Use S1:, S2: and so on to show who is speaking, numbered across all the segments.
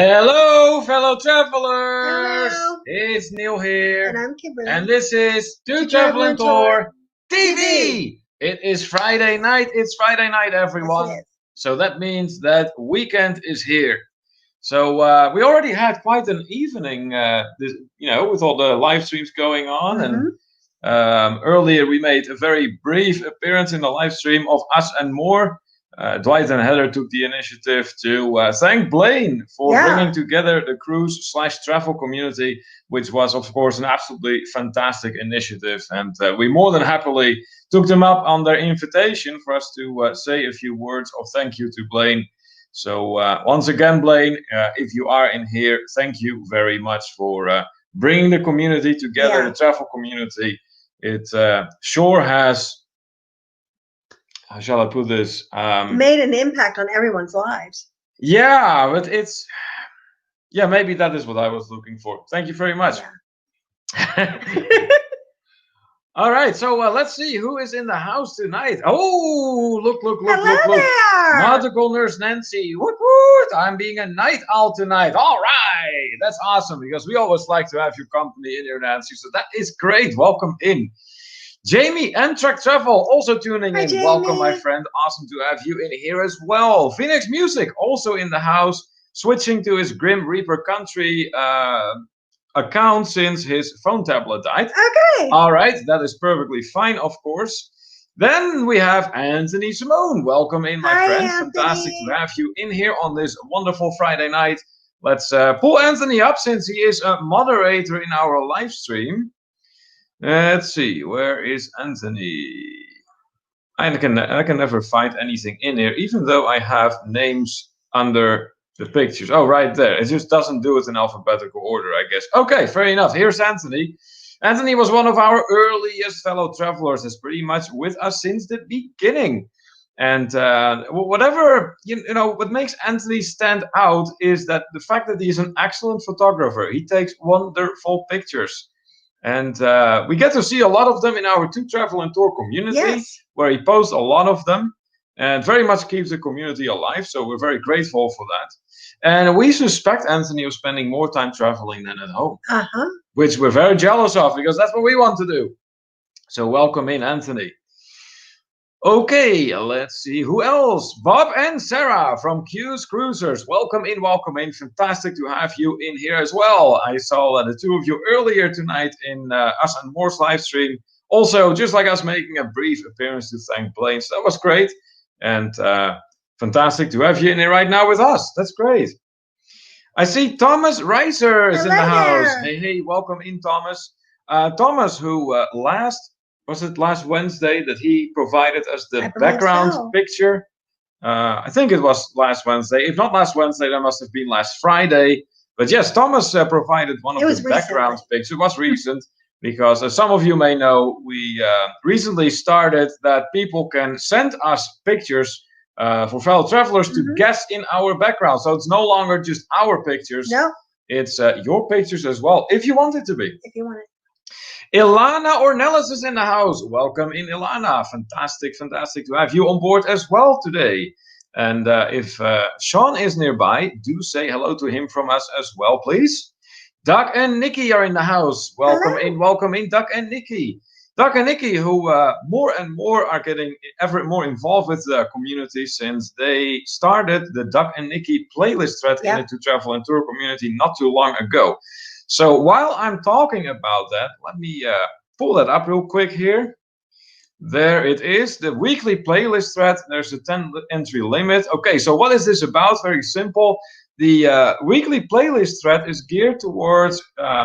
S1: Hello, fellow travelers!
S2: Hello.
S1: It's Neil here.
S2: And I'm Kimberly.
S1: And this is To
S2: To
S1: Travel
S2: Travel
S1: and
S2: and Tour
S1: Tour TV! It is Friday night. It's Friday night, everyone.
S2: Yes, it is.
S1: So that means that weekend is here. So we already had quite an evening, with all the live streams going on. And earlier we made a very brief appearance in the live stream of Us and More. Dwight and Heather took the initiative to thank Blaine for bringing together the cruise/travel community, which was, of course, an absolutely fantastic initiative. And we more than happily took them up on their invitation for us to say a few words of thank you to Blaine. So once again, Blaine, if you are in here, thank you very much for bringing the community together, the travel community. It sure has, how shall I put this?
S2: Made an impact on everyone's lives.
S1: Yeah, but maybe that is what I was looking for. Thank you very much. Yeah. All right, so let's see who is in the house tonight. Oh, look.
S2: Hello there.
S1: Nautical Nurse Nancy. Woot woot. I'm being a night owl tonight. All right, that's awesome because we always like to have your company in here, Nancy. So that is great. Welcome in. Jamie and Track Travel also tuning in.
S2: Jamie.
S1: Welcome, my friend. Awesome to have you in here as well. Phoenix Music also in the house, switching to his Grim Reaper Country account since his phone tablet died.
S2: Okay.
S1: All right, that is perfectly fine, of course. Then we have Anthony Simone. Welcome in, my friend.
S2: Anthony.
S1: Fantastic to have you in here on this wonderful Friday night. Let's pull Anthony up since he is a moderator in our live stream. Let's see, where is Anthony? I can never find anything in here, even though I have names under the pictures. Oh, right there. It just doesn't do it in alphabetical order, I guess. Okay, fair enough. Here's Anthony. Anthony was one of our earliest fellow travelers. Is pretty much with us since the beginning. And what makes Anthony stand out is that the fact that he's an excellent photographer. He takes wonderful pictures. And we get to see a lot of them in our To Travel and Tour community, where he posts a lot of them and very much keeps the community alive. So we're very grateful for that. And we suspect Anthony of spending more time traveling than at home, which we're very jealous of because that's what we want to do. So welcome in, Anthony. Okay, let's see who else. Bob and Sarah from Q's Cruisers. Welcome in. Fantastic to have you in here as well. I saw the two of you earlier tonight in Us and More's live stream. Also, just like us, making a brief appearance to thank Blaine. So that was great. And fantastic to have you in here right now with us. That's great. I see Thomas Reiser is in the house. Hey, welcome in, Thomas. Thomas, who last Wednesday that he provided us the background picture? I think it was last Wednesday. If not last Wednesday, that must have been last Friday. But yes, Thomas provided one of the background pictures. It was recent because, as some of you may know, we recently started that people can send us pictures for fellow travelers to guess in our background. So it's no longer just our pictures.
S2: No.
S1: It's your pictures as well, if you want it to be.
S2: If you want it.
S1: Ilana Ornelas is in the house. Welcome in, Ilana. Fantastic to have you on board as well today. And if Sean is nearby, do say hello to him from us as well, please. Doug and Nikki are in the house. Welcome in, Doug and Nikki. Doug and Nikki, who more and more are getting ever more involved with the community since they started the Doug and Nikki playlist thread in the To Travel and Tour community not too long ago. So while I'm talking about that, let me pull that up real quick here. There it is, the weekly playlist thread. There's a 10 entry limit. Okay, so what is this about? Very simple. The weekly playlist thread is geared towards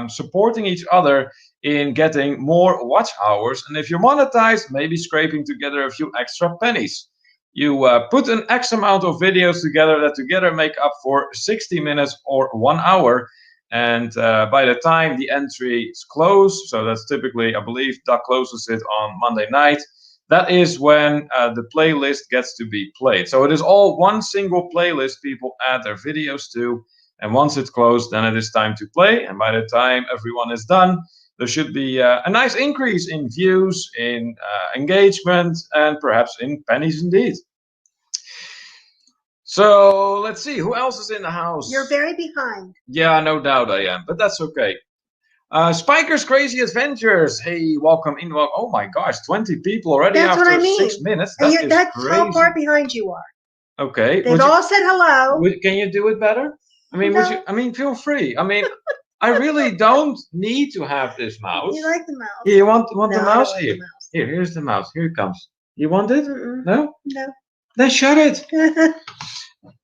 S1: supporting each other in getting more watch hours. And if you're monetized, maybe scraping together a few extra pennies. You put an X amount of videos together that together make up for 60 minutes or 1 hour. And by the time the entry is closed, so that's typically, I believe, Doug closes it on Monday night. That is when the playlist gets to be played. So it is all one single playlist people add their videos to. And once it's closed, then it is time to play. And by the time everyone is done, there should be a nice increase in views, in engagement, and perhaps in pennies indeed. So let's see, who else is in the house?
S2: You're very behind.
S1: Yeah, no doubt I am, but that's okay. Spiker's Crazy Adventures. Hey, welcome in. Oh my gosh, 20 people already
S2: That's
S1: after
S2: what I mean.
S1: 6 minutes.
S2: And
S1: That is
S2: that's
S1: crazy.
S2: how far behind you are.
S1: Okay.
S2: They've all said hello.
S1: Can you do it better? I mean,
S2: No.
S1: feel free. I mean, I really don't need to have this mouse.
S2: You like the mouse?
S1: Here, you want
S2: No,
S1: the
S2: I
S1: mouse?
S2: don't like
S1: Here.
S2: the mouse.
S1: Here's the mouse. Here it comes. You want it?
S2: Mm-mm.
S1: No?
S2: No.
S1: Then shut it.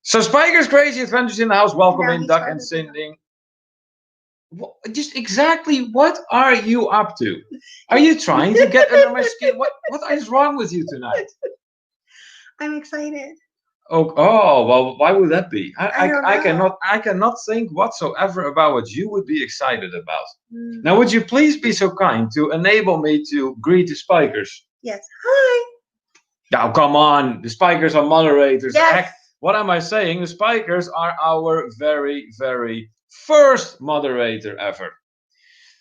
S1: So Spiker's Crazy Adventures in the house. Welcome
S2: Now
S1: in,
S2: he's
S1: Doug
S2: farther
S1: and
S2: behind.
S1: Cindy. Just exactly what are you up to? Are you trying to get under my skin? What is wrong with you tonight?
S2: I'm excited.
S1: Oh, well, why would that be?
S2: I don't know.
S1: I cannot think whatsoever about what you would be excited about.
S2: Mm.
S1: Now, would you please be so kind to enable me to greet the Spikers?
S2: Yes. Hi.
S1: Now, come on, the Spikers are moderators.
S2: Yes.
S1: Heck, what am I saying? The Spikers are our very, very first moderator ever.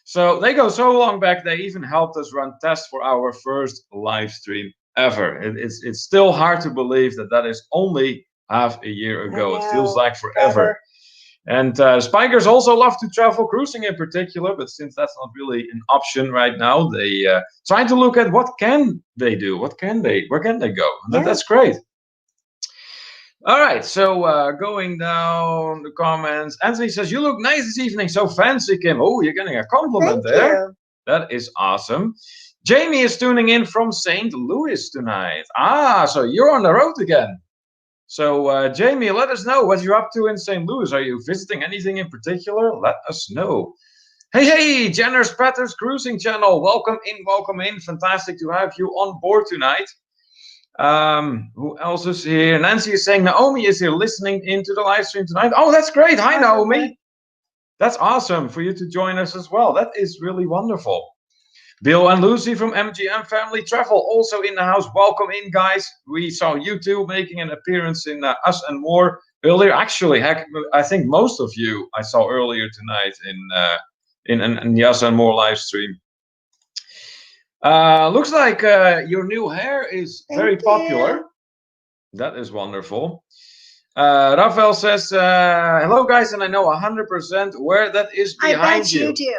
S1: So they go so long back, they even helped us run tests for our first live stream ever. It's still hard to believe that is only half a year ago. It feels like forever. And Spikers also love to travel, cruising in particular, but since that's not really an option right now, they trying to look at what can they do, where can they go. And that's great. All right, so going down the comments, Anthony says, "You look nice this evening, so fancy, Kim." Oh, you're getting a compliment there. You. That is awesome. Jamie is tuning in from St. Louis tonight. Ah, so you're on the road again. So, Jamie, let us know what you're up to in St. Louis. Are you visiting anything in particular? Let us know. Hey, Jenner Spatter's Cruising Channel. Welcome in. Fantastic to have you on board tonight. Who else is here? Nancy is saying Naomi is here listening into the live stream tonight. Oh, that's great. Hi, Naomi. That's awesome for you to join us as well. That is really wonderful. Bill and Lucy from MGM Family Travel also in the house. Welcome in, guys. We saw you two making an appearance in Us and More earlier. Actually, heck, I think most of you I saw earlier tonight in the Us and More live stream. Looks like your new hair is very popular. That is wonderful. Rafael says, hello guys, and I know 100% where that is behind
S2: I bet you do.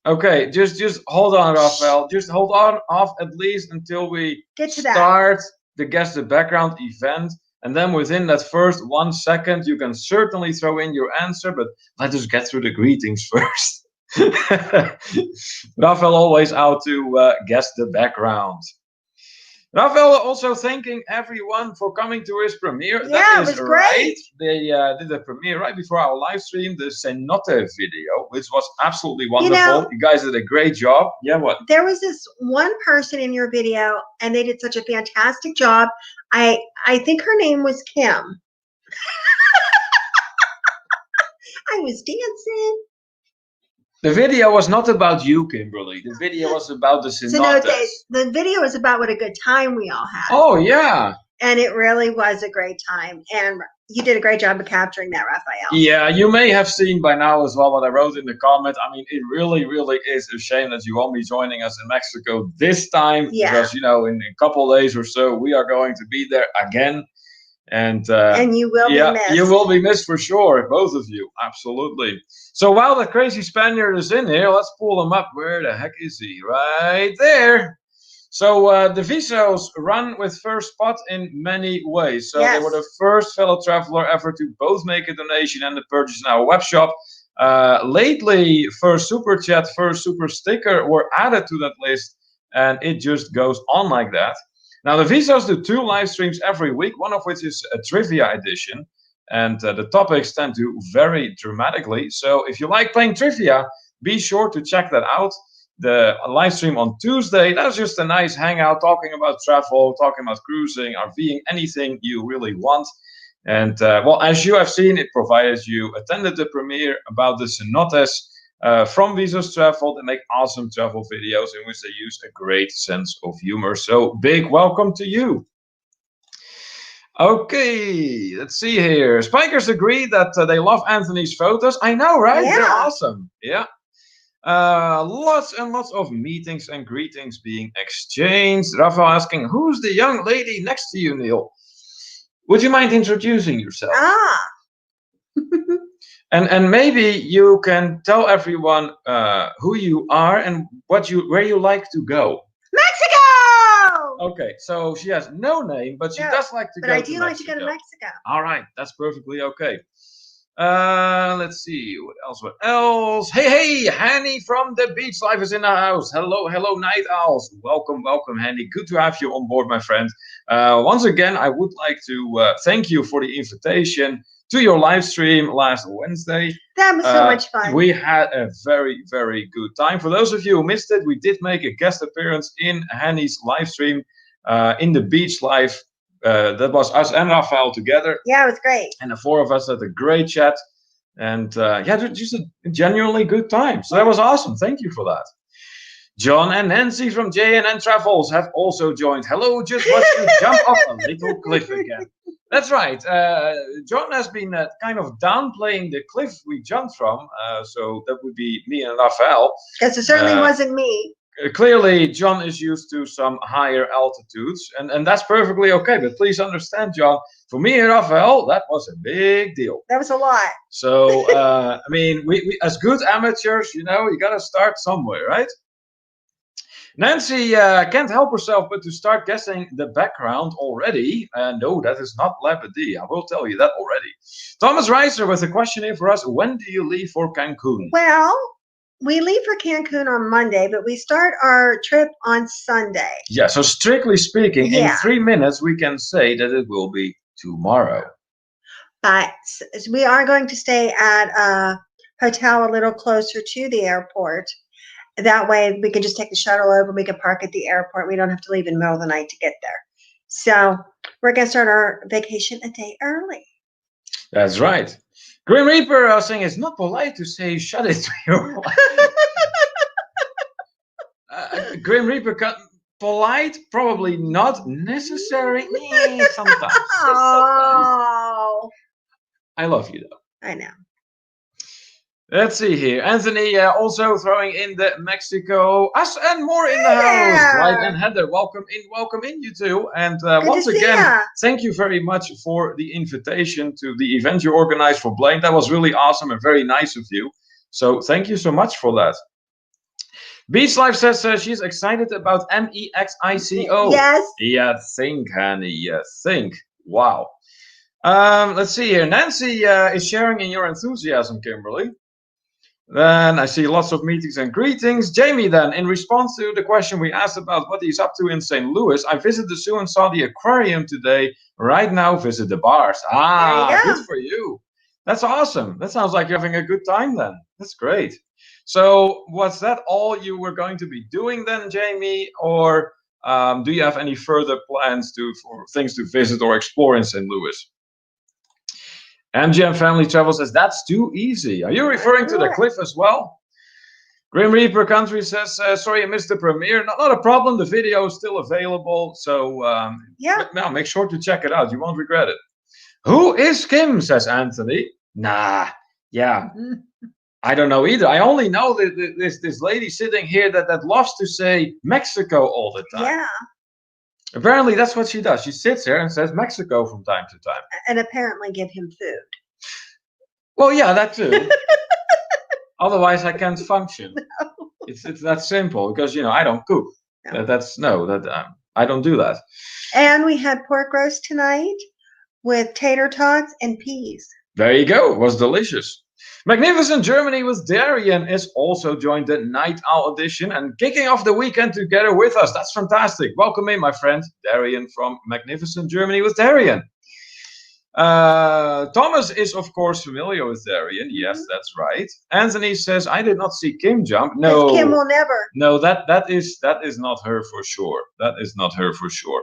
S1: Okay, just hold on, Rafael. Just hold on off at least until we start the Guess the Background event. And then within that first 1 second, you can certainly throw in your answer, but let us get through the greetings first. Rafael always out to guess the background. Rafael also thanking everyone for coming to his premiere.
S2: Yeah,
S1: that is
S2: it was great.
S1: They did a premiere right before our live stream, the Cenote video, which was absolutely wonderful. You guys did a great job. Yeah, what?
S2: There was this one person in your video, and they did such a fantastic job. I think her name was Kim. I was dancing.
S1: The video was not about you, Kimberly. The video was about the cenotes.
S2: The video was about what a good time we all had.
S1: Oh, yeah.
S2: And it really was a great time. And you did a great job of capturing that, Raphael.
S1: Yeah, you may have seen by now as well what I wrote in the comment. I mean, it really, really is a shame that you won't be joining us in Mexico this time. Yeah. Because, in a couple of days or so, we are going to be there again. And
S2: you will be missed.
S1: You will be missed for sure, both of you. Absolutely. So while the crazy Spaniard is in here, let's pull him up. Where the heck is he? Right there. So the Visos run with First Spot in many ways. So they were the first fellow traveler ever to both make a donation and a purchase in our web shop. Lately, First Super Chat, First Super Sticker were added to that list, and it just goes on like that. Now, the Visos do 2 live streams every week, one of which is a trivia edition. And the topics tend to vary dramatically. So if you like playing trivia, be sure to check that out. The live stream on Tuesday, that's just a nice hangout, talking about travel, talking about cruising, RVing, anything you really want. And, well, as you have seen, it provided you attended the premiere about the cenotes. From Visos Travel, they make awesome travel videos in which they use a great sense of humor. So big welcome to you. Okay, let's see here. Spikers agree that they love Anthony's photos. I know, right? Yeah. They're awesome. Yeah. Lots and lots of meetings and greetings being exchanged. Rafael asking, who's the young lady next to you, Neil? Would you mind introducing yourself?
S2: Ah.
S1: And maybe you can tell everyone who you are and where you like to go.
S2: Mexico!
S1: Okay, so she has no name, but she does like to go to Mexico.
S2: But I do like to go to Mexico.
S1: All right, that's perfectly okay. Let's see, what else? Hey, Hanny from the Beach Life is in the house. Hello, Night Owls. Welcome, Hanny. Good to have you on board, my friend. Once again, I would like to thank you for the invitation to your live stream last Wednesday.
S2: That was so much fun.
S1: We had a very, very good time. For those of you who missed it, we did make a guest appearance in Hanny's live stream in the Beach Life. That was us and Rafael together.
S2: Yeah, it was great.
S1: And the four of us had a great chat. And just a genuinely good time. So that was awesome. Thank you for that. John and Nancy from JNN Travels have also joined. Hello, just watch you jump off a little cliff again. That's right. John has been kind of downplaying the cliff we jumped from. So that would be me and Rafael.
S2: Because it certainly wasn't me.
S1: Clearly, John is used to some higher altitudes, and that's perfectly okay. But please understand, John, for me and Rafael, that was a big deal.
S2: That was a lot.
S1: So, I mean, we as good amateurs, you got to start somewhere, right? Nancy can't help herself but to start guessing the background already. No, that is not Labadee. I will tell you that already. Thomas Reiser with a question here for us. When do you leave for Cancun?
S2: Well, we leave for Cancun on Monday, but we start our trip on Sunday.
S1: Yeah, so strictly speaking, in 3 minutes, we can say that it will be tomorrow.
S2: But we are going to stay at a hotel a little closer to the airport. That way we can just take the shuttle over. We can park at the airport. We don't have to leave in the middle of the night to get there. So we're going to start our vacation a day early.
S1: That's right. Grim Reaper saying it's not polite to say shut it to your wife. Grim Reaper, polite, probably not necessary. Sometimes.
S2: Oh.
S1: I love you though.
S2: I know.
S1: Let's see here. Anthony also throwing in the Mexico. Us and more in the house. Right, and Heather, welcome in you too. And once again, thank you very much for the invitation to the event you organized for Blaine. That was really awesome and very nice of you. So thank you so much for that. Beach Life says she's excited about MEXICO.
S2: Yes.
S1: Yeah, think, honey. Yeah, think. Wow. Let's see here. Nancy is sharing in your enthusiasm, Kimberly. Then I see lots of meetings and greetings. Jamie, then, in response to the question we asked about what he's up to in St. Louis, I visited the zoo and saw the aquarium today. Right now, visit the bars. Good for you. That's awesome. That sounds like you're having a good time then. That's great. So was that all you were going to be doing then, Jamie? Or do you have any further plans for things to visit or explore in St. Louis? MGM Family Travel says, that's too easy. Are you referring to the cliff as well? Grim Reaper Country says, sorry, I missed the premiere. Not a problem. The video is still available. So now make sure to check it out. You won't regret it. Who is Kim, says Anthony. Nah, yeah. I don't know either. I only know that this lady sitting here that loves to say Mexico all the time.
S2: Yeah.
S1: Apparently, that's what she does. She sits there and says Mexico from time to time.
S2: And apparently give him food.
S1: Well, yeah, that too. Otherwise, I can't function. No. It's that simple because, I don't cook. No. I don't do that.
S2: And we had pork roast tonight with tater tots and peas.
S1: There you go. It was delicious. Magnificent Germany with Darian is also joined the Night Owl edition and kicking off the weekend together with us. That's fantastic. Welcome in, my friend, Darian from Magnificent Germany with Darian. Thomas is, of course, familiar with Darian. Yes, that's right. Anthony says, I did not see Kim jump. No.
S2: Kim will never.
S1: No, that is not her for sure. That is not her for sure.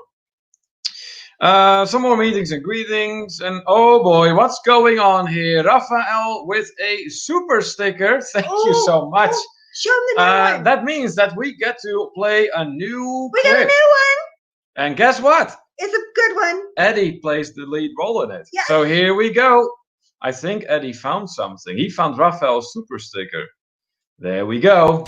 S1: Some more meetings and greetings, and oh boy, what's going on here? Raphael with a super sticker. Thank you so much.
S2: Show him the new one.
S1: That means that we get to play a new
S2: clip. Got a new one.
S1: And guess what?
S2: It's a good one.
S1: Eddie plays the lead role in it.
S2: Yes.
S1: So here we go. I think Eddie found something. He found Raphael's super sticker. There we go.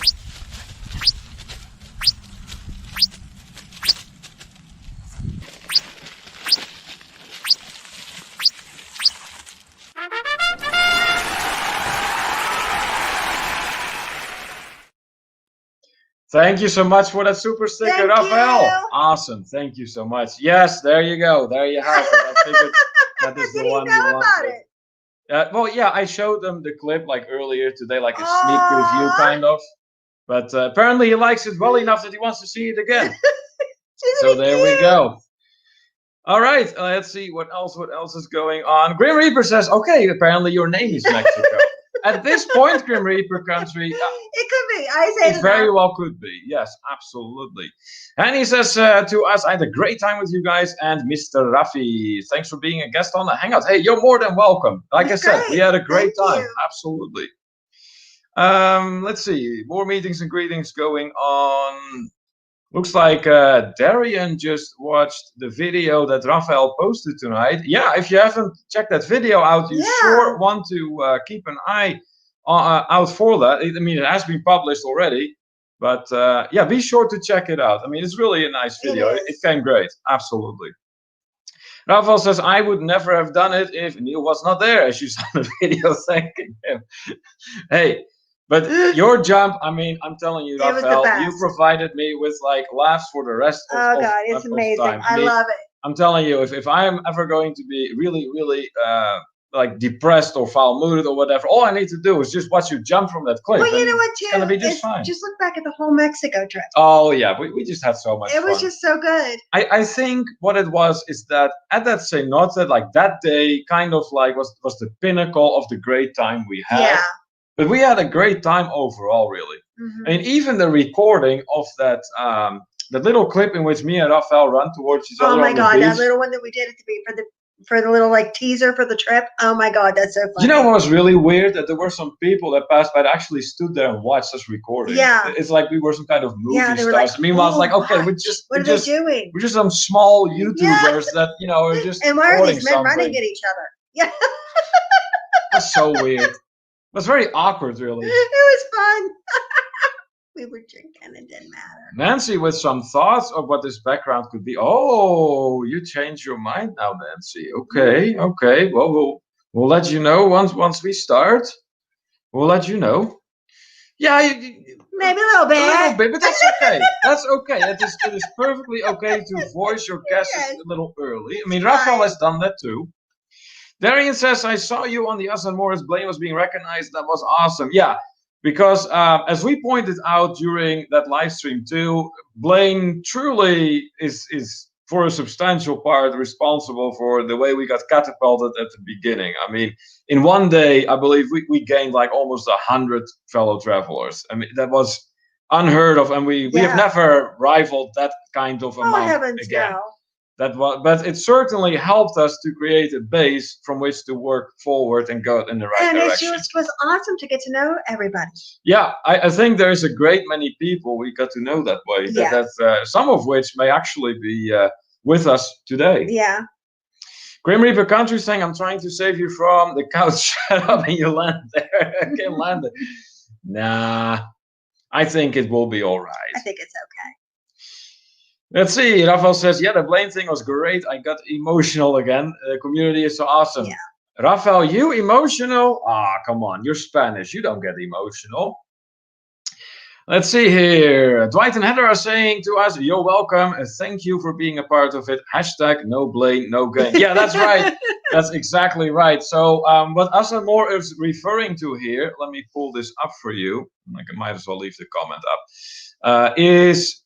S1: Thank you so much for that super sticker,
S2: Thank
S1: Rafael.
S2: you.
S1: Awesome. Thank you so much. Yes, there you go. There you have it. I figured that is
S2: Did
S1: the
S2: he
S1: one
S2: know
S1: you
S2: about
S1: wanted.
S2: it?
S1: Well, yeah, I showed them the clip like earlier today, like a sneak preview
S2: Aw.
S1: kind of. But apparently he likes it well enough that he wants to see it again.
S2: Isn't
S1: So
S2: he
S1: there we
S2: cute?
S1: go. All right, let's see what else is going on. Grim Reaper says, okay, apparently your name is Mexico. At this point, Grim Reaper country,
S2: It could be. I say
S1: it very well could be. Yes, absolutely. And he says to us, I had a great time with you guys and Mr. Rafi. Thanks for being a guest on the Hangout. Hey, you're more than welcome. Like I said, we had a great time.
S2: You.
S1: Absolutely. Let's see. More meetings and greetings going on. Looks like Darian just watched the video that Rafael posted tonight. Yeah, if you haven't checked that video out, you sure want to keep an eye out for that. I mean, it has been published already, but yeah, be sure to check it out. I mean, it's really a nice video. It came great. Absolutely. Rafael says, I would never have done it if Neil was not there, as you saw in the video, thanking him. Hey, but your jump, I mean, I'm telling you, Rafael, you provided me with like laughs for the rest of
S2: Oh God, it's amazing.
S1: time.
S2: I love it.
S1: I'm telling you, if I am ever going to be really like depressed or foul-mooded or whatever, all I need to do is just watch you jump from that cliff.
S2: Well, you know what, too?
S1: It's gonna be just fine.
S2: Just look back at the whole Mexico trip.
S1: Oh yeah, we just had so much fun.
S2: It was just so good.
S1: I think what it was is that at that cenote, like that day, kind of like was the pinnacle of the great time we had.
S2: Yeah.
S1: But we had a great time overall, really.
S2: Mm-hmm.
S1: I mean, even the recording of that that little clip in which me and Rafael run towards each other.
S2: Oh my
S1: on the
S2: God,
S1: beach.
S2: that little one that we did at the beach for the little like teaser for the trip. Oh my God, that's so funny.
S1: You know what was really weird? That there were some people that passed by that actually stood there and watched us recording.
S2: Yeah.
S1: It's like we were some kind of movie stars.
S2: Like,
S1: meanwhile, it's like, okay, what are
S2: they doing?
S1: We're just some small YouTubers that, you know, are just
S2: and why are these men
S1: something.
S2: running at each other? Yeah.
S1: That's so weird. It was very awkward, really.
S2: It was fun. We were drinking, it didn't matter.
S1: Nancy with some thoughts of what this background could be. Oh, you changed your mind now, Nancy. Okay, okay. Well, we'll let you know once we start. We'll let you know. Yeah,
S2: maybe a little bit.
S1: But that's okay. That's okay. It is perfectly okay to voice your guesses a little early. I mean, Rafael has done that too. Darian says, I saw you on the Us and Morris. Blaine was being recognized. That was awesome. Yeah, because as we pointed out during that live stream too, Blaine truly is for a substantial part responsible for the way we got catapulted at the beginning. I mean, in one day, I believe we gained like almost 100 fellow travelers. I mean, that was unheard of, and we have never rivaled that kind of amount again.
S2: No.
S1: But it certainly helped us to create a base from which to work forward and go in the right direction.
S2: And it just was awesome to get to know everybody.
S1: Yeah, I think there's a great many people we got to know that way.
S2: Yeah.
S1: That some of which may actually be with us today.
S2: Yeah.
S1: Grim Reaper Country saying, I'm trying to save you from the couch. Shut up and you land there. I can't land it. Nah, I think it will be all right.
S2: I think it's okay.
S1: Let's see. Rafael says, yeah, the Blaine thing was great. I got emotional again. The community is so awesome.
S2: Yeah.
S1: Rafael, you emotional? Ah, come on. You're Spanish. You don't get emotional. Let's see here. Dwight and Heather are saying to us, you're welcome. Thank you for being a part of it. Hashtag no Blaine, no gain. Yeah, that's right. That's exactly right. So what Us and More is referring to here, let me pull this up for you. I might as well leave the comment up. Is...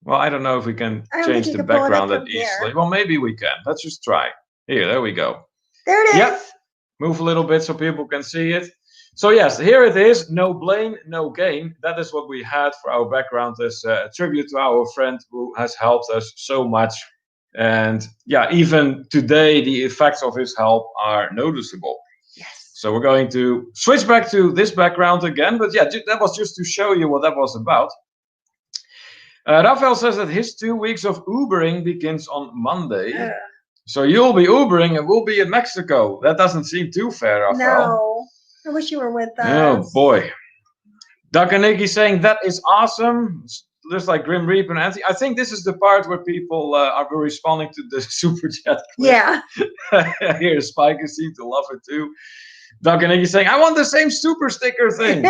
S1: Well, I don't know if we can change the background that easily. Well, maybe we can. Let's just try. Here, there we go.
S2: There it is.
S1: Yep. Move a little bit so people can see it. So yes, here it is. No blame, no gain. That is what we had for our background as a tribute to our friend who has helped us so much. And yeah, even today, the effects of his help are noticeable.
S2: Yes.
S1: So we're going to switch back to this background again. But yeah, that was just to show you what that was about. Rafael says that his 2 weeks of Ubering begins on Monday. So you'll be Ubering and we'll be in Mexico. That doesn't seem too fair, Rafael.
S2: No. I wish you were with us.
S1: Oh, boy. Duck and Nicky saying that is awesome. Just like Grim Reaper and Anthony. I think this is the part where people are responding to the super chat clip.
S2: Yeah.
S1: Here, Spikers seem to love it too. Doug and Nikki saying, I want the same super sticker thing.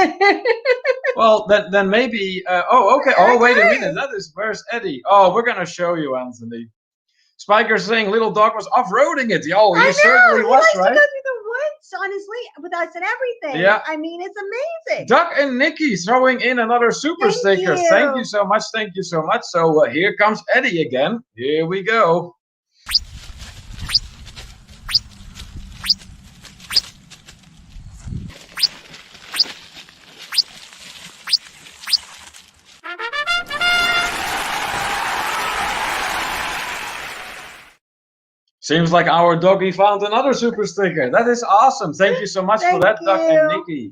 S1: Well, then maybe. Okay. Oh, wait a minute. Where's Eddie? Oh, we're gonna show you, Anthony. Spiker saying little dog was off-roading it. Oh, he certainly was,
S2: likes
S1: right?
S2: to go through the woods on his lead with us and everything.
S1: Yeah.
S2: I mean, it's amazing.
S1: Doug and Nikki throwing in another super sticker. Thank you so much. Thank you so much. So here comes Eddie again. Here we go. Seems like our doggy found another super sticker. That is awesome. Thank you so much for that, Doug and Nikki.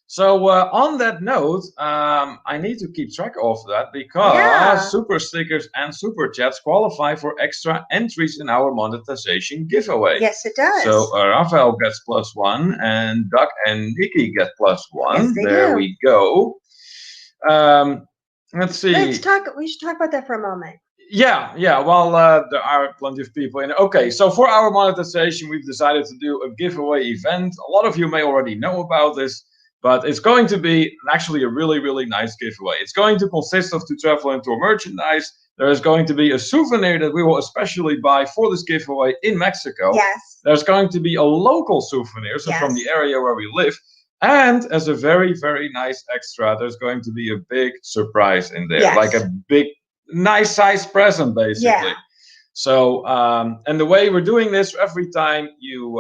S1: So on that note, I need to keep track of that because super stickers and super chats qualify for extra entries in our monetization giveaway.
S2: Yes, it does.
S1: So Raphael gets +1 and Doug and Nikki get +1.
S2: Yes,
S1: there we go. Let's see.
S2: We should talk about that for a moment.
S1: Yeah. Well, there are plenty of people in. Okay, so for our monetization, we've decided to do a giveaway event. A lot of you may already know about this, but it's going to be actually a really, really nice giveaway. It's going to consist of 2 travel and tour merchandise. There is going to be a souvenir that we will especially buy for this giveaway in Mexico.
S2: Yes.
S1: There's going to be a local souvenir, so from the area where we live. And as a very, very nice extra, there's going to be a big surprise in there, like a big, nice size present, basically.
S2: Yeah.
S1: So, and the way we're doing this, every time you,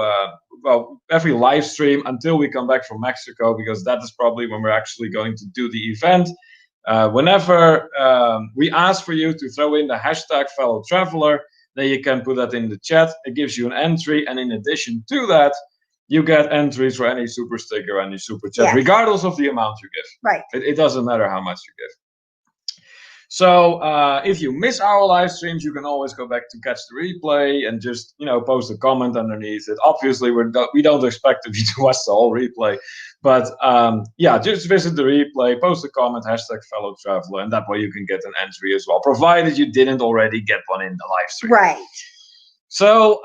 S1: every live stream until we come back from Mexico, because that is probably when we're actually going to do the event. Whenever we ask for you to throw in the hashtag fellow traveler, then you can put that in the chat. It gives you an entry, and in addition to that, you get entries for any super sticker, any super chat, regardless of the amount you give.
S2: Right.
S1: It doesn't matter how much you give. So if you miss our live streams, you can always go back to catch the replay and just, post a comment underneath it. Obviously, we don't expect you to watch the whole replay, but just visit the replay, post a comment, hashtag fellow traveler, and that way you can get an entry as well, provided you didn't already get one in the live stream.
S2: Right.
S1: So,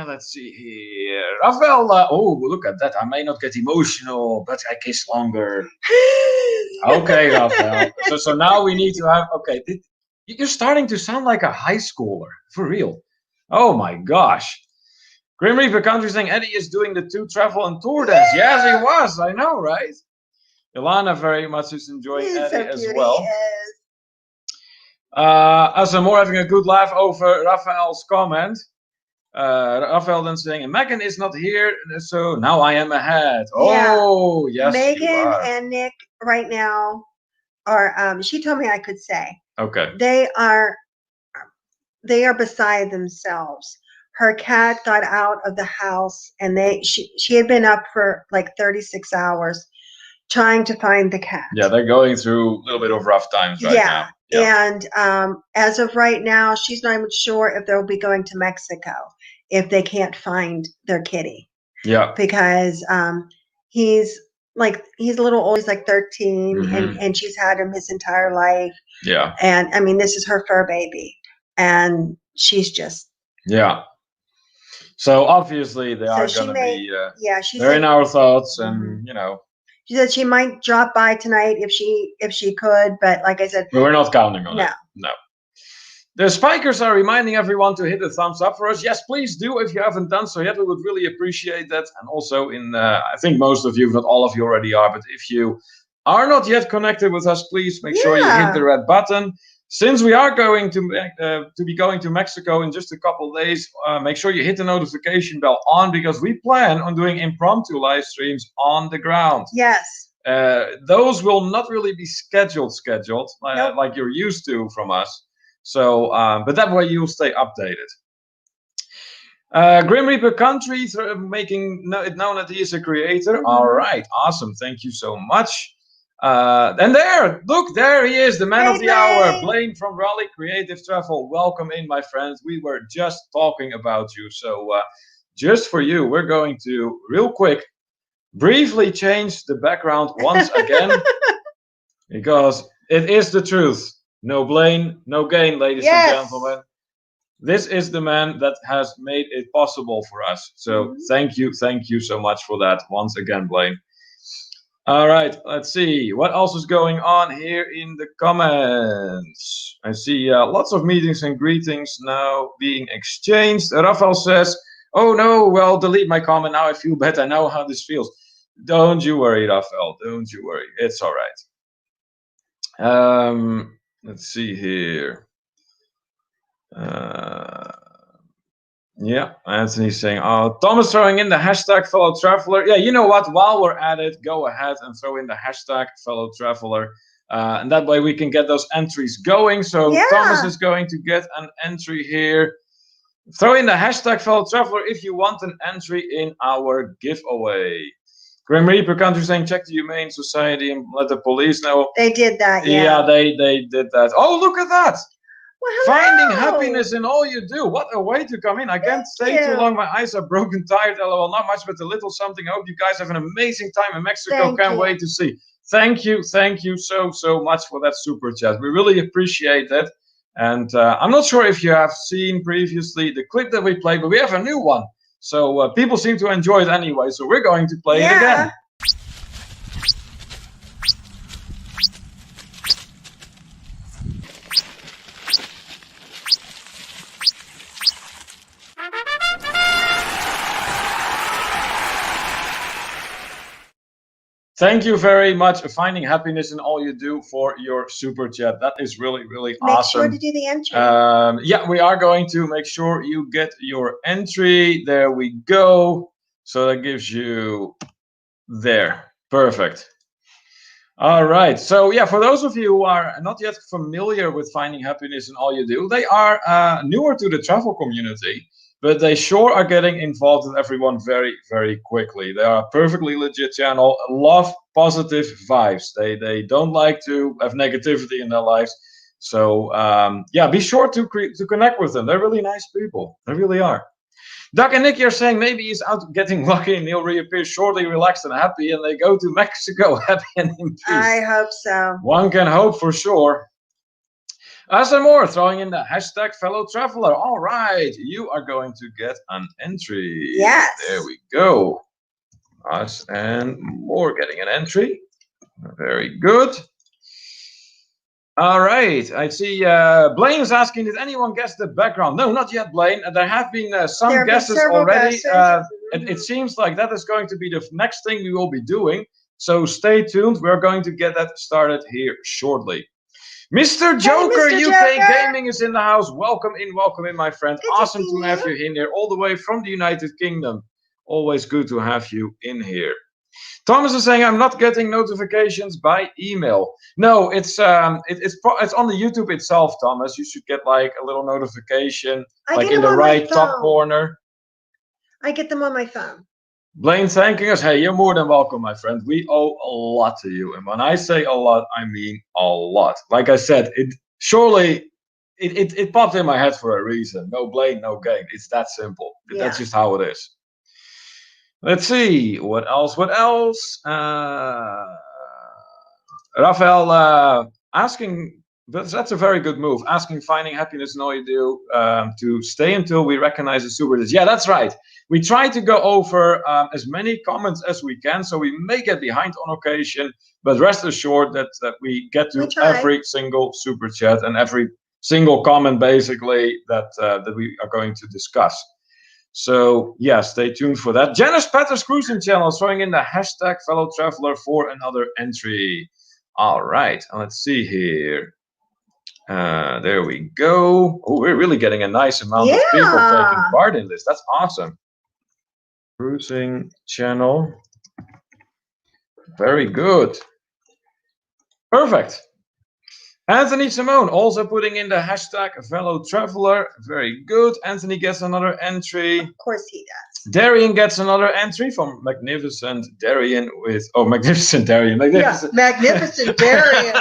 S1: let's see here. Rafael, look at that. I may not get emotional, but I kiss longer. Okay, Rafael. So now we need to have, you're starting to sound like a high schooler, for real. Oh my gosh. Grim Reaper Country saying Eddie is doing the 2 travel and tour dance. Yes, he was. I know, right? Ilana very much is enjoying Eddie as well. More having a good laugh over Raphael's comment. Raphael then saying, and Megan is not here, so now I am ahead. Oh, yes.
S2: Megan and Nick right now are, she told me I could say.
S1: Okay.
S2: They are beside themselves. Her cat got out of the house and she had been up for like 36 hours trying to find the cat.
S1: Yeah, they're going through a little bit of rough times right now.
S2: Yeah. And as of right now, she's not even sure if they'll be going to Mexico if they can't find their kitty.
S1: Yeah.
S2: Because he's a little old. He's like 13, and she's had him his entire life.
S1: Yeah.
S2: And I mean, this is her fur baby, and she's just.
S1: Yeah. So obviously they are going to be. They're in our thoughts, and
S2: She said she might drop by tonight if she could, but like I said,
S1: we're not counting on it. No. The Spikers are reminding everyone to hit the thumbs up for us. Yes, please do if you haven't done so yet. We would really appreciate that. And also, I think most of you, if not all of you, already are. But if you are not yet connected with us, please make sure you hit the red button. Since we are going to be going to Mexico in just a couple of days, make sure you hit the notification bell on, because we plan on doing impromptu live streams on the ground.
S2: Yes.
S1: Those will not really be scheduled like you're used to from us. So, but that way you'll stay updated. Grim Reaper Country making it known that he is a creator. All right, awesome. Thank you so much. And there he is, the man of the hour, Blaine from Raleigh Creative Travel. Welcome in, my friends. We were just talking about you. So just for you, we're going to real quick briefly change the background once again, because it is the truth. No Blaine, no gain, ladies and gentlemen. This is the man that has made it possible for us. So thank you so much for that once again, Blaine. All right, let's see what else is going on here in the comments. I see lots of meetings and greetings now being exchanged. Rafael says, "Oh no, well, delete my comment now. I feel bad. I know how this feels." Don't you worry, Rafael. Don't you worry. It's all right. Let's see here. Yeah, Anthony's saying, "Oh, Thomas throwing in the hashtag fellow traveler." Yeah, you know what? While we're at it, go ahead and throw in the hashtag fellow traveler, and that way we can get those entries going. So Thomas is going to get an entry here. Throw in the hashtag fellow traveler if you want an entry in our giveaway. Grim Reaper Country saying, "Check the Humane Society and let the police know."
S2: They did that.
S1: Yeah, they did that. Oh, look at that!
S2: Well,
S1: finding happiness in all you do. What a way to come in. I can't stay too long. My eyes are broken, tired. LOL. Not much, but a little something. I hope you guys have an amazing time in Mexico. Can't wait to see. Thank you so much for that super chat. We really appreciate it. And I'm not sure if you have seen previously the clip that we played, but we have a new one. So people seem to enjoy it anyway. So we're going to play it again. Thank you very much for finding happiness in all you do for your super chat. That is really, really awesome.
S2: Make sure to do the entry.
S1: Yeah, we are going to make sure you get your entry. There we go. So that gives you there. Perfect. All right. So yeah, for those of you who are not yet familiar with finding happiness in all you do, they are newer to the travel community. But they sure are getting involved with everyone very, very quickly. They are a perfectly legit channel, love positive vibes. They don't like to have negativity in their lives. So yeah, be sure to connect with them. They're really nice people. They really are. Doug and Nicky are saying maybe he's out getting lucky and he'll reappear shortly, relaxed and happy, and they go to Mexico happy and in peace.
S2: I hope so.
S1: One can hope for sure. Some more, throwing in the hashtag fellow traveler. All right, you are going to get an entry.
S2: Yes.
S1: There we go. Us and more getting an entry. Very good. All right, I see Blaine is asking, did anyone guess the background? No, not yet, Blaine. There have been some guesses already. It seems like that is going to be the next thing we will be doing. So stay tuned. We're going to get that started here shortly. Mr. Joker, Mr. UK Gaming is in the house. Welcome in, my friend. Good awesome to have you in here, all the way from the United Kingdom. Always good to have you in here. Thomas is saying, I'm not getting notifications by email. No, it's on the YouTube itself, Thomas. You should get like a little notification, like in the right top corner.
S2: I get them on my phone.
S1: Blaine thanking us. Hey, you're more than welcome, my friend. We owe a lot to you. And when I say a lot, I mean a lot. Like I said, it popped in my head for a reason. No Blaine, no gain. It's that simple. Yeah. That's just how it is. Let's see. What else? Rafael asking, that's a very good move. Asking, finding happiness in all you do to stay until we recognize the super. Yeah, that's right. We try to go over as many comments as we can, so we may get behind on occasion, but rest assured that we get to every single super chat and every single comment, basically, that we are going to discuss. So yeah, stay tuned for that. Janice Peters Cruising Channel throwing in the hashtag fellow traveler for another entry. All right, let's see here. There we go. Oh, we're really getting a nice amount of people taking part in this. That's awesome. Cruising Channel. Very good. Perfect. Anthony Simone also putting in the hashtag fellow traveler. Very good. Anthony gets another entry.
S2: Of course he does.
S1: Darian gets another entry from Magnificent Darian with Magnificent Darian.
S2: Magnificent. Yeah, Magnificent Darian.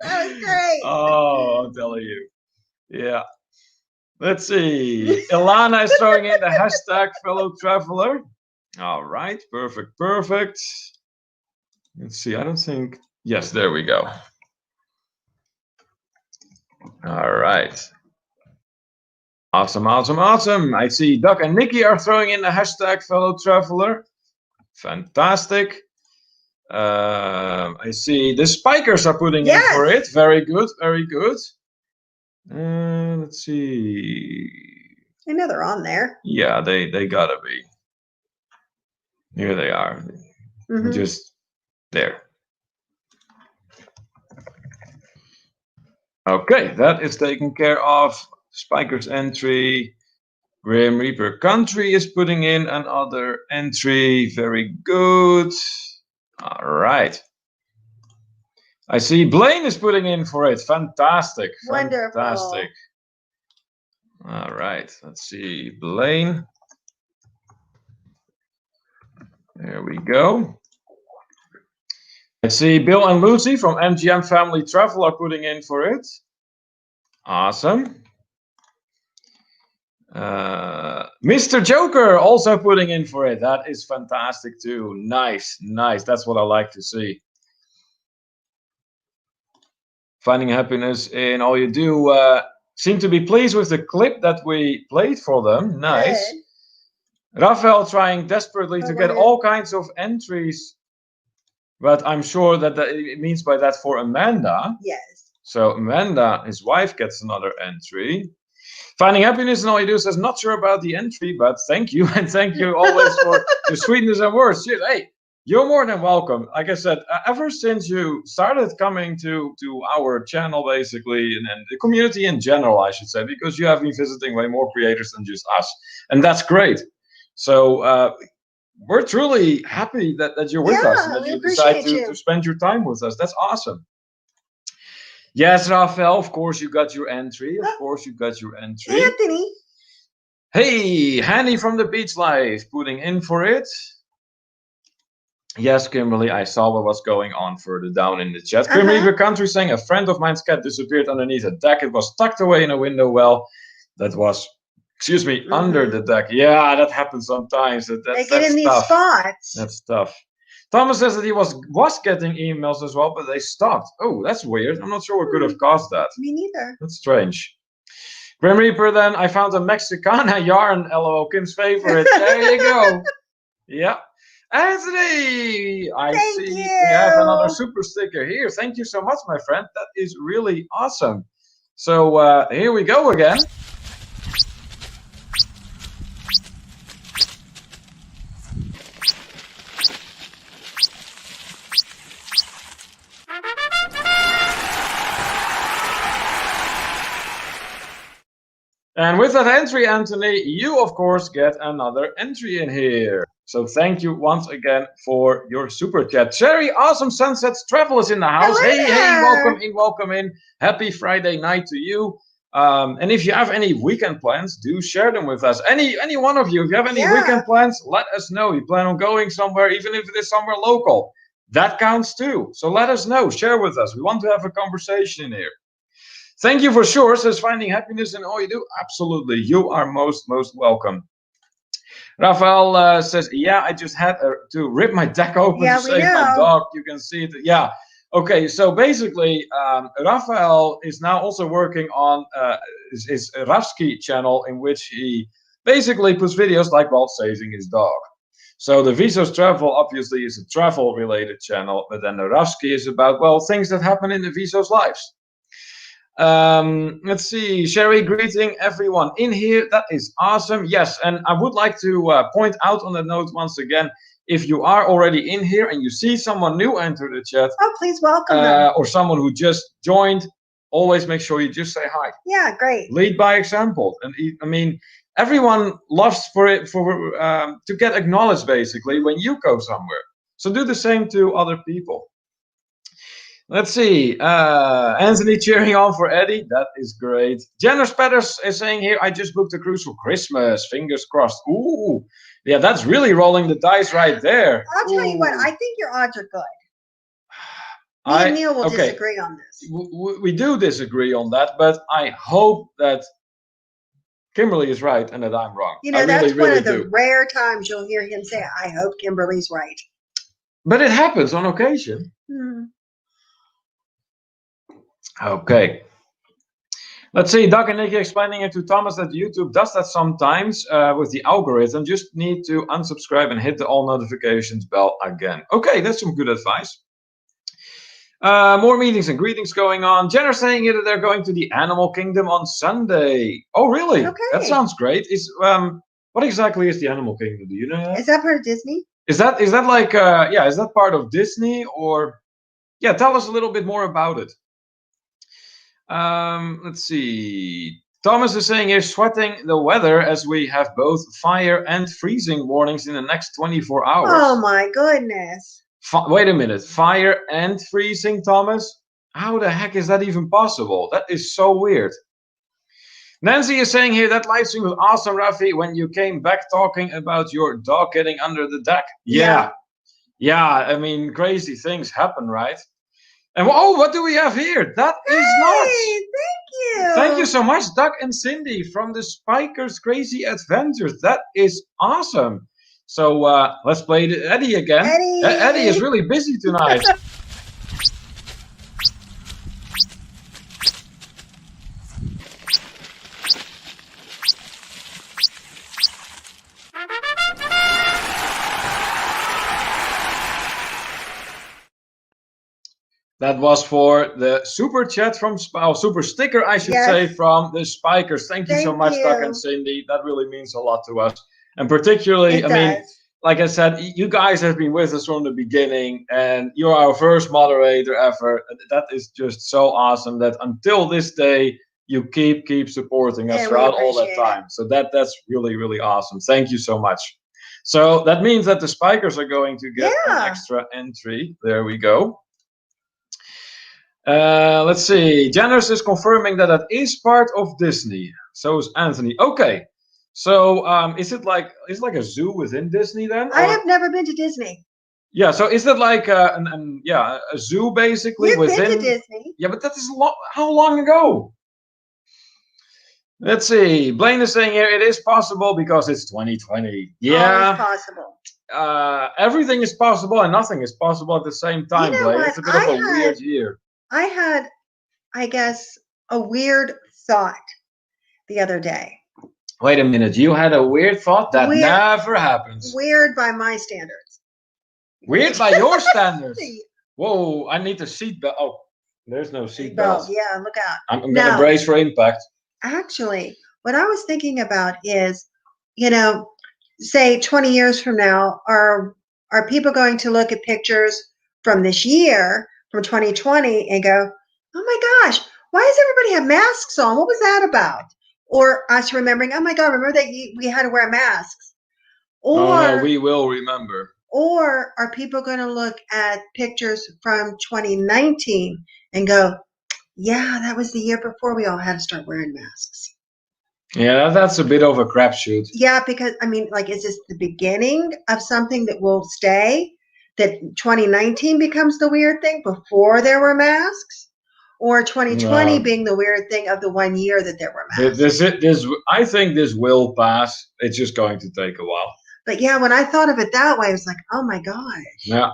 S2: That was great.
S1: Oh, I'm telling you. Yeah. Let's see. Ilana is throwing in the hashtag fellow traveler. All right. Perfect. Let's see. I don't think. Yes, there we go. All right. Awesome, awesome, awesome. I see Doug and Nikki are throwing in the hashtag fellow traveler. Fantastic. I see the spikers are putting in for it. Very good, very good. Let's see.
S2: I know they're on there.
S1: Yeah, they gotta be. Here they are. Just there. Okay, that is taken care of. Spikers entry. Grim Reaper Country is putting in another entry. Very good. All right. I see Blaine is putting in for it. Fantastic.
S2: Wonderful.
S1: Fantastic. All right. Let's see. Blaine. There we go. I see Bill and Lucy from MGM Family Travel are putting in for it. Awesome. Mr. Joker also putting in for it. That is fantastic too. Nice, nice. That's what I like to see. Finding happiness in all you do. Seem to be pleased with the clip that we played for them. Nice. Good. Raphael trying desperately to get all kinds of entries, but I'm sure that it means by that for Amanda.
S2: Yes.
S1: So Amanda, his wife, gets another entry. Finding happiness in all you do says, not sure about the entry, but thank you. And thank you always for the sweetness and words. Shit, hey, you're more than welcome. Like I said, ever since you started coming to our channel, basically, and the community in general, I should say, because you have been visiting way more creators than just us. And that's great. So we're truly happy that you're with us and that you decide to spend your time with us. That's awesome. Yes, Raphael, of course you got your entry. Of course you got your entry.
S2: Anthony.
S1: Hey, Hanny from the Beach Life putting in for it. Yes, Kimberly, I saw what was going on further down in the chat. Grim Reaper Country saying a friend of mine's cat disappeared underneath a deck. It was tucked away in a window well. That was, excuse me, under the deck. Yeah, that happens sometimes.
S2: They get in these spots.
S1: That's tough. Thomas says that he was getting emails as well, but they stopped. Oh, that's weird. I'm not sure what could have caused that.
S2: Me neither.
S1: That's strange. Grim Reaper, then I found a Mexicana yarn. LOL, Kim's favorite. There you go. Yeah. Anthony, I see we have another super sticker here. Thank you so much, my friend. That is really awesome. So here we go again. And with that entry, Anthony, you, of course, get another entry in here. So thank you once again for your super chat. Cherry, awesome sunsets travelers in the house.
S2: Hello
S1: hey, hey, welcome in. Happy Friday night to you. And if you have any weekend plans, do share them with us. Any one of you, if you have any weekend plans, let us know. You plan on going somewhere, even if it is somewhere local. That counts too. So let us know. Share with us. We want to have a conversation in here. Thank you for sure, says Finding Happiness in All You Do. Absolutely. You are most welcome. Raphael says, yeah, I just had to rip my deck open to save my dog. You can see it. Yeah. Okay, so basically, Raphael is now also working on his Ravsky channel, in which he basically puts videos like while saving his dog. So the Visos Travel obviously is a travel-related channel, but then the Ravsky is about, well, things that happen in the Visos lives. Let's see, Sherry, greeting everyone in here. That is awesome. Yes, and I would like to point out on that note once again, if you are already in here and you see someone new enter the chat,
S2: please welcome them.
S1: Or someone who just joined, always make sure you just say hi.
S2: Yeah, great.
S1: Lead by example. And I mean, everyone loves to get acknowledged basically when you go somewhere. So do the same to other people. Let's see. Anthony cheering on for Eddie. That is great. Jenner Spatters is saying here, I just booked a cruise for Christmas. Fingers crossed. Ooh. Yeah, that's really rolling the dice right there.
S2: I'll tell you what, I think your odds are good. Me and Neil will disagree on this.
S1: We do disagree on that, but I hope that Kimberly is right and that I'm wrong.
S2: You know, that's one of the rare times you'll hear him say, I hope Kimberly's right.
S1: But it happens on occasion. Okay. Let's see, Doug and Nikki explaining it to Thomas that YouTube does that sometimes with the algorithm. Just need to unsubscribe and hit the all notifications bell again. Okay, that's some good advice. More meetings and greetings going on. Jenner saying here that they're going to the Animal Kingdom on Sunday. Oh, really?
S2: Okay.
S1: That sounds great. What exactly is the Animal Kingdom? Do you know that?
S2: Is that part of Disney?
S1: Is that like is that part of Disney or yeah? Tell us a little bit more about it. Let's see. Thomas is saying here sweating the weather as we have both fire and freezing warnings in the next 24 hours.
S2: Oh my goodness.
S1: Wait a minute, fire and freezing, Thomas? How the heck is that even possible? That is so weird. Nancy is saying here that live stream was awesome, Rafi, when you came back talking about your dog getting under the deck. Yeah, I mean, crazy things happen, right? And oh, what do we have here? That is nuts.
S2: Thank you.
S1: Thank you so much, Doug and Cindy from the Spikers Crazy Adventures. That is awesome. So let's play Eddie again. Eddie is really busy tonight. That was for the super chat from super sticker, I should say, from the Spikers. Thank you so much, Doug and Cindy. That really means a lot to us. And particularly, I mean, like I said, you guys have been with us from the beginning, and you're our first moderator ever. That is just so awesome that until this day, you keep supporting us throughout all that time. So that's really, really awesome. Thank you so much. So that means that the Spikers are going to get an extra entry. There we go. Let's see. Janice is confirming that that is part of Disney. So is Anthony. Okay. So is it like a zoo within Disney then?
S2: I have never been to Disney.
S1: Yeah. So is it like a zoo basically within?
S2: Been to Disney.
S1: Yeah, but that is how long ago? Let's see. Blaine is saying here it is possible because it's 2020. Yeah.
S2: Always possible.
S1: Everything is possible and nothing is possible at the same time,
S2: You know
S1: Blaine. It's a bit of a weird year.
S2: I had, I guess, a weird thought the other day.
S1: Wait a minute, you had a weird thought? That never happens.
S2: Weird by my standards.
S1: Weird by your standards? Whoa, I need a seatbelt. Oh, there's no seatbelt.
S2: Yeah, look out.
S1: I'm going to brace for impact.
S2: Actually, what I was thinking about is, say 20 years from now, are people going to look at pictures from this year, from 2020, and go, oh my gosh, why does everybody have masks on? What was that about? Or us remembering, oh my God, remember that we had to wear masks? Or
S1: no, we will remember.
S2: Or are people going to look at pictures from 2019 and go, yeah, that was the year before we all had to start wearing masks?
S1: Yeah, that's a bit of a crapshoot.
S2: Yeah, because, I mean, like, is this the beginning of something that will stay? That 2019 becomes the weird thing before there were masks? Or 2020 being the weird thing of the 1 year that there were masks?
S1: I think this will pass. It's just going to take a while.
S2: But yeah, when I thought of it that way, I was like, oh my gosh.
S1: Yeah.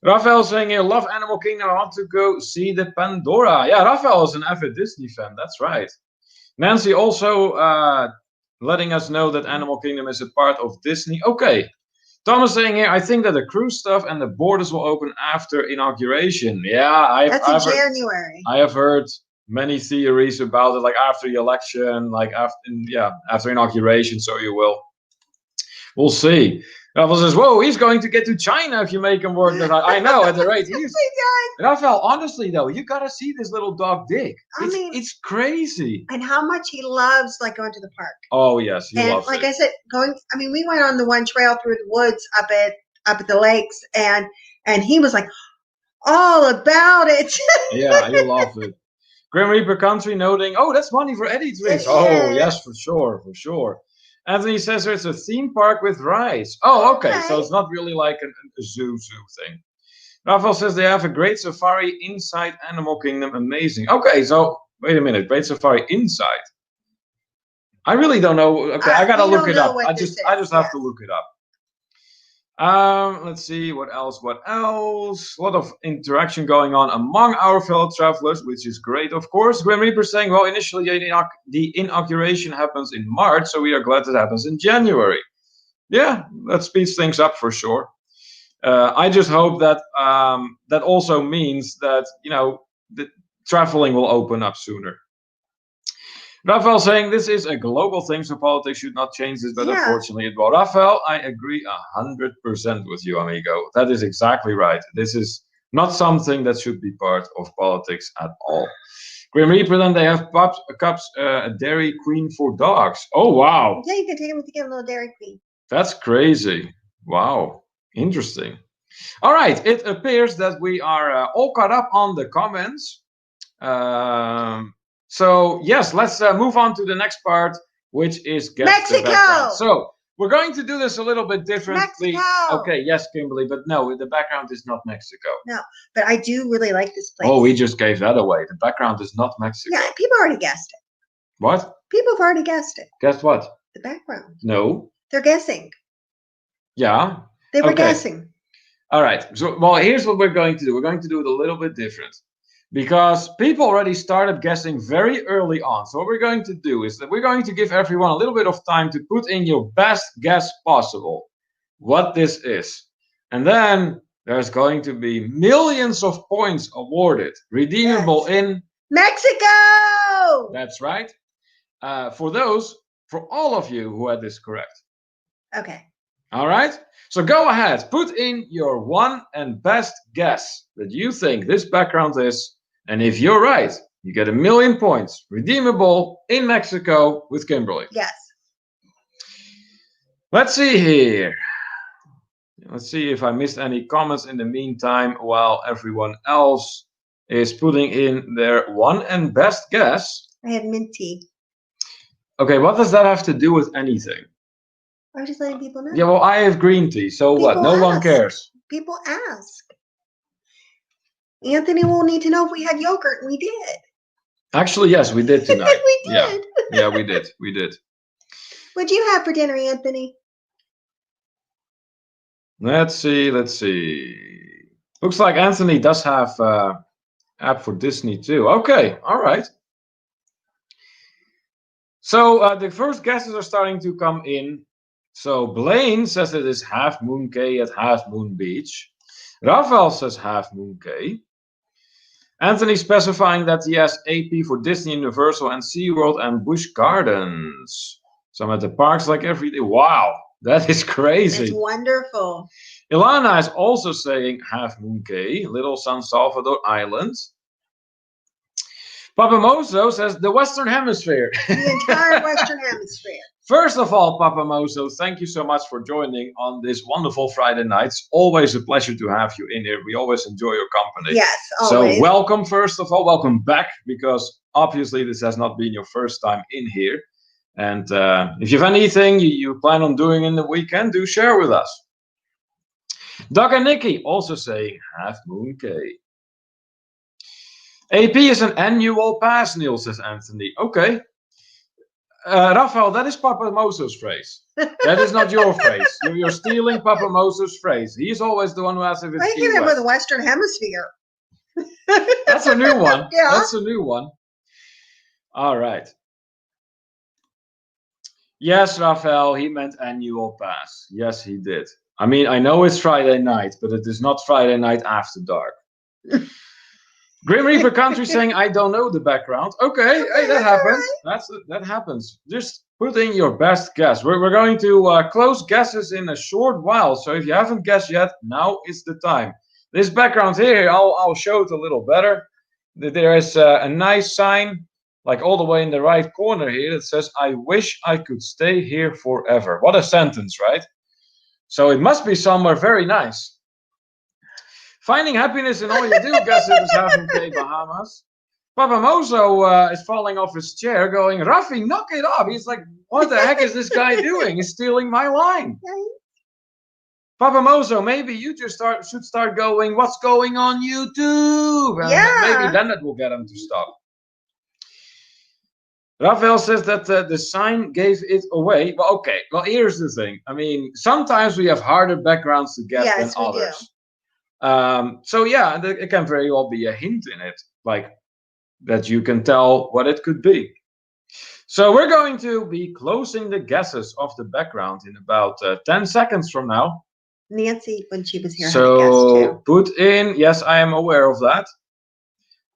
S1: Raphael saying here, love Animal Kingdom. I want to go see the Pandora. Yeah, Raphael is an avid Disney fan. That's right. Nancy also letting us know that Animal Kingdom is a part of Disney. Okay. Thomas saying here, I think that the cruise stuff and the borders will open after inauguration. Yeah,
S2: that's in January.
S1: I have heard many theories about it, like after the election, like after inauguration. So we'll see. Rafael says, whoa, he's going to get to China if you make him work that I know at the rate he is. Rafael, honestly though, you gotta see this little dog Dick. It's crazy.
S2: And how much he loves like going to the park.
S1: Oh yes, he loves it.
S2: Like I said, we went on the one trail through the woods up at the lakes, and he was like all about it.
S1: Yeah, he loved it. Grim Reaper Country noting, oh, that's money for Eddie drinks. Oh yes, for sure. Anthony says it's a theme park with rides. Oh, okay. So it's not really like a zoo thing. Rafael says they have a great safari inside Animal Kingdom. Amazing. Okay, so wait a minute. Great safari inside. I really don't know. Okay, I gotta look it up. I just have to look it up. Let's see what else. What else? A lot of interaction going on among our fellow travelers, which is great, of course. Grim Reaper saying, "Well, initially the inauguration happens in March, so we are glad it happens in January." Yeah, that speeds things up for sure. I just hope that that also means that the traveling will open up sooner. Rafael saying this is a global thing, so politics should not change this, but unfortunately it will. Rafael, I agree 100% with you, amigo. That is exactly right. This is not something that should be part of politics at all. Grim Reaper, then they have cups, a Dairy Queen for dogs. Oh, wow.
S2: Yeah, you can take them to get a little Dairy Queen.
S1: That's crazy. Wow. Interesting. All right. It appears that we are all caught up on the comments. So yes, let's move on to the next part, which is guess the background. So we're going to do this a little bit differently.
S2: Mexico.
S1: Okay, yes, Kimberly, but no, the background is not Mexico.
S2: No, but I do really like this place.
S1: Oh, we just gave that away. The background is not Mexico.
S2: Yeah, people already guessed it.
S1: What?
S2: People have already guessed it.
S1: Guessed what?
S2: The background.
S1: No.
S2: They're guessing.
S1: Yeah.
S2: They were guessing.
S1: All right. So, well, here's what we're going to do. We're going to do it a little bit different, because people already started guessing very early on. So what we're going to do is that we're going to give everyone a little bit of time to put in your best guess possible what this is. And then there's going to be millions of points awarded, redeemable in
S2: Mexico.
S1: That's right. For all of you who had this correct.
S2: Okay.
S1: All right. So go ahead, put in your one and best guess that you think this background is. And if you're right, you get 1,000,000 points, redeemable in Mexico with Kimberly.
S2: Yes.
S1: Let's see here. Let's see if I missed any comments in the meantime while everyone else is putting in their one and best guess.
S2: I have mint tea.
S1: Okay, what does that have to do with anything?
S2: I'm just letting people know.
S1: Yeah, well, I have green tea, so
S2: People
S1: what? No one
S2: ask.
S1: cares.
S2: People ask. Anthony will need to know if we had yogurt, and we did.
S1: Actually, yes, we did tonight.
S2: We did.
S1: Yeah, we did. We did.
S2: What'd you have for dinner, Anthony?
S1: Let's see. Let's see. Looks like Anthony does have app for Disney too. Okay, all right. So the first guesses are starting to come in. So Blaine says it is Half Moon Cay at Half Moon Beach. Rafael says Half Moon Cay. Anthony specifying that he has AP for Disney, Universal, and SeaWorld and Busch Gardens. So I'm at the parks like every day. Wow, that is crazy.
S2: It's wonderful.
S1: Ilana is also saying Half Moon Cay, Little San Salvador Island. Papa Mozo says the Western Hemisphere.
S2: The entire Western Hemisphere.
S1: First of all, Papa Mozo, thank you so much for joining on this wonderful Friday night. It's always a pleasure to have you in here. We always enjoy your company.
S2: Yes, always.
S1: So welcome, first of all. Welcome back, because obviously this has not been your first time in here. And if you have anything you plan on doing in the weekend, do share with us. Doug and Nikki also saying Half Moon Cay. AP is an annual pass, Neil, says Anthony. Okay. Rafael, that is Papa Mozo's phrase. That is not your phrase. You're stealing Papa Mozo's phrase. He's always the one who asks if it's
S2: Key West. With the Western Hemisphere.
S1: That's a new one.
S2: Yeah.
S1: That's a new one. All right. Yes, Rafael, he meant annual pass. Yes, he did. I mean, I know it's Friday night, but it is not Friday night after dark. Grim Reaper Country saying, I don't know the background. Okay, hey, that happens. That happens. Just put in your best guess. We're going to close guesses in a short while. So if you haven't guessed yet, now is the time. This background here, I'll show it a little better. There is a nice sign, like all the way in the right corner here, that says, I wish I could stay here forever. What a sentence, right? So it must be somewhere very nice. Finding happiness in all you do, guess it is Half Moon Cay, Bahamas. Papa Mozo is falling off his chair going, Rafi, knock it off. He's like, what the heck is this guy doing? He's stealing my line. Papa Mozo, maybe you just should start going, what's going on YouTube? And maybe then it will get him to stop. Raphael says that the sign gave it away. Well, okay. Well, here's the thing. I mean, sometimes we have harder backgrounds to guess than
S2: Yes, we do.
S1: others. So yeah, it can very well be a hint in it, like that you can tell what it could be. So we're going to be closing the guesses of the background in about 10 seconds from now.
S2: Nancy, when she was here, had a guess
S1: So
S2: too.
S1: put in, yes, I am aware of that.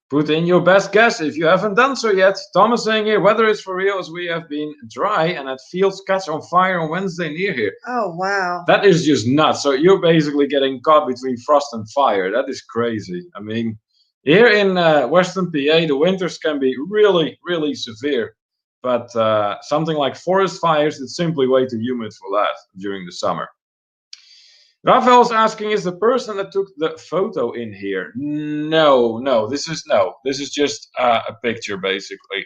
S1: Put in your best guess if you haven't done so yet. Thomas saying here, weather is for real as we have been dry and had fields catch on fire on Wednesday near here.
S2: Oh, wow.
S1: That is just nuts. So you're basically getting caught between frost and fire. That is crazy. I mean, here in Western PA, the winters can be really, really severe. But something like forest fires, it's simply way too humid for that during the summer. Raphael's asking, is the person that took the photo in here? No. This is just a picture basically.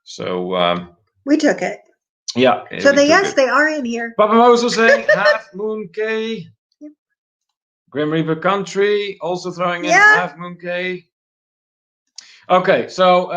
S1: So
S2: we took it.
S1: Yeah.
S2: So yes, they are in here.
S1: Papa Moses saying Half Moon K. Yep. Grim Reaper Country also throwing in Half Moon K. Okay, so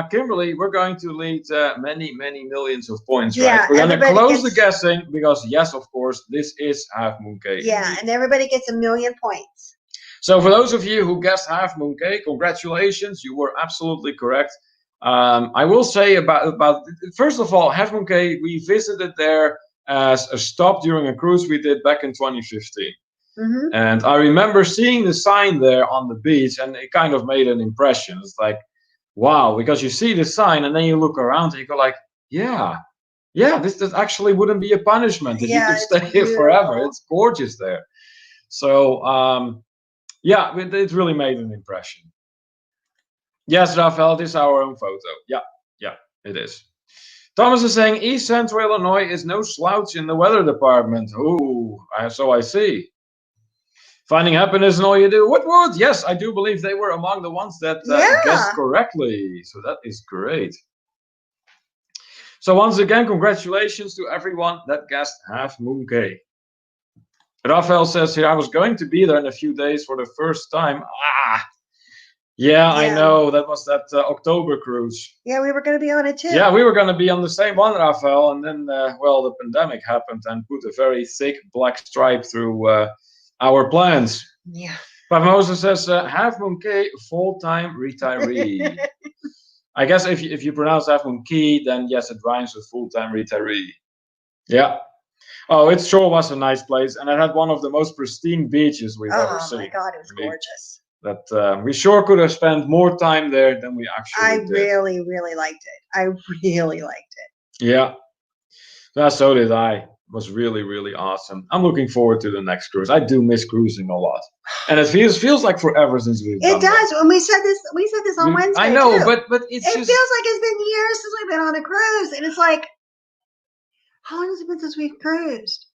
S1: Kimberly, we're going to lead many millions of points, right? We're going to close the guessing because, yes, of course, this is Half Moon K.
S2: Yeah, and everybody gets 1,000,000 points.
S1: So for those of you who guessed Half Moon K, congratulations, you were absolutely correct. I will say about first of all, Half Moon K, we visited there as a stop during a cruise we did back in 2015. Mm-hmm. And I remember seeing the sign there on the beach, and it kind of made an impression. It's like, wow, because you see the sign, and then you look around, and you go like, yeah, this actually wouldn't be a punishment. That you could stay here forever. It's gorgeous there. So, it really made an impression. Yes, Raphael, this is our own photo. Yeah, it is. Thomas is saying East Central Illinois is no slouch in the weather department. Oh, so I see. Finding happiness in all you do. What? Yes, I do believe they were among the ones that guessed correctly. So that is great. So once again, congratulations to everyone that guessed Half Moon K. Raphael says here, I was going to be there in a few days for the first time. Yeah, I know. That was that October cruise.
S2: Yeah, we were going to be on it too.
S1: Yeah, we were going to be on the same one, Raphael. And then, the pandemic happened and put a very thick black stripe through our plans.
S2: Yeah.
S1: But Moses says, Half Moon K, full-time retiree. I guess if you pronounce Half Moon Key, then yes, it rhymes with full-time retiree. Yeah. Oh, it sure was a nice place. And it had one of the most pristine beaches we've ever seen.
S2: Oh my God, it was gorgeous.
S1: That we sure could have spent more time there than we actually did.
S2: I really liked it. I really liked it.
S1: Yeah. So did I. It was really awesome. I'm looking forward to the next cruise. I do miss cruising a lot. And it feels like forever since we've done
S2: it. It does. When we said this on Wednesday.
S1: I know,
S2: too.
S1: but it
S2: feels like it's been years since we've been on a cruise. And it's like, how long has it been since we've cruised?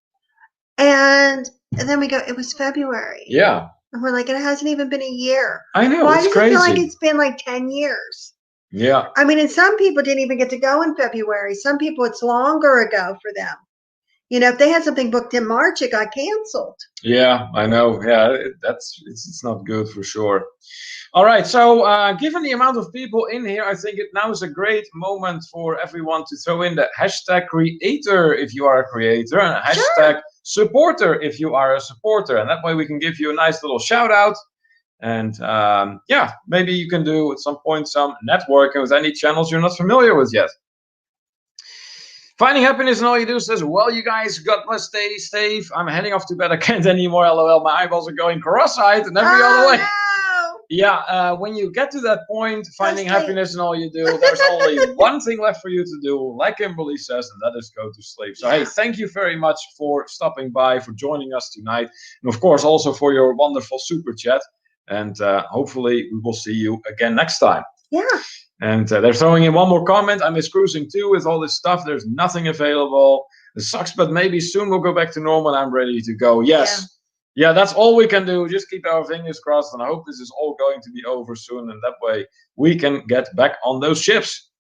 S2: And then we go, it was February.
S1: Yeah.
S2: And we're like, it hasn't even been a year.
S1: I know.
S2: Why
S1: it's
S2: does
S1: crazy.
S2: it feel like it's been like 10 years?
S1: Yeah.
S2: I mean, and some people didn't even get to go in February. Some people, it's longer ago for them. You know, if they had something booked in March, it got canceled.
S1: Yeah, I know. Yeah, it's not good for sure. All right, so given the amount of people in here, I think now is a great moment for everyone to throw in the hashtag creator if you are a creator, and a hashtag supporter if you are a supporter. And that way we can give you a nice little shout out. And maybe you can do at some point some networking with any channels you're not familiar with yet. Finding happiness in all you do says, well, you guys, God bless, stay safe. I'm heading off to bed. I can't anymore. LOL. My eyeballs are going cross-eyed and every other way.
S2: No.
S1: Yeah, when you get to that point, finding happiness in all you do, there's only one thing left for you to do, like Kimberly says, and that is go to sleep. So, hey, thank you very much for stopping by, for joining us tonight. And, of course, also for your wonderful super chat. And hopefully we will see you again next time.
S2: Yeah.
S1: And they're throwing in one more comment. I miss cruising too with all this stuff. There's nothing available. It sucks, but maybe soon we'll go back to normal and I'm ready to go. Yes. Yeah, that's all we can do. Just keep our fingers crossed. And I hope this is all going to be over soon. And that way we can get back on those ships.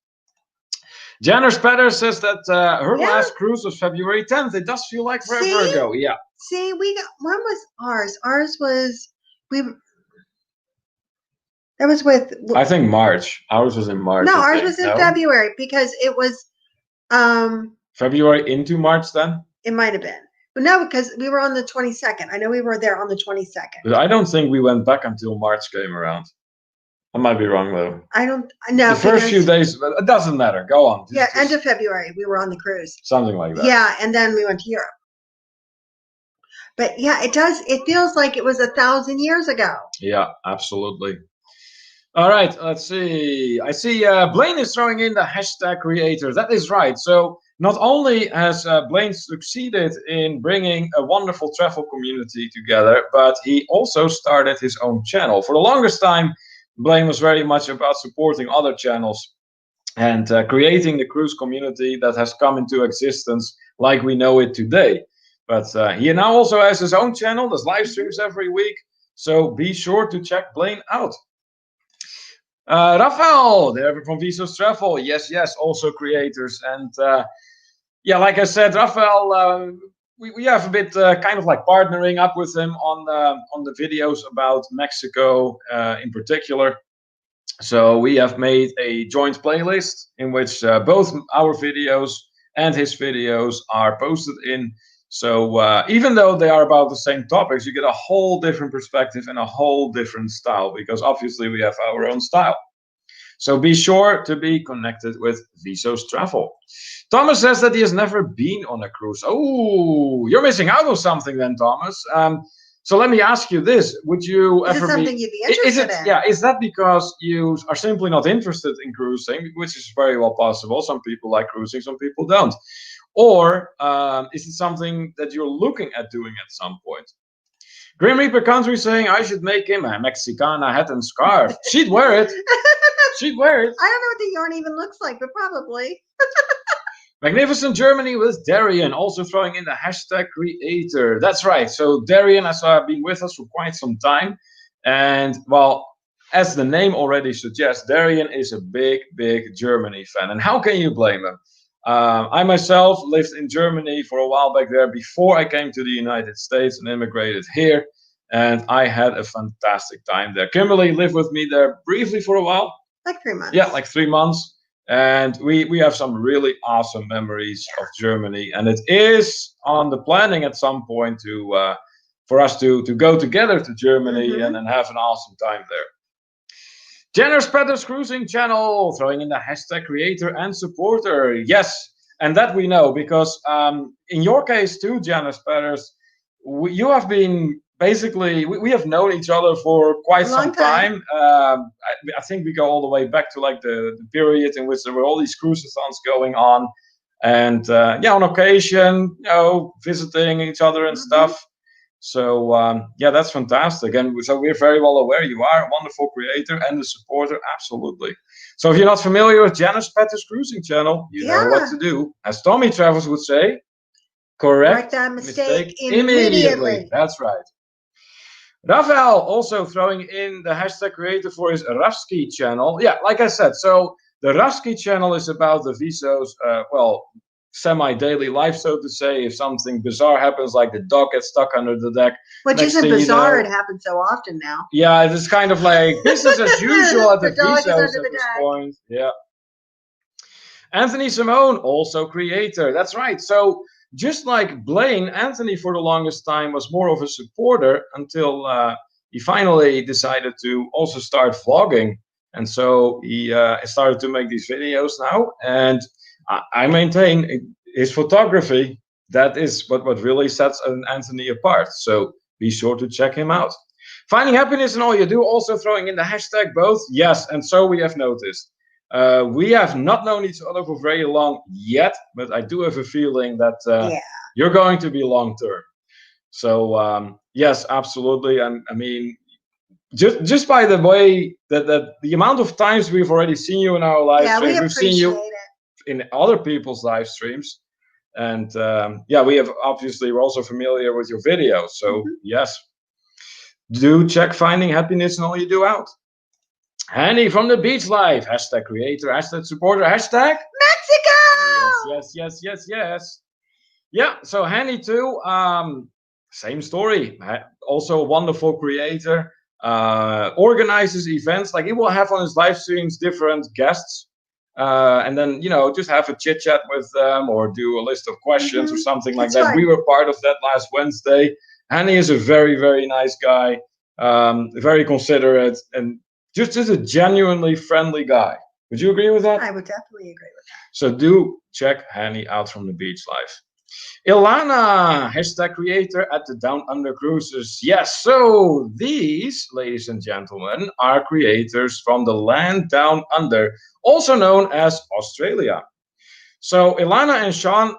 S1: Jenner Spatter says that her last cruise was February 10th. It does feel like forever ago. Yeah.
S2: See, when was ours? Ours was, That was with.
S1: I think March. Ours was in March.
S2: No,
S1: I
S2: ours
S1: think.
S2: was in
S1: No?
S2: February because it was.
S1: February into March then?
S2: It might have been, but no, because we were on the 22nd. I know we were there on the 22nd.
S1: But I don't think we went back until March came around. I might be wrong though.
S2: I don't know.
S1: The first few days, it doesn't matter. Go on.
S2: Yeah, end of February we were on the cruise.
S1: Something like that.
S2: Yeah, and then we went to Europe. But yeah, it does. It feels like it was 1,000 years ago.
S1: Yeah, absolutely. All right, let's see. I see Blaine is throwing in the hashtag creator. That is right. So not only has Blaine succeeded in bringing a wonderful travel community together, but he also started his own channel. For the longest time, Blaine was very much about supporting other channels and creating the cruise community that has come into existence like we know it today. But he now also has his own channel, does live streams every week. So be sure to check Blaine out. Rafael, they're from Visos Travel. Yes, also creators. And yeah, like I said, Rafael, we have a bit kind of like partnering up with him on the videos about Mexico in particular. So we have made a joint playlist in which both our videos and his videos are posted in. So even though they are about the same topics, you get a whole different perspective and a whole different style, because obviously we have our own style. So be sure to be connected with Visos Travel. Thomas says that he has never been on a cruise. Oh, you're missing out on something then, Thomas. So let me ask you this: would you
S2: Is
S1: ever
S2: it something you'd be interested in?
S1: Yeah, is that because you are simply not interested in cruising, which is very well possible. Some people like cruising, some people don't. Or is it something that you're looking at doing at some point? Grim Reaper Country saying I should make him a Mexicana hat and scarf. She'd wear it. She'd wear it.
S2: I don't know what the yarn even looks like, but probably.
S1: Magnificent Germany with Darian also throwing in the hashtag creator. That's right. So Darian has been with us for quite some time. And well, as the name already suggests, Darian is a big Germany fan. And how can you blame him? I myself lived in Germany for a while back there before I came to the United States and immigrated here. And I had a fantastic time there. Kimberly lived with me there briefly for a while.
S2: Like 3 months.
S1: Yeah, like 3 months. And we have some really awesome memories of Germany. And it is on the planning at some point to for us to go together to Germany and have an awesome time there. Jenner's Petters Cruising Channel, throwing in the hashtag creator and supporter. Yes, and that we know because in your case too, Jenner's Petters, you have been basically, we have known each other for quite some time. I think we go all the way back to like the period in which there were all these cruisathons going on. And yeah, on occasion, you know, visiting each other and stuff. So yeah, that's fantastic. And so we're very well aware you are a wonderful creator and a supporter, absolutely. So if you're not familiar with Janice Petters Cruising Channel, you know what to do. As Tommy Travers would say, correct
S2: that mistake immediately.
S1: That's right. Rafael also throwing in the hashtag creator for his Rafsky channel. Yeah, like I said, so the Rafsky channel is about the Visos, well, semi-daily life, so to say. If something bizarre happens, like the dog gets stuck under the deck.
S2: Which isn't bizarre, it happens so often now.
S1: Yeah, it's kind of like business as usual at the Visos at this point. Yeah. Anthony Simone, also creator. That's right. So just like Blaine, Anthony for the longest time was more of a supporter until he finally decided to also start vlogging. And so he started to make these videos now. And I maintain his photography. That is what really sets Anthony apart. So be sure to check him out. Finding happiness in all you do, also throwing in the hashtag both. Yes, and so we have noticed. We have not known each other for very long yet, but I do have a feeling that you're going to be long term. So yes, absolutely. And I mean, just by the way that the amount of times we've already seen you in our live streams, we've seen you in other people's live streams, and yeah, we're also familiar with your videos. So yes, do check Finding Happiness in all you do out. Hanny from the beach life, hashtag creator, hashtag supporter, hashtag
S2: Mexico.
S1: Yes. Yeah, so Hanny too, same story. Also a wonderful creator. organizes events. Like he will have on his live streams different guests, and then just have a chit chat with them or do a list of questions or something like that. We were part of that last Wednesday, and he is a very, very nice guy, very considerate, and just a genuinely friendly guy. Would you agree with that?
S2: I would definitely agree with that.
S1: So do check Hanny out from the beach live. Ilana, hashtag creator at the Down Under Cruises. Yes, so these, ladies and gentlemen, are creators from the land down under, also known as Australia. So Ilana and Sean,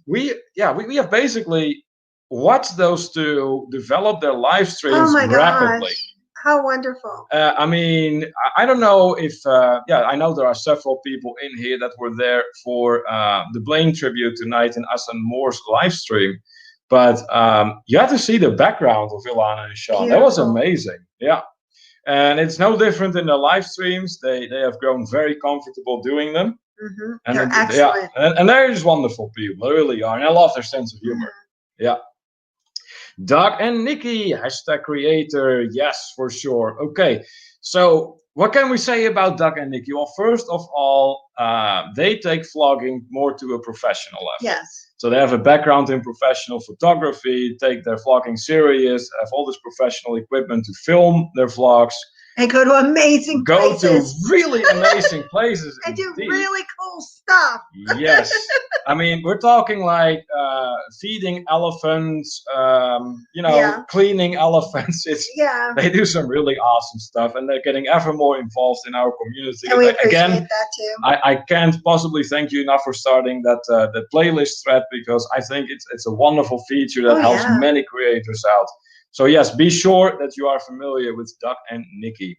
S1: we have basically watched those two develop their live streams rapidly.
S2: How wonderful.
S1: I mean, I don't know if, I know there are several people in here that were there for the Blaine tribute tonight in Us and Moore's live stream. But you had to see the background of Ilana and Sean. Beautiful. That was amazing. Yeah. And it's no different in their live streams. They have grown very comfortable doing them.
S2: Mm-hmm. And they're excellent.
S1: Yeah, and they're just wonderful people. They really are. And I love their sense of humor. Mm-hmm. Yeah. Doug and Nikki, hashtag creator. Yes, for sure. Okay, so what can we say about Doug and Nikki? Well, first of all, they take vlogging more to a professional level.
S2: Yes.
S1: So they have a background in professional photography, take their vlogging serious, have all this professional equipment to film their vlogs.
S2: And go to amazing places.
S1: Go to really amazing places.
S2: And do really cool stuff.
S1: Yes. I mean, we're talking like feeding elephants, cleaning elephants. They do some really awesome stuff, and they're getting ever more involved in our community.
S2: And we appreciate that too.
S1: I can't possibly thank you enough for starting that playlist thread, because I think it's a wonderful feature that helps many creators out. So yes, be sure that you are familiar with Doug and Nikki.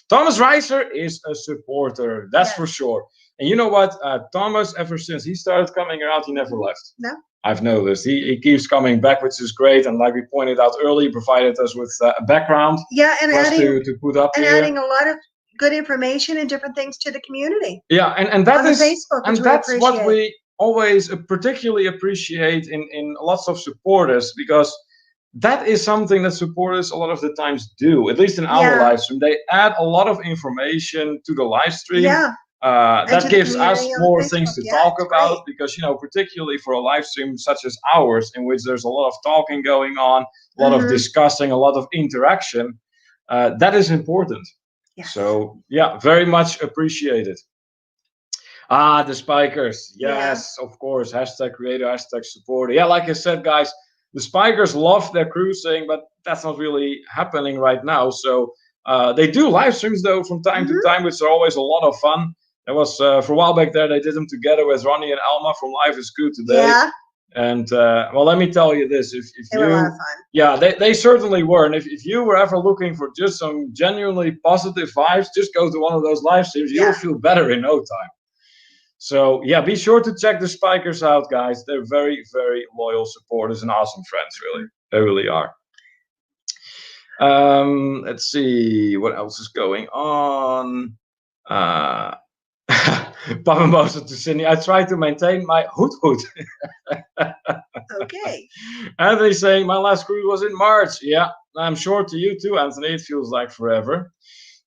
S1: Thomas Reiser is a supporter, that's for sure. And you know what? Thomas, ever since he started coming around, he never left.
S2: No.
S1: I've noticed. He keeps coming back, which is great. And like we pointed out earlier, he provided us with a background
S2: and
S1: for us to put up
S2: and
S1: here.
S2: Adding a lot of good information and different things to the community.
S1: Yeah, and that is
S2: Facebook,
S1: and that's what we always particularly appreciate in lots of supporters, because that is something that supporters a lot of the times do, at least in our live stream. They add a lot of information to the live stream.
S2: Yeah.
S1: That gives us more things to talk about, because, particularly for a live stream such as ours, in which there's a lot of talking going on, a lot of discussing, a lot of interaction, that is important.
S2: Yes.
S1: So, very much appreciated. The Spikers. Yes, of course. Hashtag creator, hashtag supporter. Yeah, like I said, guys, the Spikers love their cruising, but that's not really happening right now. So they do live streams, though, from time to time, which are always a lot of fun. There was, for a while back there, they did them together with Ronnie and Alma from Life is Good Today.
S2: Yeah.
S1: And, well, let me tell you this. If
S2: they were a lot of fun.
S1: Yeah, they certainly were. And if you were ever looking for just some genuinely positive vibes, just go to one of those live streams. You'll feel better in no time. So, be sure to check the Spikers out, guys. They're very, very loyal supporters and awesome friends, really. They really are. Let's see. What else is going on? Papa Moses to Sydney. I try to maintain my hoot.
S2: Okay.
S1: Anthony saying, my last cruise was in March. Yeah, I'm sure to you too, Anthony. It feels like forever.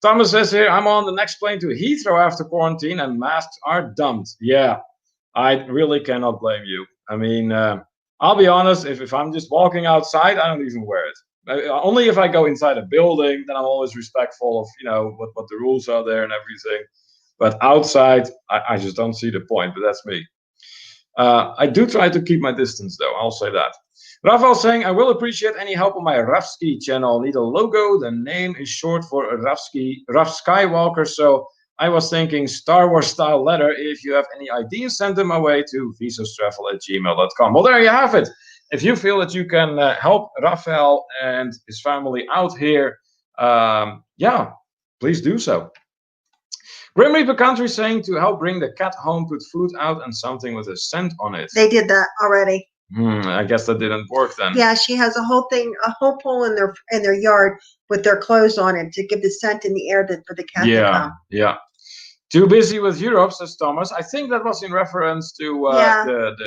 S1: Thomas says here, I'm on the next plane to Heathrow after quarantine and masks are dumped. Yeah, I really cannot blame you. I mean, I'll be honest, if I'm just walking outside, I don't even wear it. Only if I go inside a building, then I'm always respectful of, what the rules are there and everything. But outside, I just don't see the point, but that's me. I do try to keep my distance, though, I'll say that. Rafael saying, I will appreciate any help on my Rafski channel. Need a logo. The name is short for Raf Skywalker. So I was thinking Star Wars style letter. If you have any ideas, send them my way to visostravel@gmail.com. Well, there you have it. If you feel that you can help Rafael and his family out here, please do so. Grim Reaper Country saying to help bring the cat home, put food out and something with a scent on it.
S2: They did that already.
S1: I guess that didn't work then.
S2: Yeah, she has a whole pole in their yard with their clothes on it to give the scent in the air for the cat to come.
S1: Yeah. Too busy with Europe, says Thomas. I think that was in reference to the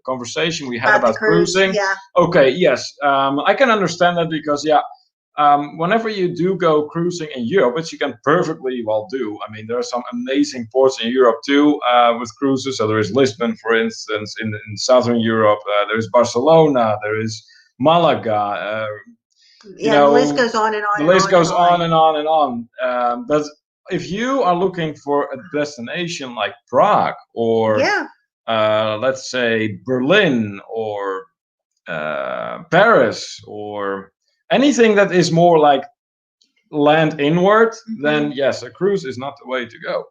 S1: conversation we had about cruising.
S2: Yeah.
S1: Okay, yes. I can understand that because, whenever you do go cruising in Europe, which you can perfectly well do. I mean, there are some amazing ports in Europe too with cruises. So there is Lisbon, for instance, in southern Europe. There is Barcelona. There is Malaga.
S2: The list goes on and on.
S1: The list goes on and on and on. But if you are looking for a destination like Prague or let's say Berlin or Paris or anything that is more like land inward, then yes, a cruise is not the way to go.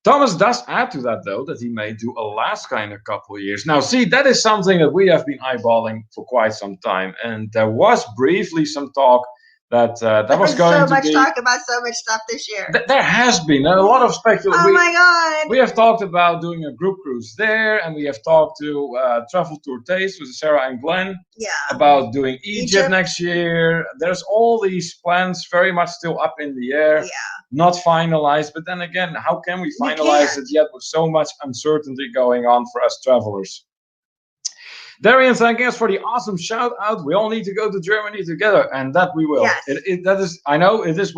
S1: Thomas does add to that, though, that he may do Alaska in a couple of years. Now, see, that is something that we have been eyeballing for quite some time. And there was briefly some talk that was going to be...
S2: talk about so much stuff this year.
S1: There has been a lot of speculation.
S2: Oh my God!
S1: We have talked about doing a group cruise there, and we have talked to Travel Tour Taste with Sarah and Glenn about doing Egypt next year. There's all these plans very much still up in the air, not finalized. But then again, how can we finalize it yet with so much uncertainty going on for us travelers? Darian, thanking us for the awesome shout out. We all need to go to Germany together, and that we will.
S2: Yes.
S1: That is, I know it is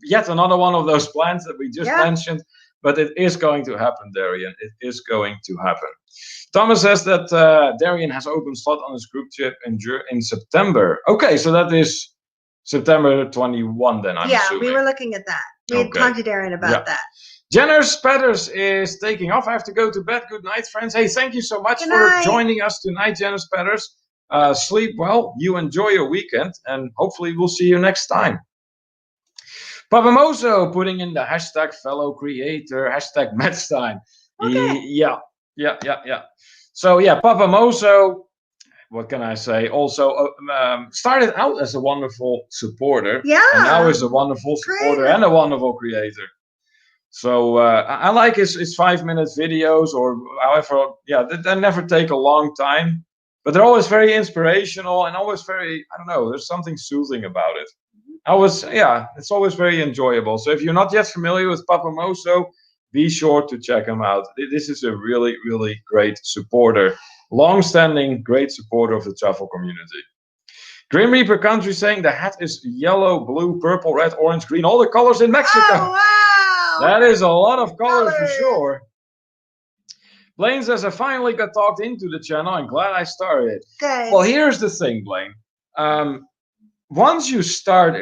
S1: yet another one of those plans that we just mentioned, but it is going to happen, Darian. It is going to happen. Thomas says that Darian has open slot on his group trip in September. Okay, so that is September 21 then, I'm assuming.
S2: We were looking at that. We had talked to Darian about that.
S1: Jenner's Petters is taking off. I have to go to bed. Good night, friends. Hey, thank you so much for joining us tonight, Jenner's Petters. Sleep well. You enjoy your weekend, and hopefully we'll see you next time. Papamoso putting in the hashtag fellow creator, hashtag Metzstein.
S2: Okay.
S1: Yeah. So, Papamoso, what can I say? Also started out as a wonderful supporter.
S2: Yeah.
S1: And now is a wonderful supporter and a wonderful creator. So I like his 5-minute videos, or however, they never take a long time, but they're always very inspirational and always very, I don't know, there's something soothing about it. It's always very enjoyable. So if you're not yet familiar with Papamoso, be sure to check him out. This is a really, really great supporter, long-standing great supporter of the travel community. Grim Reaper Country saying the hat is yellow, blue, purple, red, orange, green, all the colors in Mexico.
S2: Oh, wow.
S1: That is a lot of colors for sure. Blaine says, I finally got talked into the channel and glad I started.
S2: Good.
S1: Well, here's the thing, Blaine. Once you start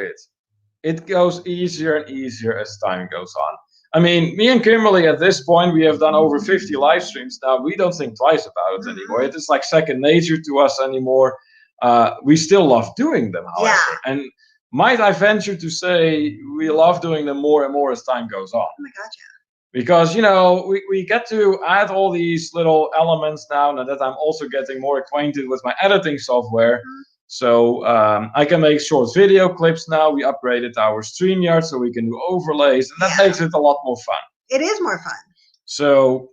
S1: it goes easier and easier as time goes on. I mean, me and Kimberly at this point, we have done over 50 live streams now. We don't think twice about it anymore. It is like second nature to us anymore. We still love doing them, however.
S2: Yeah.
S1: And might I venture to say we love doing them more and more as time goes on?
S2: Oh my God,
S1: Because, we get to add all these little elements now that I'm also getting more acquainted with my editing software. So I can make short video clips now. We upgraded our StreamYard so we can do overlays, and that makes it a lot more fun.
S2: It is more fun.
S1: So,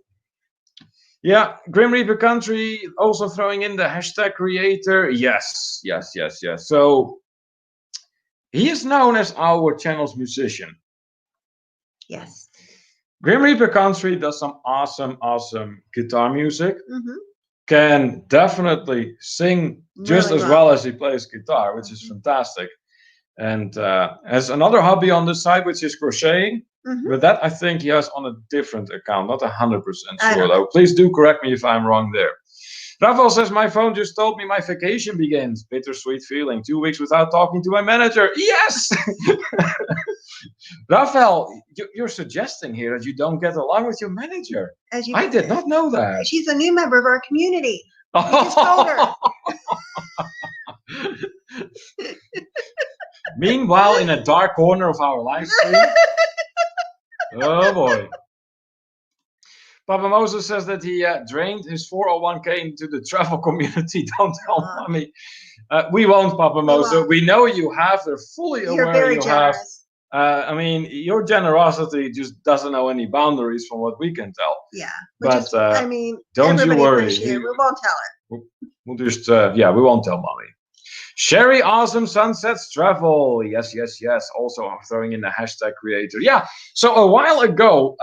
S1: Grim Reaper Country also throwing in the hashtag creator. Yes. So he is known as our channel's musician.
S2: Yes.
S1: Grim Reaper Country does some awesome guitar music. Can definitely sing just as well as he plays guitar, which is fantastic. And has another hobby on the side, which is crocheting. But that I think he has on a different account, not 100% sure though. Please do correct me if I'm wrong there. Rafael says, my phone just told me my vacation begins. Bittersweet feeling. 2 weeks without talking to my manager. Yes! Rafael, you're suggesting here that you don't get along with your manager. I did not know that.
S2: She's a new member of our community. I just told her.
S1: Meanwhile, in a dark corner of our live stream. Oh boy. Papa Moses says that he drained his 401k into the travel community. Don't tell mommy. We won't, Papa Moses. We know you have. They're fully aware you have. I mean, your generosity just doesn't know any boundaries from what we can tell.
S2: Yeah.
S1: But
S2: I mean,
S1: don't you worry.
S2: We won't tell her.
S1: We'll just, we won't tell mommy. Sherry Awesome Sunsets Travel. Yes. Also, I'm throwing in the hashtag creator. Yeah. So a while ago,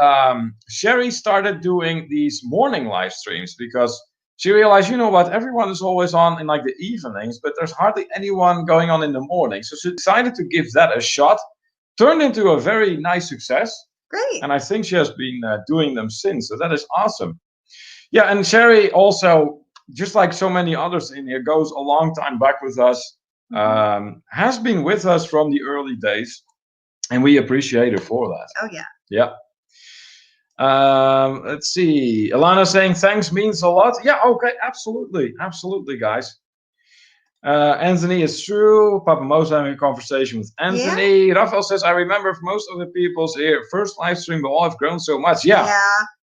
S1: Sherry started doing these morning live streams because she realized, you know what, everyone is always on in like the evenings, but there's hardly anyone going on in the morning. So she decided to give that a shot. Turned into a very nice success.
S2: Great.
S1: And I think she has been doing them since. So that is awesome. Yeah, and Sherry also, just like so many others in here, goes a long time back with us, has been with us from the early days, and we appreciate her for that.
S2: Oh, yeah.
S1: Yeah. Let's see. Alana saying thanks means a lot. Yeah, okay, absolutely. Absolutely, guys. Anthony, it's true. Papa Mo's having a conversation with Anthony. Yeah. Rafael says, I remember for most of the people's here, first live stream, we all have grown so much. Yeah.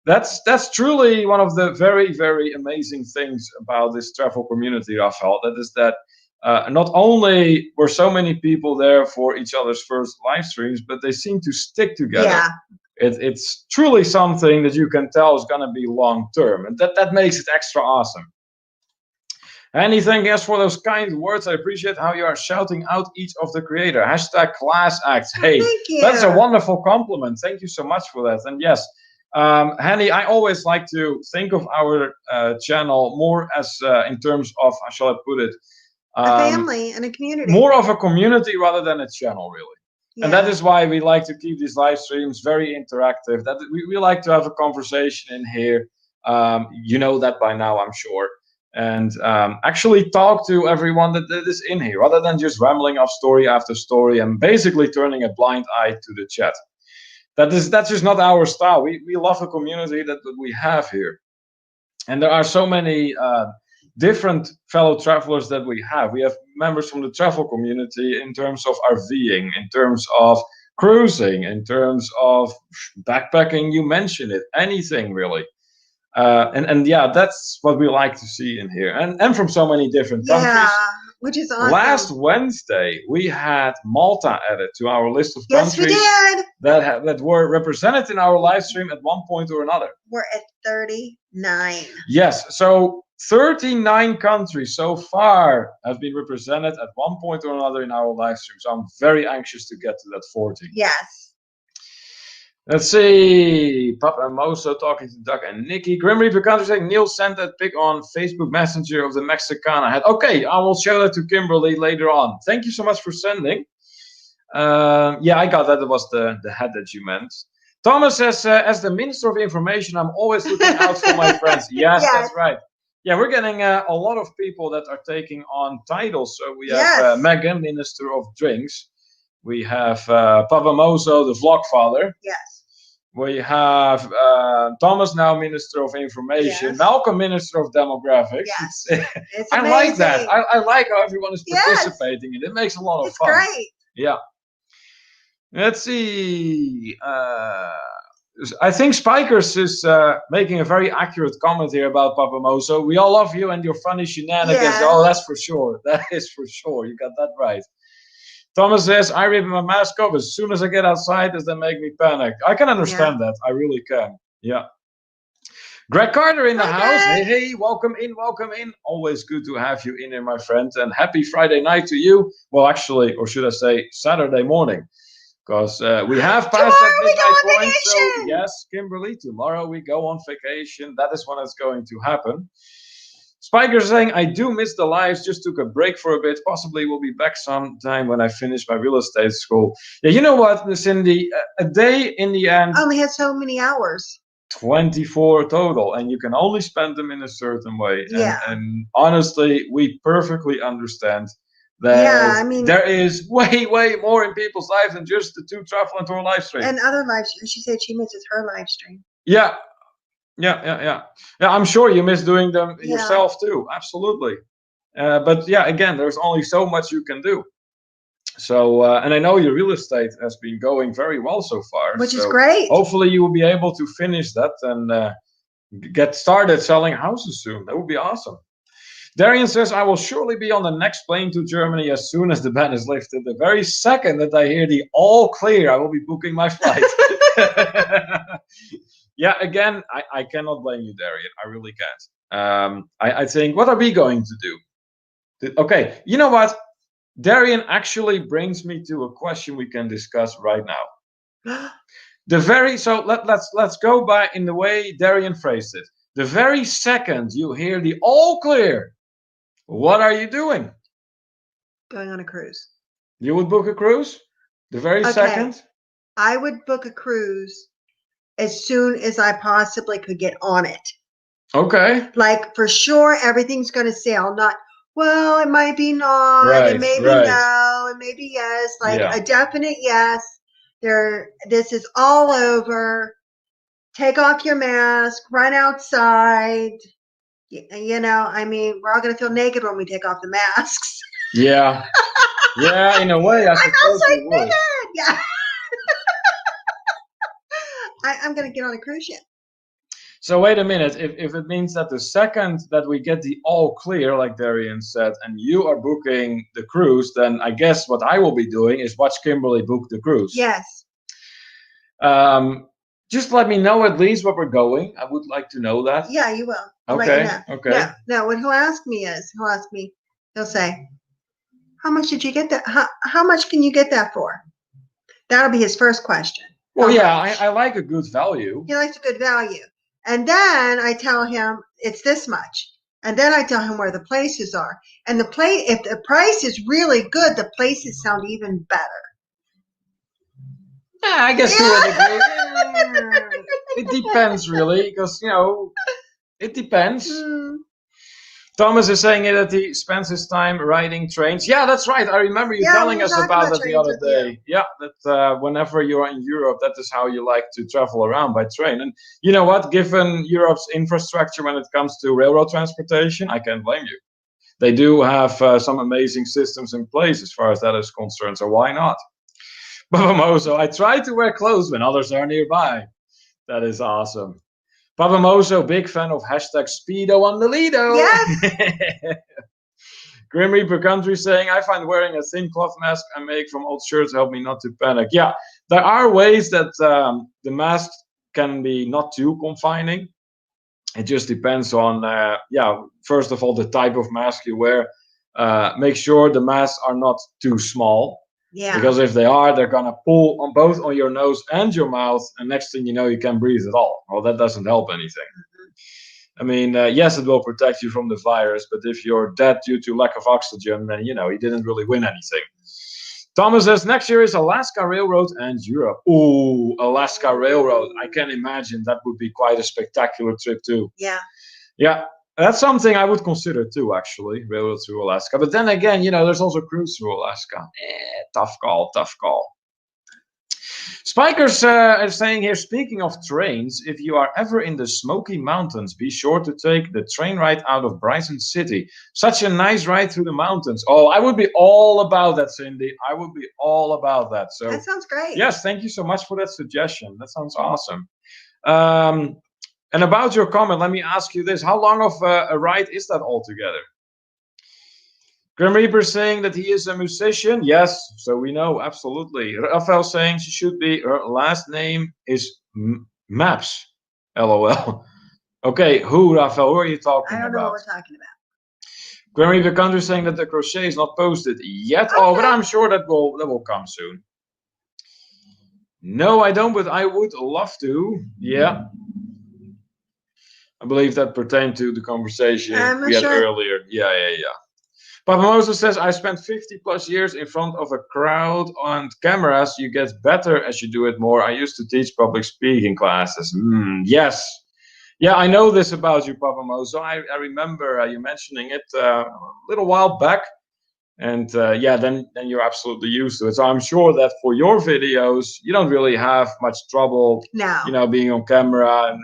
S1: That's truly one of the very, very amazing things about this travel community, Rafael. That is that not only were so many people there for each other's first live streams, but they seem to stick together.
S2: Yeah.
S1: It's truly something that you can tell is going to be long term, and that makes it extra awesome. Anything else for those kind words? I appreciate how you are shouting out each of the creator. Hashtag class act. Hey, that's a wonderful compliment. Thank you so much for that. And yes, Henny, I always like to think of our channel more as in terms of, how shall I put it?
S2: A family and a community.
S1: More of a community rather than a channel, really. Yeah. And that is why we like to keep these live streams very interactive. That we like to have a conversation in here. You know that by now, I'm sure. And actually talk to everyone that is in here, rather than just rambling off story after story and basically turning a blind eye to the chat. That's just not our style. We love the community that we have here. And there are so many different fellow travelers that we have. We have members from the travel community in terms of RVing, in terms of cruising, in terms of backpacking, you mentioned it, anything really. And yeah, that's what we like to see in here, and from so many different countries.
S2: Yeah, which is awesome.
S1: Last Wednesday, we had Malta added to our list of countries that were represented in our live stream at one point or another.
S2: We're at 39.
S1: Yes, so 39 countries so far have been represented at one point or another in our live stream. So I'm very anxious to get to that 40.
S2: Yes.
S1: Let's see. Papa and Moso talking to Doug and Nikki. Grim Reaper Country saying Neil sent that pic on Facebook Messenger of the Mexicana head. Okay, I will show that to Kimberly later on. Thank you so much for sending. Yeah, I got that. It was the head that you meant. Thomas says, as the Minister of Information, I'm always looking out for my friends. Yes, that's right. Yeah, we're getting a lot of people that are taking on titles. So we have Megan, Minister of Drinks. We have Papa Moso, the Vlogfather.
S2: Yes.
S1: We have Thomas now, Minister of Information. Yes. Malcolm, Minister of Demographics.
S2: Yes.
S1: I like that. I like how everyone is participating in it. It makes a lot of fun.
S2: It's great.
S1: Yeah. Let's see. I think Spikers is making a very accurate comment here about Papa Moso. We all love you and your funny shenanigans. Yes. Oh, that's for sure. That is for sure. You got that right. Thomas says, I rip my mask off as soon as I get outside, as they make me panic. I can understand that. I really can. Yeah. Greg Carter in the house. Hey, welcome in, welcome in. Always good to have you in here, my friend. And happy Friday night to you. Well, actually, or should I say Saturday morning? Because we have passed that midnight point. So, yes, Kimberly, tomorrow we go on vacation. That is when it's going to happen. Spiker saying, I do miss the lives, just took a break for a bit. Possibly will be back sometime when I finish my real estate school. Yeah, you know what, Cindy? A day in the end.
S2: Only has so many hours.
S1: 24 total, and you can only spend them in a certain way.
S2: Yeah.
S1: And honestly, we perfectly understand that there is way, way more in people's lives than just the 2 Travel and Tour live streams.
S2: And other live streams. She said she misses her live stream.
S1: Yeah. Yeah, I'm sure you miss doing them yourself too. Absolutely. But yeah, again, there's only so much you can do. So, and I know your real estate has been going very well so far.
S2: Which is great.
S1: Hopefully you will be able to finish that and get started selling houses soon. That would be awesome. Darian says, I will surely be on the next plane to Germany as soon as the ban is lifted. The very second that I hear the all clear, I will be booking my flight. Yeah, again, I cannot blame you, Darian. I really can't. I think, what are we going to do? Okay, you know what? Darian actually brings me to a question we can discuss right now. So let's go by in the way Darian phrased it. The very second you hear the all clear, what are you doing?
S2: Going on a cruise.
S1: You would book a cruise? The very second?
S2: I would book a cruise as soon as I possibly could get on it.
S1: Okay.
S2: Like, for sure, everything's going to sail. Not, well, it might be not,
S1: Right,
S2: it may be
S1: right.
S2: no, it may be yes. Like,
S1: Yeah.
S2: a definite yes. This is all over. Take off your mask, run outside. You know, I mean, we're all going to feel naked when we take off the masks.
S1: Yeah. Yeah, in a way, I suppose we would.
S2: Yeah. I'm going to get on a cruise ship.
S1: So wait a minute. If it means that the second that we get the all clear, like Darian said, and you are booking the cruise, then I guess what I will be doing is watch Kimberly book the cruise.
S2: Yes.
S1: Just let me know at least where we're going. I would like to know that.
S2: Yeah, you will. I'll
S1: Okay.
S2: let you know.
S1: Okay.
S2: No, what he'll ask me is, he'll say, how much did you get that? How much can you get that for? That'll be his first question.
S1: Well, yeah, I like a good value.
S2: He likes a good value. And then I tell him it's this much. And then I tell him where the places are. And if the price is really good, the places sound even better.
S1: Yeah, I guess to a degree. It depends, really, because, you know, it depends. Thomas is saying that he spends his time riding trains. Yeah, that's right. I remember you telling us about that the other day. Yeah, that whenever you're in Europe, that is how you like to travel around by train. And you know what? Given Europe's infrastructure when it comes to railroad transportation, I can't blame you. They do have some amazing systems in place as far as that is concerned. So why not? Papamoso, I try to wear clothes when others are nearby. That is awesome. Papamoso, big fan of hashtag Speedo on the Lido.
S2: Yes.
S1: Grim Reaper Country saying, I find wearing a thin cloth mask I make from old shirts help me not to panic. Yeah, there are ways that the mask can be not too confining. It just depends on, first of all, the type of mask you wear. Make sure the masks are not too small.
S2: Yeah.
S1: Because if they are, they're gonna pull on both on your nose and your mouth, and next thing you know, you can't breathe at all. Well, that doesn't help anything. I mean, yes, it will protect you from the virus, but if you're dead due to lack of oxygen, then you didn't really win anything. Thomas says next year is Alaska Railroad and Europe. Ooh, Alaska Railroad! I can imagine that would be quite a spectacular trip too.
S2: Yeah.
S1: Yeah. That's something I would consider too, actually, railroad through Alaska. But then again, there's also cruise through Alaska. Tough call. Spikers is saying here, speaking of trains, if you are ever in the Smoky Mountains, be sure to take the train ride out of Bryson City. Such a nice ride through the mountains. Oh, I would be all about that, Cindy. I would be all about that. So
S2: that sounds great.
S1: Yes, thank you so much for that suggestion. That sounds awesome. And about your comment, let me ask you this. How long of a ride is that altogether? Grim Reaper saying that he is a musician. Yes, so we know, absolutely. Rafael saying she should be, her last name is Maps. LOL. Okay, who, Rafael? Who are you talking about?
S2: I don't know what we're talking about.
S1: Grim Reaper Country saying that the crochet is not posted yet. Okay. Oh, but I'm sure that will come soon. No, I don't, but I would love to. Yeah. I believe that pertained to the conversation we had earlier. Yeah. Papamoso says, I spent 50 plus years in front of a crowd on cameras. You get better as you do it more. I used to teach public speaking classes. Yes. Yeah, I know this about you, Papamoso. I remember you mentioning it a little while back. And then you're absolutely used to it. So I'm sure that for your videos, you don't really have much trouble, being on camera and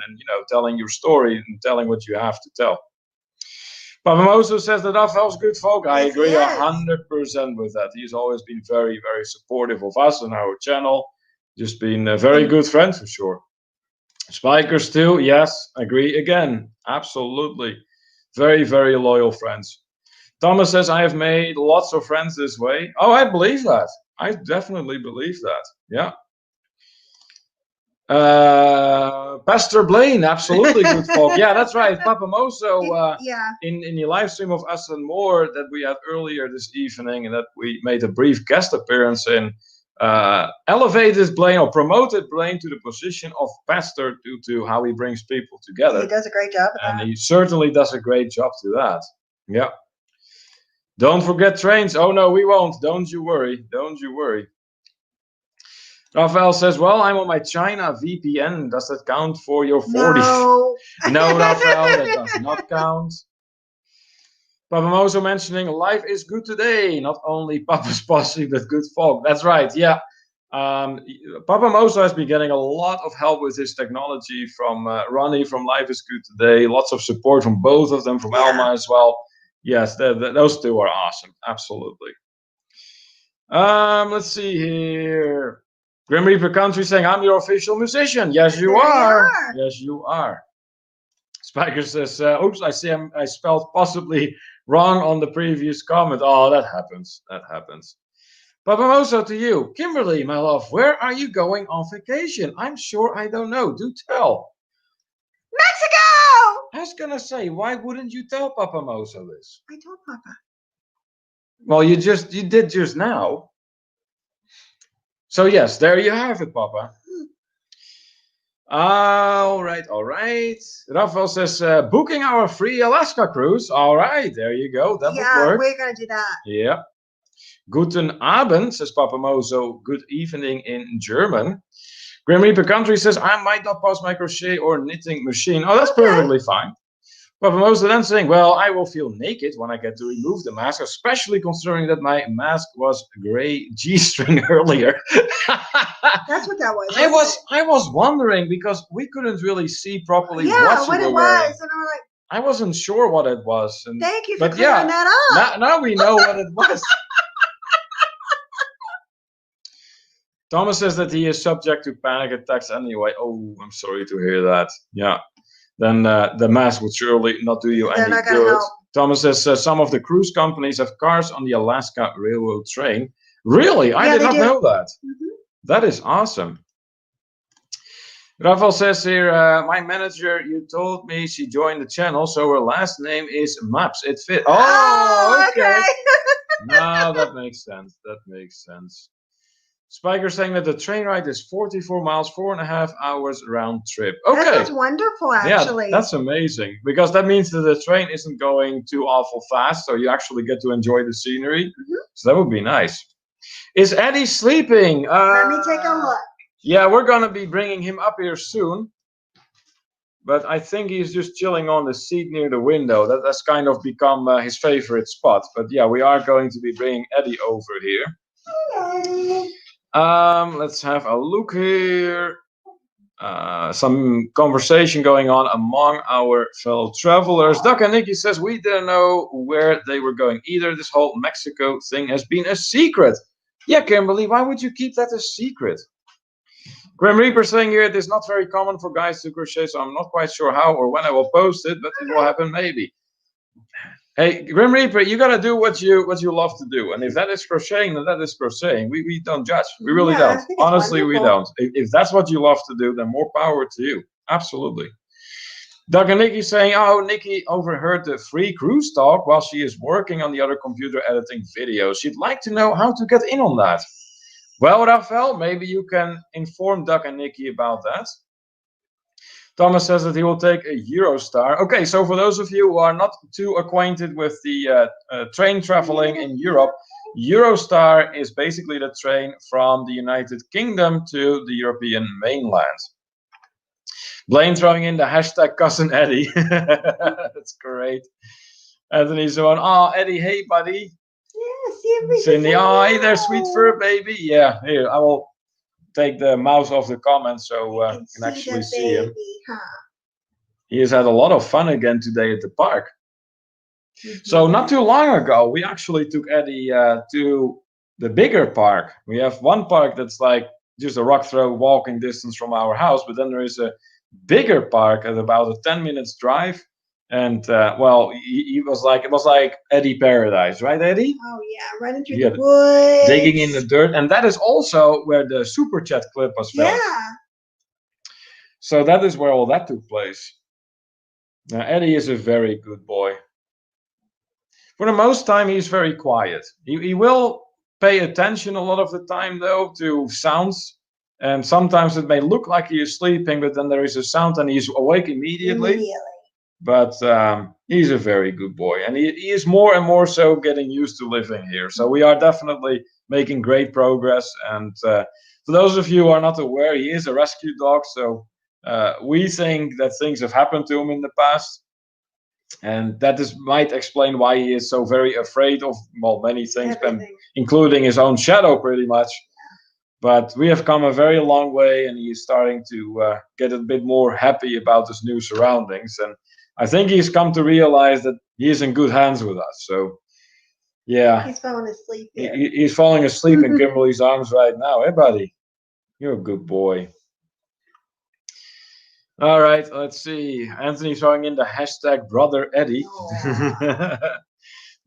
S1: telling your story and telling what you have to tell. Papamoso says that Rafael's good folk. I agree 100% with that. He's always been very, very supportive of us on our channel. Just been a very good friend for sure. Spikers too. Yes, agree again. Absolutely. Very, very loyal friends. Thomas says, I have made lots of friends this way. Oh, I believe that. I definitely believe that. Yeah. Pastor Blaine, absolutely good folk. Yeah, that's right. Papamoso, in the live stream of Us and More that we had earlier this evening and that we made a brief guest appearance in, elevated Blaine or promoted Blaine to the position of pastor due to how he brings people together.
S2: He does a great job at
S1: And
S2: that.
S1: he certainly does a great job to that. Yeah. Don't forget trains. Oh no, we won't. Don't you worry. Don't you worry. Raphael says, well, I'm on my China VPN. Does that count for your 40?
S2: No.
S1: No, Raphael, that does not count. Papa Mozo mentioning life is good today. Not only Papa's posse, but good folk. That's right. Yeah. Papa Mozo has been getting a lot of help with his technology from Ronnie from Life is Good Today. Lots of support from both of them, from Alma as well. Yes, those two are awesome. Absolutely. Let's see here. Grim Reaper Country saying, I'm your official musician. Yes, you are. Yes, you are. Spiker says, oops, I see I spelled possibly wrong on the previous comment. Oh, that happens. That happens. Papa Mozo, to you. Kimberly, my love, where are you going on vacation? I'm sure I don't know. Do tell.
S2: Mexico!
S1: I was going to say, why wouldn't you tell Papa Mozo this?
S2: I told Papa.
S1: Well, you did just now. So yes, there you have it, Papa. All right, all right. Rafael says, booking our free Alaska cruise. All right, there you go. That would work.
S2: We're going to do that.
S1: Yeah. Guten Abend, says Papa Mozo. Good evening in German. Grim Reaper Country says, I might not pass my crochet or knitting machine. Oh, that's perfectly fine. Papa Mozo then saying, well, I will feel naked when I get to remove the mask, especially considering that my mask was gray G-string earlier.
S2: That's what that was.
S1: I was wondering because we couldn't really see properly what
S2: it
S1: you were
S2: was.
S1: wearing.
S2: And I'm like,
S1: I wasn't sure what it was. And,
S2: thank you for clearing that up.
S1: Now we know what it was. Thomas says that he is subject to panic attacks anyway. Oh, I'm sorry to hear that. Yeah. Then the mask would surely not do you any good. Help. Thomas says some of the cruise companies have cars on the Alaska Railroad train. Really? I did not know that. Mm-hmm. That is awesome. Rafael says here, my manager, you told me she joined the channel, so her last name is Maps. It fit. Oh, okay. No, that makes sense. That makes sense. Spiker saying that the train ride is 44 miles, 4.5 hours round trip. Okay.
S2: That's wonderful, actually.
S1: Yeah, that's amazing. Because that means that the train isn't going too awful fast, so you actually get to enjoy the scenery. Mm-hmm. So that would be nice. Is Eddie sleeping?
S2: Let me take a look.
S1: Yeah, we're going to be bringing him up here soon. But I think he's just chilling on the seat near the window. That's kind of become his favorite spot. But yeah, we are going to be bringing Eddie over here.
S2: Hello.
S1: Let's have a look here. Some conversation going on among our fellow travelers. Doc and Nikki says we didn't know where they were going either. This whole Mexico thing has been a secret. Yeah, Kimberly, why would you keep that a secret? Grim Reaper saying here it is not very common for guys to crochet, so I'm not quite sure how or when I will post it, but it will happen maybe. Hey, Grim Reaper, you gotta do what you love to do, and if that is crocheting, then that is crocheting. We don't judge. We really don't. Honestly, we don't. If that's what you love to do, then more power to you. Absolutely. Doug and Nikki saying, oh, Nikki overheard the free cruise talk while she is working on the other computer editing videos. She'd like to know how to get in on that. Well, Rafael, maybe you can inform Doug and Nikki about that. Thomas says that he will take a Eurostar. Okay, so for those of you who are not too acquainted with the train traveling in Europe, Eurostar is basically the train from the United Kingdom to the European mainland. Blaine throwing in the hashtag cousin Eddie. That's great. Anthony's going, oh, Eddie, hey, buddy.
S2: Yeah,
S1: Cindy, oh, hey there, sweet fur baby. Yeah, here, I will take the mouse off the comments so you can actually see him. Huh? He has had a lot of fun again today at the park. Mm-hmm. So not too long ago, we actually took Eddie to the bigger park. We have one park that's like just a rock throw walking distance from our house, but then there is a bigger park at about a 10 minutes drive. And well, it was like Eddie Paradise, right, Eddie?
S2: Oh yeah, running through the woods,
S1: digging in the dirt, and that is also where the super chat clip was filmed.
S2: Yeah.
S1: So that is where all that took place. Now Eddie is a very good boy. For the most time, he's very quiet. He will pay attention a lot of the time, though, to sounds. And sometimes it may look like he is sleeping, but then there is a sound and he's awake immediately. But he's a very good boy. And he is more and more so getting used to living here. So we are definitely making great progress. And for those of you who are not aware, he is a rescue dog. So we think that things have happened to him in the past. And that might explain why he is so very afraid of, well, many things, including his own shadow, pretty much. But we have come a very long way, and he is starting to get a bit more happy about his new surroundings. And I think he's come to realize that he is in good hands with us. So, yeah.
S2: He's falling asleep here.
S1: He's falling asleep in Kimberly's arms right now. Hey, buddy. You're a good boy. All right, let's see. Anthony throwing in the hashtag Brother Eddie.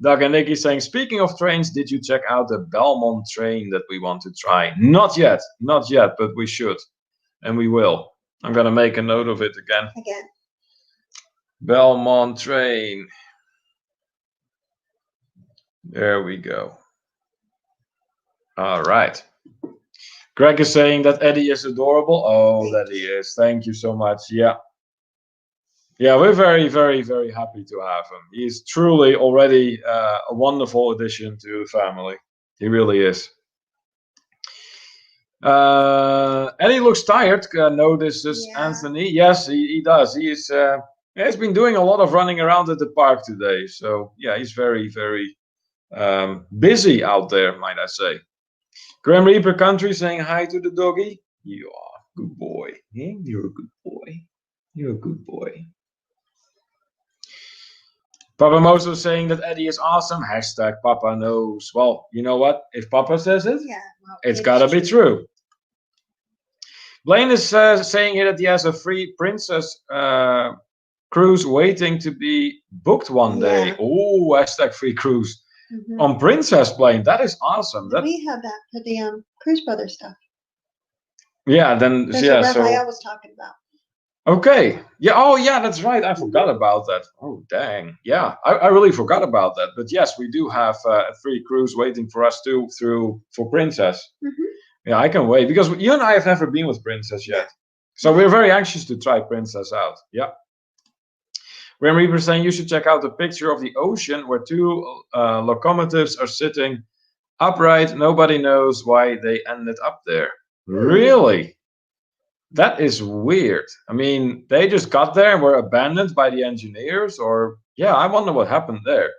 S1: Doug and Nikki saying, speaking of trains, did you check out the Belmont train that we want to try? Not yet, but we should. And we will. I'm going to make a note of it again. Belmont train. There we go. All right. Greg is saying that Eddie is adorable. Oh, that he is. Thank you so much. Yeah. Yeah, we're very, very, very happy to have him. He is truly already a wonderful addition to the family. He really is. Eddie looks tired, notices Anthony. Yes, he does. He's been doing a lot of running around at the park today. So, yeah, he's very, very busy out there, might I say. Grim Reaper Country saying hi to the doggy. You are a good boy. Yeah, you're a good boy. You're a good boy. Papa Moso saying that Eddie is awesome. Hashtag Papa knows. Well, you know what? If Papa says it, it's gotta be true. Blaine is saying here that he has a free princess cruise waiting to be booked one day. Oh, hashtag free cruise. On Princess, Blaine. That is awesome.
S2: We have that for the Cruise Brothers stuff.
S1: Yeah, then
S2: that's what Raphael was talking about.
S1: Okay. Yeah. Oh, yeah. That's right. I forgot about that. Oh, dang. Yeah, I really forgot about that. But yes, we do have a free cruise waiting for us too for Princess. Yeah, I can wait because you and I have never been with Princess yet, so we're very anxious to try Princess out. Yeah. Grim Reaper saying you should check out the picture of the ocean where two locomotives are sitting upright. Nobody knows why they ended up there. Really? That is weird. I mean, they just got there and were abandoned by the engineers, or yeah, I wonder what happened there.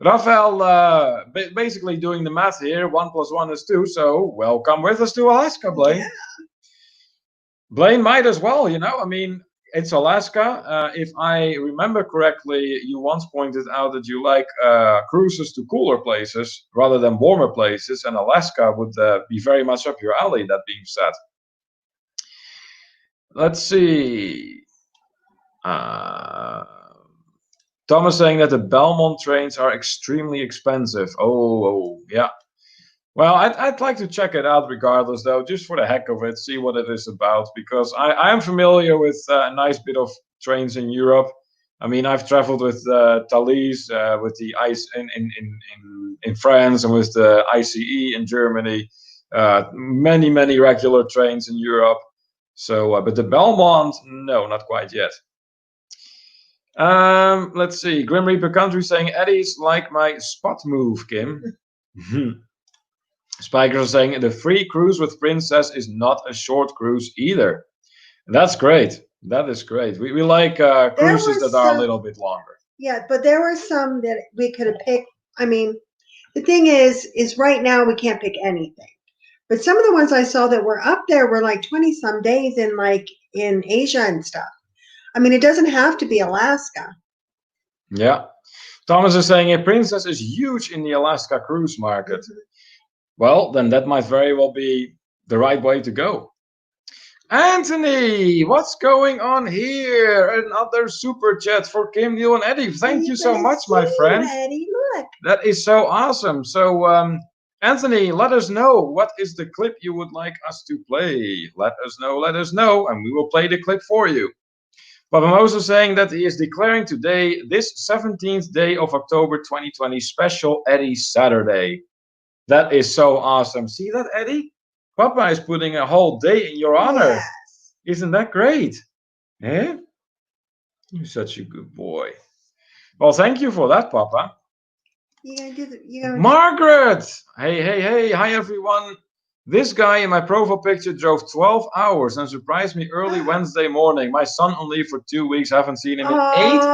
S1: Raphael basically doing the math here. 1 + 1 is 2. So welcome with us to Alaska, Blaine. Yeah. Blaine might as well, you know. I mean, it's Alaska. If I remember correctly, you once pointed out that you like cruises to cooler places rather than warmer places, and Alaska would be very much up your alley, that being said. Let's see. Thomas saying that the Belmont trains are extremely expensive. Oh, yeah. Well, I'd like to check it out regardless, though, just for the heck of it, see what it is about, because I am familiar with a nice bit of trains in Europe. I mean, I've traveled with Thalys, with the ICE in France, and with the ICE in Germany. Many, many regular trains in Europe. So, but the Belmont, no, not quite yet. Let's see. Grim Reaper Country saying Eddie's like my spot move, Kim. Spiker saying the free cruise with Princess is not a short cruise either. That's great. That is great. We like cruises that are a little bit longer.
S2: Yeah, but there were some that we could have picked. I mean, the thing is right now we can't pick anything. But some of the ones I saw that were up there were like 20-some days in Asia and stuff. I mean, it doesn't have to be Alaska.
S1: Yeah. Thomas is saying a Princess is huge in the Alaska cruise market. Well, then that might very well be the right way to go. Anthony, what's going on here? Another super chat for Kim, Neil, and Eddie. Thank you so much, my friend.
S2: Eddie, look.
S1: That is so awesome. So, Anthony, let us know what is the clip you would like us to play. Let us know, and we will play the clip for you. Papa Moses saying that he is declaring today, this 17th day of October 2020, special Eddie Saturday. That is so awesome. See that, Eddie? Papa is putting a whole day in your honor.
S2: Yes.
S1: Isn't that great? Eh? You're such a good boy. Well, thank you for that, Papa.
S2: You gonna do the? You gonna?
S1: Margaret! Hey, hey, hey. Hi, everyone. This guy in my profile picture drove 12 hours and surprised me early Wednesday morning. My son on leave for 2 weeks. Haven't seen him in 8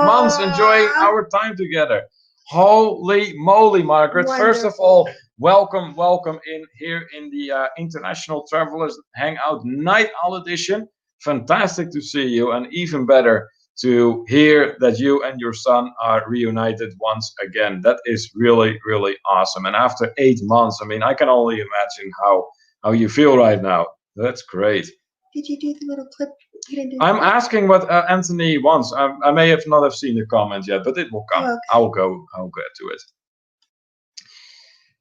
S1: months, enjoying our time together. Holy moly, Margaret. First of all, welcome in here in the International Travelers Hangout Night Owl Edition. Fantastic to see you, and even better to hear that you and your son are reunited once again. That is really, really awesome. And after 8 months, I mean, I can only imagine how you feel right now. That's great.
S2: Did you do the little clip? You didn't do
S1: I'm asking what Anthony wants. I may have not have seen the comment yet, but it will come.
S2: Okay.
S1: I'll get to it.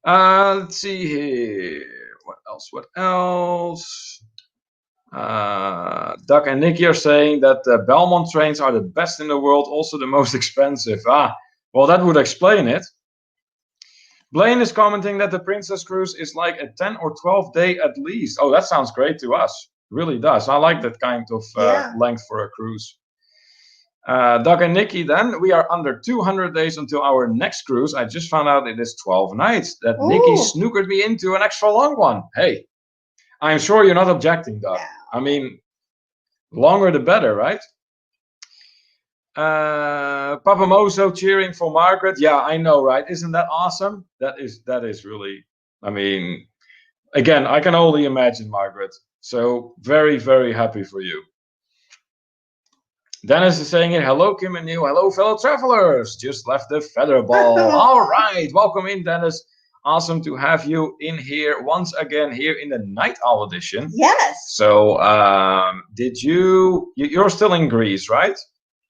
S1: Let's see here. What else? Doug and Nikki are saying that the Belmont trains are the best in the world, also the most expensive. Well, that would explain it. Blaine is commenting that the Princess Cruise is like a 10 or 12 day at least. Oh, that sounds great to us. Really does. I like that kind of length for a cruise. Doug and Nikki, then we are under 200 days until our next cruise. I just found out it is 12 nights. That Nikki snookered me into an extra long one. Hey, I'm sure you're not objecting, Doug.
S2: Yeah.
S1: I mean, longer the better, right? Papa Mozo cheering for Margaret. Yeah, I know, right? Isn't that awesome? That is really, I mean, again, I can only imagine, Margaret. So very, very happy for you. Dennis is saying it. Hello, Kim and Neil. Hello, fellow travelers. Just left the feather ball. All right. Welcome in, Dennis. Awesome to have you in here once again here in the Night Owl Edition.
S2: Yes.
S1: So, you're still in Greece, right?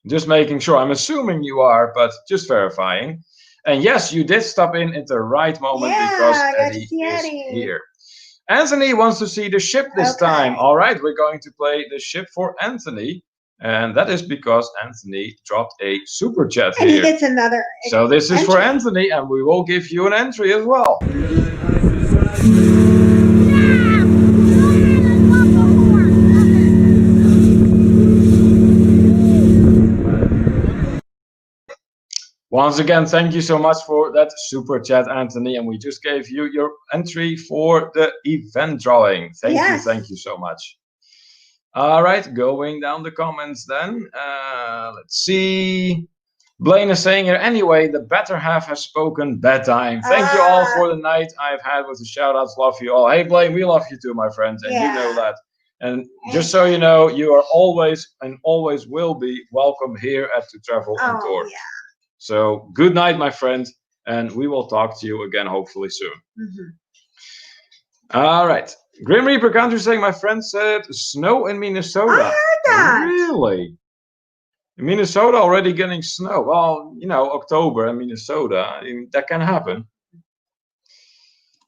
S1: Just making sure. I'm assuming you are, but just verifying. And yes, you did stop in at the right moment because Eddie is here. Anthony wants to see the ship this time. All right, we're going to play the ship for Anthony. And that is because Anthony dropped a super chat here.
S2: And he gets another.
S1: So this is for Anthony, and we will give you an entry as well. Once again, thank you so much for that super chat, Anthony. And we just gave you your entry for the event drawing. Thank you so much. All right, going down the comments then. Let's see. Blaine is saying here, anyway, the better half has spoken. Bedtime. Thank you all for the night I've had with the shout outs. Love you all. Hey, Blaine, we love you too, my friends. And you know that. And just so you know, you are always and always will be welcome here at To Travel and Tour. Yeah. So good night, my friend. And we will talk to you again, hopefully soon. Mm-hmm. All right. Grim Reaper Country saying, my friend said snow in Minnesota.
S2: I heard that.
S1: Really? In Minnesota already getting snow. Well, you know, October in Minnesota, I mean, that can happen.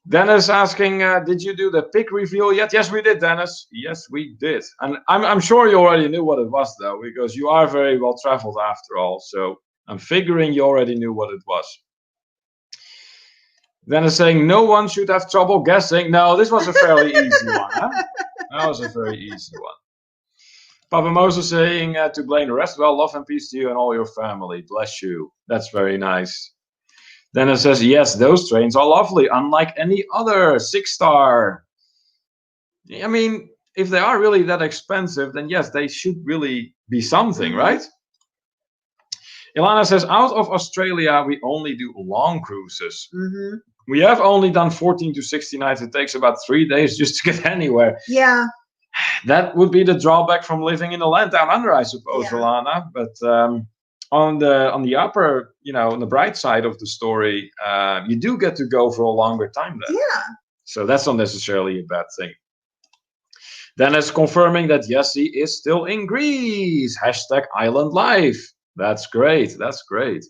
S1: Dennis asking, did you do the pick reveal yet? Yes, we did, Dennis. Yes, we did. And I'm sure you already knew what it was, though, because you are very well traveled after all. So I'm figuring you already knew what it was. Dennis saying, no one should have trouble guessing. No, this was a fairly easy one. Huh? That was a very easy one. Papa Moses saying to Blaine, rest well, love and peace to you and all your family. Bless you. That's very nice. Then it says, yes, those trains are lovely, unlike any other 6-star. I mean, if they are really that expensive, then yes, they should really be something, right? Ilana says, out of Australia, we only do long cruises. Mm-hmm. We have only done 14 to 60 nights. It takes about 3 days just to get anywhere.
S2: Yeah.
S1: That would be the drawback from living in the land down under, I suppose, Ilana. But on the upper, you know, on the bright side of the story, you do get to go for a longer time then.
S2: Yeah.
S1: So that's not necessarily a bad thing. Dennis confirming that yes, he is still in Greece. #island life. That's great. That's great.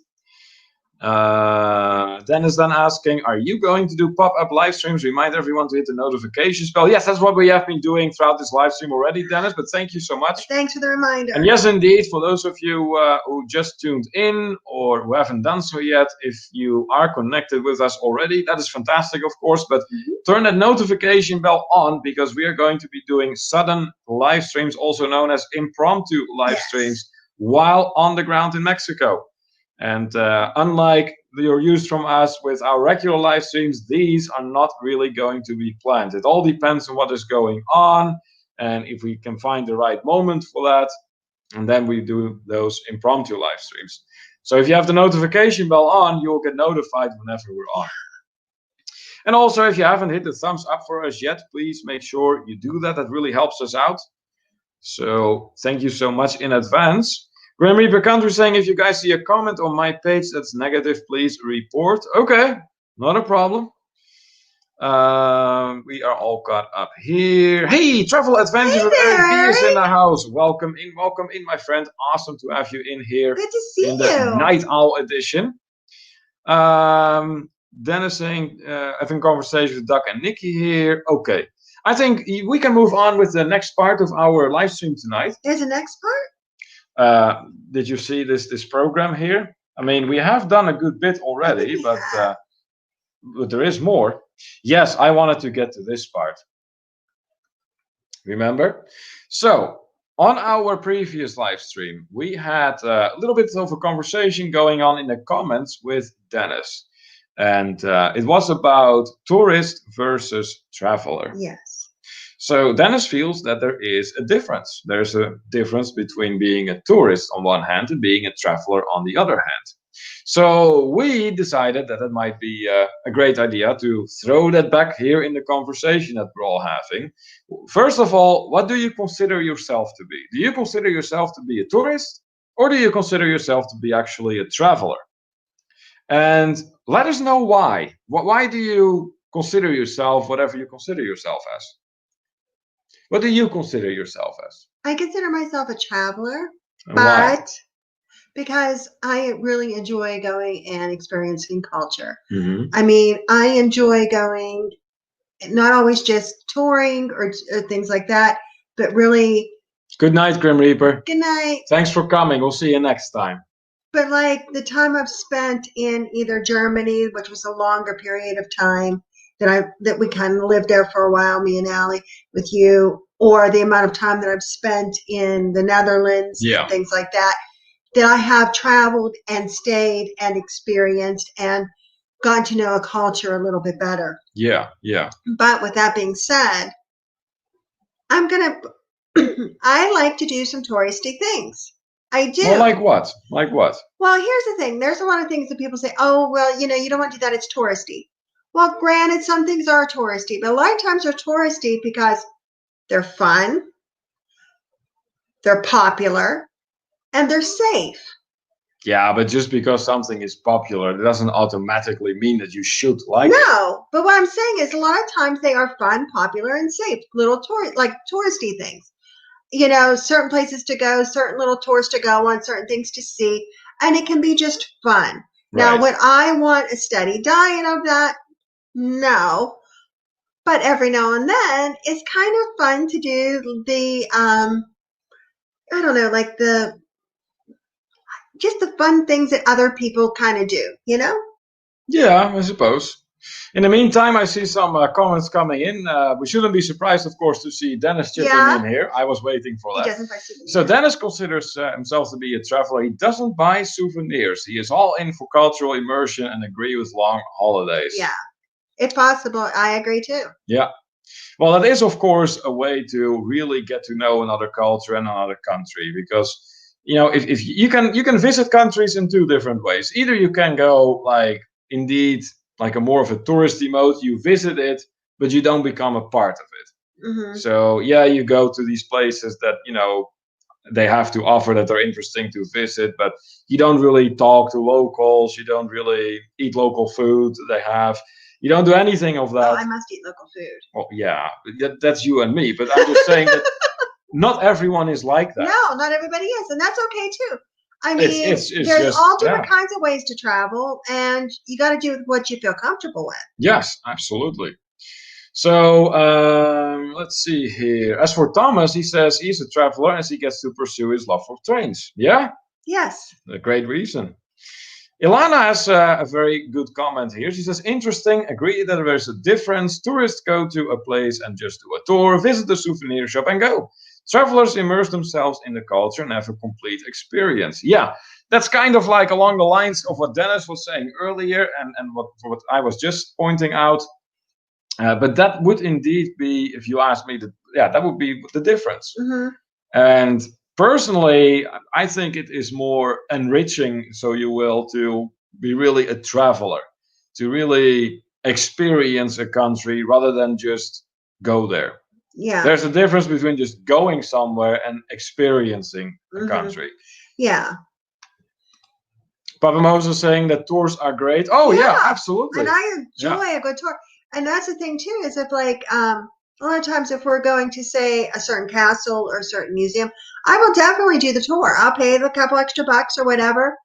S1: Dennis then asking, are you going to do pop-up live streams? Remind everyone to hit the notifications bell. Yes, that's what we have been doing throughout this live stream already, Dennis, but thank you so much.
S2: Thanks for the reminder.
S1: And yes, indeed, for those of you who just tuned in or who haven't done so yet, if you are connected with us already, that is fantastic, of course, but turn that notification bell on because we are going to be doing sudden live streams, also known as impromptu live streams, while on the ground in Mexico. And unlike you're used from us with our regular live streams, these are not really going to be planned. It all depends on what is going on and if we can find the right moment for that. And then we do those impromptu live streams. So if you have the notification bell on, you'll get notified whenever we're on. And also, if you haven't hit the thumbs up for us yet, please make sure you do that. That really helps us out. So thank you so much in advance. Grim Reaper Country saying, if you guys see a comment on my page that's negative, please report. Okay, not a problem. We are all caught up here. Hey, Travel Adventures with Eric B is in the house. Welcome in, my friend. Awesome to have you in here.
S2: Good to see
S1: in the Night Owl edition. Dennis saying, having conversation with Doug and Nikki here. Okay, I think we can move on with the next part of our live stream tonight.
S2: There's a next part?
S1: Did you see this program here? I mean, we have done a good bit already, but there is more. Yes, I wanted to get to this part. Remember? So, on our previous live stream, we had a little bit of a conversation going on in the comments with Dennis. And it was about tourist versus traveler.
S2: Yes.
S1: So Dennis feels that there is a difference. There's a difference between being a tourist on one hand and being a traveler on the other hand. So we decided that it might be a great idea to throw that back here in the conversation that we're all having. First of all, what do you consider yourself to be? Do you consider yourself to be a tourist, or do you consider yourself to be actually a traveler? And let us know why. Why do you consider yourself whatever you consider yourself as? What do you consider yourself as?
S2: I consider myself a traveler,
S1: Why?
S2: but because I really enjoy going and experiencing culture. I mean, I enjoy going, not always just touring or things like that, but really.
S1: Good night, Grim Reaper.
S2: Good night.
S1: Thanks for coming. We'll see you next time.
S2: But like the time I've spent in either Germany, which was a longer period of time, that we kind of lived there for a while, me and Allie, with you, or the amount of time that I've spent in the Netherlands, and things like that, that I have traveled and stayed and experienced and gotten to know a culture a little bit better.
S1: Yeah.
S2: But with that being said, I like to do some touristy things. I do.
S1: Well, like what? Like what?
S2: Well, here's the thing. There's a lot of things that people say, oh, well, you don't want to do that. It's touristy. Well, granted, some things are touristy, but a lot of times they're touristy because they're fun, they're popular, and they're safe.
S1: Yeah, but just because something is popular, it doesn't automatically mean that you should like it.
S2: No, but what I'm saying is a lot of times they are fun, popular, and safe. Little touristy things. Certain places to go, certain little tours to go on, certain things to see, and it can be just fun. Right. Now, would I want a steady diet of that? No. But every now and then, it's kind of fun to do the, I don't know, like just the fun things that other people kind of do,
S1: Yeah, I suppose. In the meantime, I see some comments coming in. We shouldn't be surprised, of course, to see Dennis chipping in here. I was waiting for that.
S2: He doesn't buy souvenirs.
S1: So Dennis considers himself to be a traveler. He doesn't buy souvenirs. He is all in for cultural immersion and agree with long holidays.
S2: Yeah, if possible, I agree too.
S1: Yeah. Well, that is, of course, a way to really get to know another culture and another country, because if you can visit countries in two different ways. Either you can go like a more of a touristy mode, you visit it, but you don't become a part of it. So you go to these places that they have to offer that are interesting to visit, but you don't really talk to locals, you don't really eat local food they have. You don't do anything of that.
S2: Oh, I must eat local food.
S1: Well, yeah, that's you and me, but I'm just saying that not everyone is like that.
S2: No, not everybody is, and that's okay too. I mean,
S1: it's
S2: there's
S1: just,
S2: all
S1: yeah.
S2: different kinds of ways to travel, and you got to do what you feel comfortable with.
S1: Yes, absolutely. So let's see here. As for Thomas, he says he's a traveler as he gets to pursue his love for trains. Yeah,
S2: Yes.
S1: a great reason. Ilana has a very good comment here. She says, interesting, agree that there's a difference. Tourists go to a place and just do a tour, visit the souvenir shop and go. Travelers immerse themselves in the culture and have a complete experience. Yeah, that's kind of like along the lines of what Dennis was saying earlier and what I was just pointing out. But that would indeed be, if you ask me, that would be the difference.
S2: Mm-hmm.
S1: And personally, I think it is more enriching, so you will, to be really a traveler, to really experience a country rather than just go there.
S2: Yeah.
S1: There's a difference between just going somewhere and experiencing a
S2: Mm-hmm.
S1: country.
S2: Yeah.
S1: Papa Moses saying that tours are great. Oh yeah, absolutely.
S2: And I enjoy a good tour. And that's the thing too, is if like a lot of times if we're going to say a certain castle or a certain museum, I will definitely do the tour. I'll pay the couple extra bucks or whatever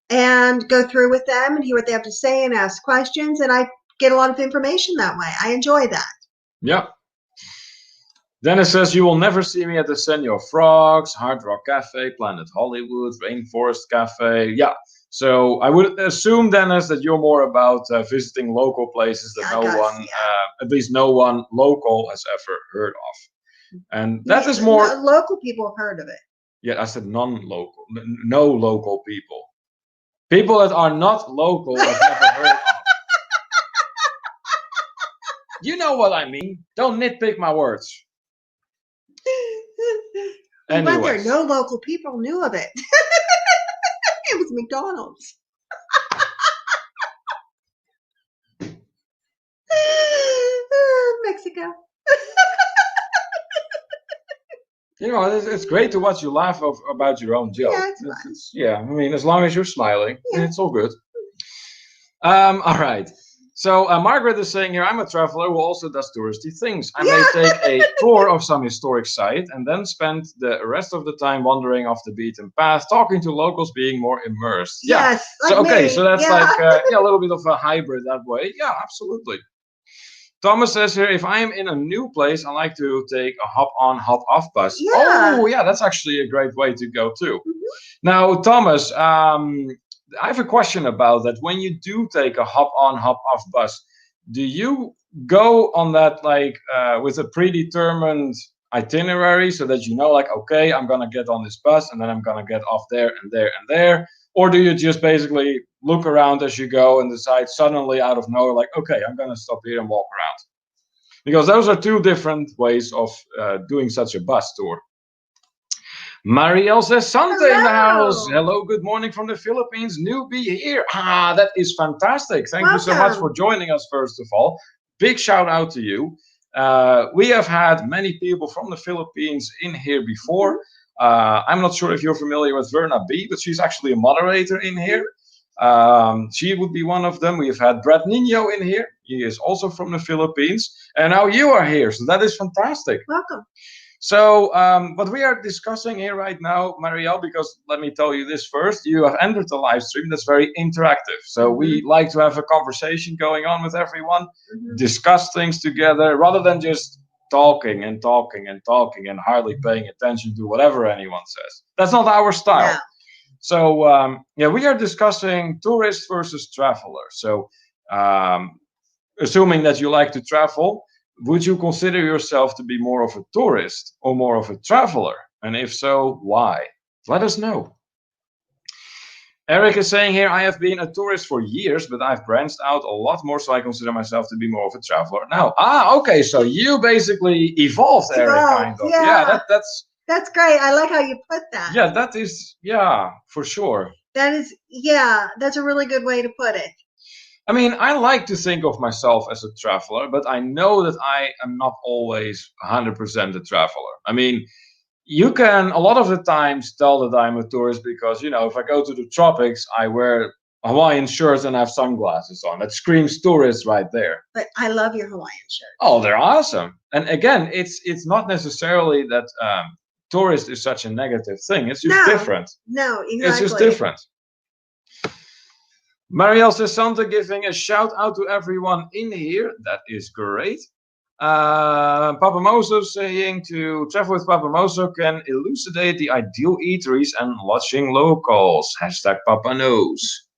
S2: and go through with them and hear what they have to say and ask questions. And I get a lot of information that way. I enjoy that.
S1: Yeah. Dennis says, you will never see me at the Senor Frogs, Hard Rock Cafe, Planet Hollywood, Rainforest Cafe. Yeah. So I would assume, Dennis, that you're more about visiting local places that at least no one local has ever heard of. And that is more...
S2: Local people have heard of it.
S1: Yeah, I said non-local. No local people. People that are not local have never heard of. You know what I mean. Don't nitpick my words.
S2: But there, no local people knew of it. It was McDonald's. Mexico.
S1: You know, it's great to watch you laugh about your own joke.
S2: Yeah,
S1: I mean, as long as you're smiling, it's all good. All right. So Margaret is saying here, I'm a traveler who also does touristy things. I may take a tour of some historic site and then spend the rest of the time wandering off the beaten path, talking to locals, being more immersed.
S2: Yes.
S1: Yeah. So, okay, so that's like a little bit of a hybrid that way. Yeah, absolutely. Thomas says here, if I'm in a new place, I like to take a hop-on, hop-off bus.
S2: Yeah.
S1: Oh, yeah, that's actually a great way to go too. Mm-hmm. Now, Thomas, I have a question about that. When you do take a hop-on, hop-off bus, do you go on that like with a predetermined itinerary so that you know, like, okay, I'm gonna get on this bus and then I'm gonna get off there and there and there? Or do you just basically look around as you go and decide suddenly out of nowhere, like, okay, I'm gonna stop here and walk around? Because those are two different ways of doing such a bus tour. Marielle says, Sante in the house. Hello, good morning from the Philippines. Newbie here. Ah, that is fantastic. Thank you so much for joining us, first of all. Big shout out to you. We have had many people from the Philippines in here before. I'm not sure if you're familiar with Verna B, but she's actually a moderator in here. She would be one of them. We have had Brad Nino in here. He is also from the Philippines. And now you are here. So that is fantastic.
S2: Welcome.
S1: So what we are discussing here right now, Marielle, because let me tell you this first, you have entered the live stream that's very interactive. So we like to have a conversation going on with everyone, discuss things together, rather than just talking and talking and talking and hardly paying attention to whatever anyone says. That's not our style. Yeah. So we are discussing tourist versus traveler. So assuming that you like to travel, would you consider yourself to be more of a tourist or more of a traveler? And if so, why? Let us know. Eric is saying here, I have been a tourist for years, but I've branched out a lot more, so I consider myself to be more of a traveler now. Okay, so you basically evolved, Eric, kind of. Yeah,
S2: that's great. I like how you put that.
S1: Yeah, that is, for sure.
S2: That's a really good way to put it.
S1: I mean, I like to think of myself as a traveler, but I know that I am not always 100% a traveler. I mean, you can a lot of the times tell that I'm a tourist because, you know, if I go to the tropics, I wear a Hawaiian shirt and have sunglasses on. That screams tourist right there.
S2: But I love your Hawaiian shirt.
S1: Oh, they're awesome. And again, it's not necessarily that tourist is such a negative thing. It's just
S2: No.
S1: different.
S2: No, exactly.
S1: It's just different. Marielle says, Santa giving a shout out to everyone in here. That is great. Papa Mozo saying to travel with Papa Mozo can elucidate the ideal eateries and lodging locals. Hashtag Papa knows.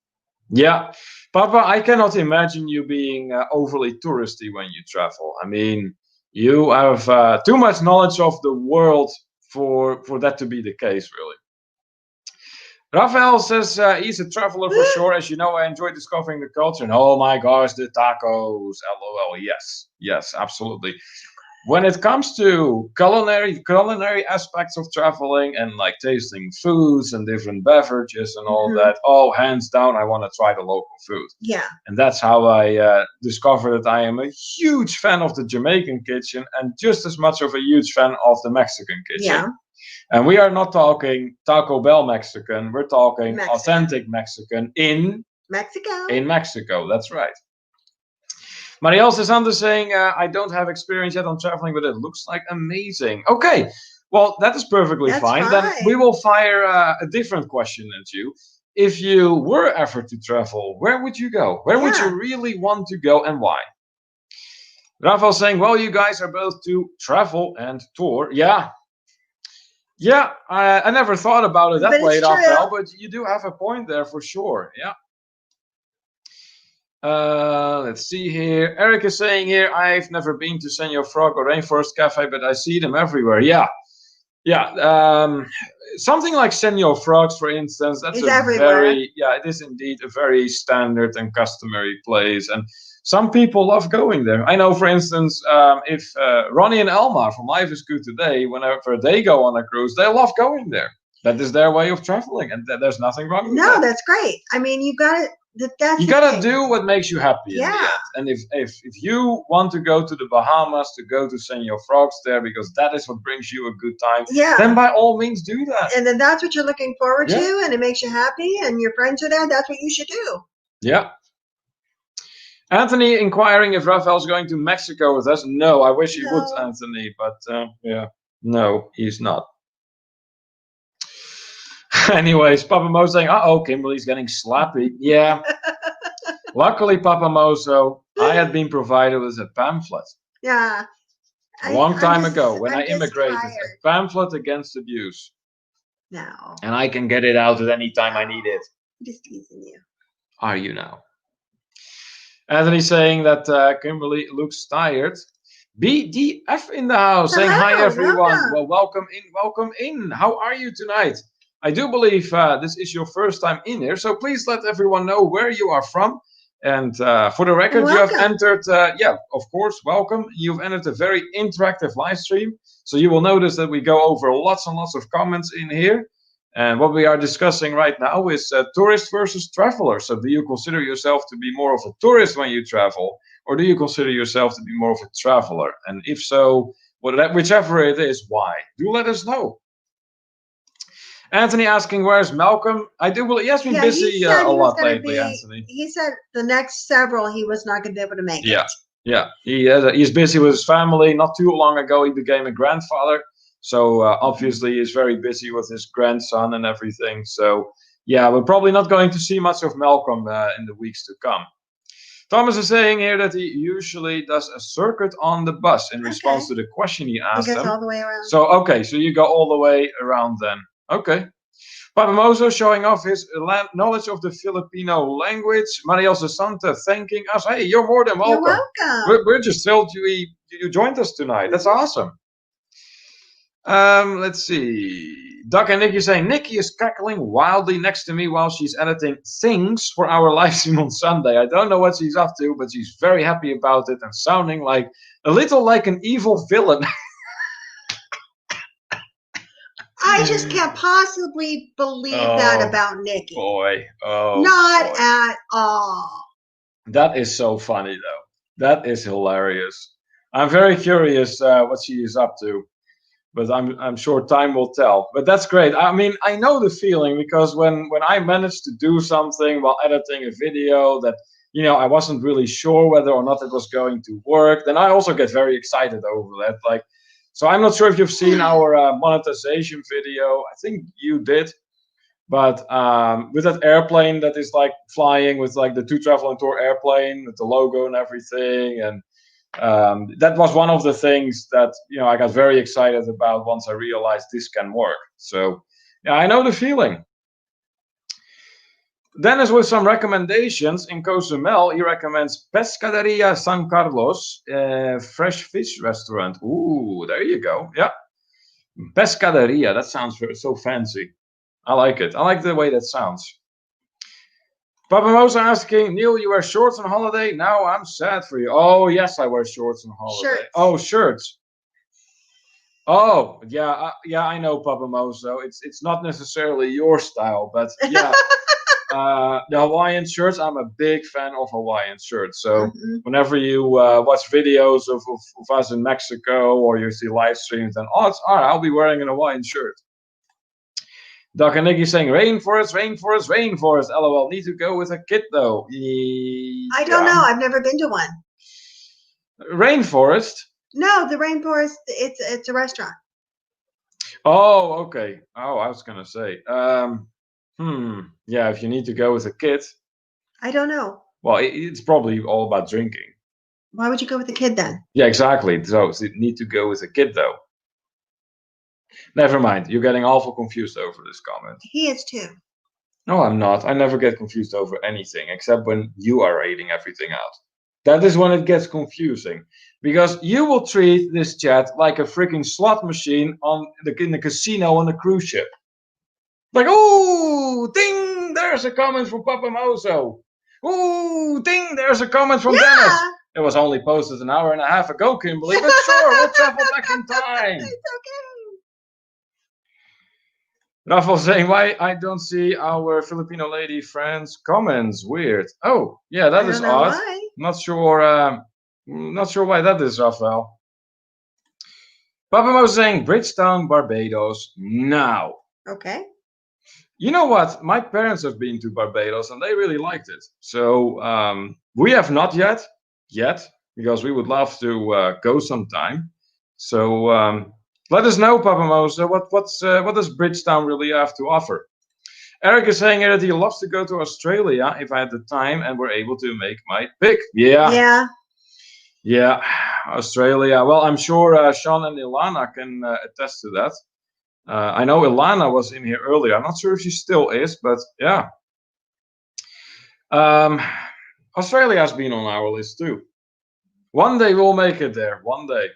S1: Yeah, Papa, I cannot imagine you being overly touristy when you travel. I mean, you have too much knowledge of the world for that to be the case, really. Rafael says he's a traveler for sure. As you know, I enjoy discovering the culture. And oh my gosh, the tacos. LOL. Yes, yes, absolutely. When it comes to culinary aspects of traveling and like tasting foods and different beverages and all that, oh, hands down, I want to try the local food.
S2: Yeah.
S1: And that's how I discovered that I am a huge fan of the Jamaican kitchen and just as much of a huge fan of the Mexican kitchen.
S2: Yeah.
S1: And we are not talking Taco Bell Mexican. We're talking authentic Mexican in
S2: Mexico.
S1: In Mexico, that's right. Marielle Sesanda saying, I don't have experience yet on traveling, but it looks like amazing. Okay, well, that is perfectly fine. Then we will fire a different question at you. If you were ever to travel, where would you go? Where would you really want to go and why? Rafael saying, well, you guys are both to travel and tour. Yeah. Yeah, I never thought about it that way, Rafael, but you do have a point there for sure. Yeah. Let's see here. Eric is saying here, I've never been to Senor Frog or Rainforest Cafe, but I see them everywhere. Yeah. Yeah. Something like Senor Frogs, for instance, that's it is indeed a very standard and customary place. And some people love going there. I know, for instance, if Ronnie and Elma from Life is Good Today, whenever they go on a cruise, they love going there. That is their way of traveling, and there's nothing wrong with that.
S2: No, that's great. I mean, you got to.
S1: You gotta do what makes you happy in the end. And if you want to go to the Bahamas, to go to Senor Frogs there because that is what brings you a good time, then by all means do that.
S2: And then that's what you're looking forward to, and it makes you happy, and your friends are there. That's what you should do.
S1: Yeah. Anthony inquiring if Rafael's going to Mexico with us. No, I wish he would, Anthony, but no, he's not. Anyways, Papa Mo saying, uh-oh, Kimberly's getting slappy. Yeah. Luckily, Papa Mozo, I had been provided with a pamphlet.
S2: Yeah.
S1: A long time ago when I immigrated. A pamphlet against abuse.
S2: No.
S1: And I can get it out at any time I need it.
S2: I'm just teasing you.
S1: Are you now? Anthony saying that Kimberly looks tired. BDF in the house saying, hi, everyone. Well, welcome in. How are you tonight? I do believe this is your first time in here, so please let everyone know where you are from. And for the record, you have entered, of course, welcome. You've entered a very interactive live stream. So you will notice that we go over lots and lots of comments in here. And what we are discussing right now is tourist versus traveler. So do you consider yourself to be more of a tourist when you travel? Or do you consider yourself to be more of a traveler? And if so, whichever it is, why? Do let us know. Anthony asking, where's Malcolm? I do believe he has been busy a lot lately, Anthony.
S2: He said the next several he was not going to be able to make
S1: it. Yeah. He's busy with his family. Not too long ago, he became a grandfather. So obviously, he's very busy with his grandson and everything. So yeah, we're probably not going to see much of Malcolm in the weeks to come. Thomas is saying here that he usually does a circuit on the bus in response to the question he asked him.
S2: All the way around.
S1: So, so you go all the way around then. Okay. Papa Mozo showing off his knowledge of the Filipino language. Mariel Santa thanking us. Hey, you're more than welcome.
S2: You're welcome.
S1: We're just thrilled you joined us tonight. That's awesome. Let's see. Doug and Nikki saying, Nikki is cackling wildly next to me while she's editing things for our live stream on Sunday. I don't know what she's up to, but she's very happy about it and sounding like a little like an evil villain.
S2: I just can't possibly believe that about Nikki.
S1: Boy.
S2: Not at all.
S1: That is so funny, though. That is hilarious. I'm very curious what she is up to. But I'm sure time will tell. But that's great. I mean, I know the feeling because when I managed to do something while editing a video that, I wasn't really sure whether or not it was going to work, then I also get very excited over that. Like, So I'm not sure if you've seen our monetization video. I think you did. But with that airplane that is like flying with like the To Travel and Tour airplane with the logo and everything, and that was one of the things that I got very excited about once I realized this can work. So yeah, I know the feeling. Dennis with some recommendations in Cozumel. He recommends Pescaderia San Carlos, fresh fish restaurant. Ooh, there you go. Yeah, Pescaderia. That sounds so fancy. I like it. I like the way that sounds. Papamosa asking, Neil, you wear shorts on holiday? Now I'm sad for you. Oh, yes, I wear shorts on holiday.
S2: Shirts.
S1: Oh, shirts. Oh, yeah, I know, Papamosa. It's not necessarily your style, but yeah. The Hawaiian shirts, I'm a big fan of Hawaiian shirts. So whenever you watch videos of us in Mexico or you see live streams, then odds are I'll be wearing a Hawaiian shirt. Doc and Nicky saying rainforest, rainforest, rainforest. LOL. Need to go with a kid though.
S2: I don't know. I've never been to one.
S1: Rainforest?
S2: No, the rainforest. It's a restaurant.
S1: Oh, okay. Oh, I was gonna say. Yeah, if you need to go with a kid.
S2: I don't know.
S1: Well, it's probably all about drinking.
S2: Why would you go with a kid then?
S1: Yeah, exactly. So you need to go with a kid though. Never mind. You're getting awful confused over this comment.
S2: He is too.
S1: No, I'm not. I never get confused over anything except when you are rating everything out. That is when it gets confusing. Because you will treat this chat like a freaking slot machine in the casino on a cruise ship. Like, ooh, ding, there's a comment from Papa Mozo. Ooh, ding, there's a comment from Dennis. It was only posted an hour and a half ago, Kimberly, but sure, we'll travel back in time.
S2: It's okay.
S1: Rafael saying, why I don't see our Filipino lady friends' comments. Weird. Oh, yeah, that is odd.
S2: Why.
S1: Not sure why that is, Rafael. Papa Mo saying, Bridgetown, Barbados, now.
S2: Okay.
S1: You know what? My parents have been to Barbados and they really liked it. So we have not yet, because we would love to go sometime. So let us know, Papa Moza, what does Bridgetown really have to offer? Eric is saying here that he loves to go to Australia if I had the time and were able to make my pick. Yeah, Australia. Well, I'm sure Sean and Ilana can attest to that. I know Ilana was in here earlier. I'm not sure if she still is, but yeah. Australia has been on our list too. One day we'll make it there. One day.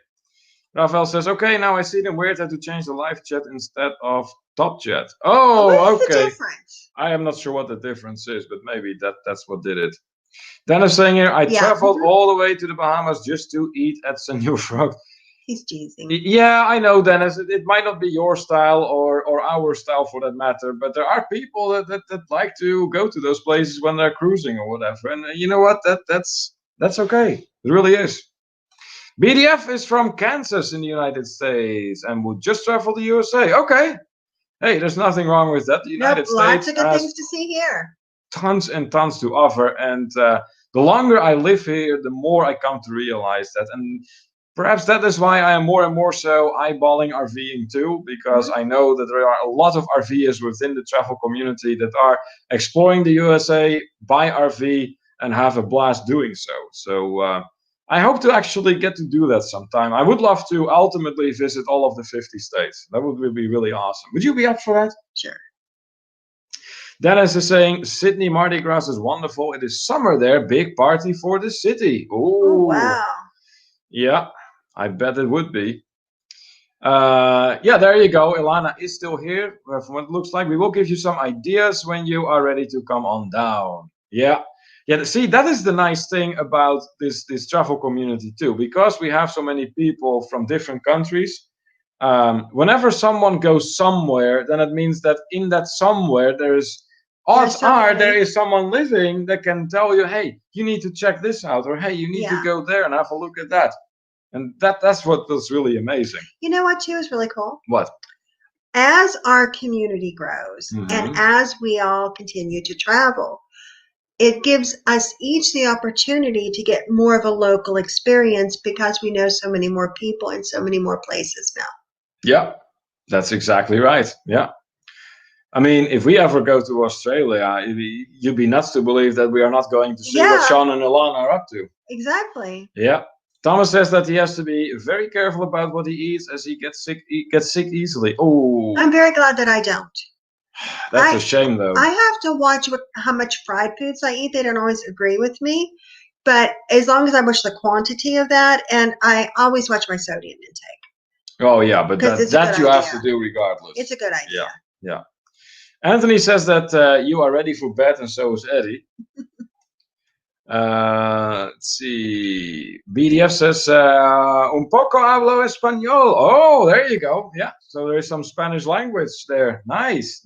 S1: Rafael says, okay, now I see the weird had to change the live chat instead of top chat. Oh,
S2: what's
S1: okay.
S2: The difference?
S1: I am not sure what the difference is, but maybe that's what did it. Dennis saying here, I traveled all the way to the Bahamas just to eat at Senor Frog.
S2: He's teasing.
S1: Yeah, I know, Dennis. It might not be your style or our style for that matter, but there are people that like to go to those places when they're cruising or whatever. And you know what? That's okay. It really is. BDF is from Kansas in the United States and would just travel to the USA. Okay. Hey, there's nothing wrong with that. The United States
S2: lots of good things to see here.
S1: Tons and tons to offer. And the longer I live here, the more I come to realize that. And perhaps that is why I am more and more so eyeballing RVing too, because I know that there are a lot of RVers within the travel community that are exploring the USA by RV and have a blast doing so. So I hope to actually get to do that sometime. I would love to ultimately visit all of the 50 states. That would be really awesome. Would you be up for that?
S2: Sure.
S1: Dennis is saying, Sydney Mardi Gras is wonderful. It is summer there. Big party for the city. Ooh.
S2: Oh, wow.
S1: Yeah, I bet it would be. Yeah, there you go. Ilana is still here. From what it looks like, we will give you some ideas when you are ready to come on down. Yeah. See, that is the nice thing about this travel community too, because we have so many people from different countries. Whenever someone goes somewhere, then it means that in that somewhere there is someone living that can tell you, hey, you need to check this out, or hey, you need to go there and have a look at that. And that's what was really amazing.
S2: You know what too is really cool?
S1: What?
S2: As our community grows and as we all continue to travel, it gives us each the opportunity to get more of a local experience because we know so many more people and so many more places now.
S1: Yeah, that's exactly right. Yeah. I mean, if we ever go to Australia, you'd be nuts to believe that we are not going to see what Sean and Alana are up to.
S2: Exactly.
S1: Yeah. Thomas says that he has to be very careful about what he eats as he gets sick easily. Oh.
S2: I'm very glad that I don't.
S1: That's a shame, though.
S2: I have to watch how much fried foods I eat. They don't always agree with me. But as long as I watch the quantity of that, and I always watch my sodium intake.
S1: Oh, yeah, but that you have to do regardless.
S2: It's a good idea.
S1: Yeah. Anthony says that you are ready for bed, and so is Eddie. Let's see. BDF says, un poco hablo español. Oh, there you go. Yeah, so there is some Spanish language there. Nice.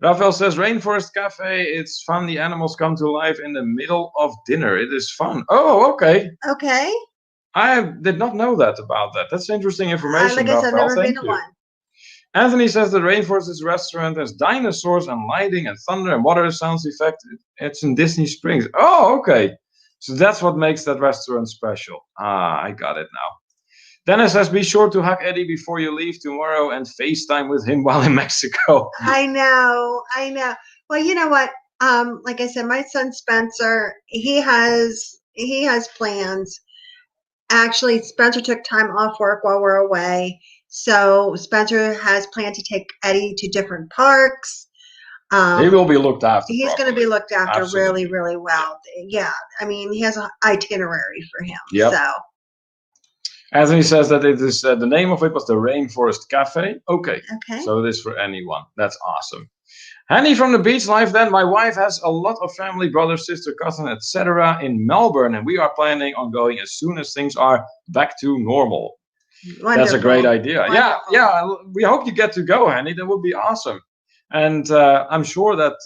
S1: Rafael says, Rainforest Cafe, it's fun. The animals come to life in the middle of dinner. It is fun. Oh, okay.
S2: Okay.
S1: I did not know that about that. That's interesting information,
S2: like I said,
S1: Rafael.
S2: I've never been to one.
S1: Anthony says the Rainforest restaurant has dinosaurs and lighting and thunder and water sounds effect. It's in Disney Springs. Oh, okay. So that's what makes that restaurant special. Ah, I got it now. Dennis says, be sure to hug Eddie before you leave tomorrow and FaceTime with him while in Mexico.
S2: I know. Well, you know what? Like I said, my son Spencer, he has plans. Actually, Spencer took time off work while we're away. So Spencer has planned to take Eddie to different parks.
S1: He will be looked after.
S2: He's going to be looked after
S1: Absolutely.
S2: really, really well. Yeah. I mean, he has an itinerary for him.
S1: Yep.
S2: So.
S1: Anthony says that it is the name of it was the Rainforest Cafe. Okay.
S2: Okay.
S1: So it is for anyone. That's awesome. Hanny from the beach life then. My wife has a lot of family, brother, sister, cousin, etc. in Melbourne, and we are planning on going as soon as things are back to normal. Wonderful. That's a great idea. Wonderful. Yeah. We hope you get to go, Hanny. That would be awesome. And I'm sure that,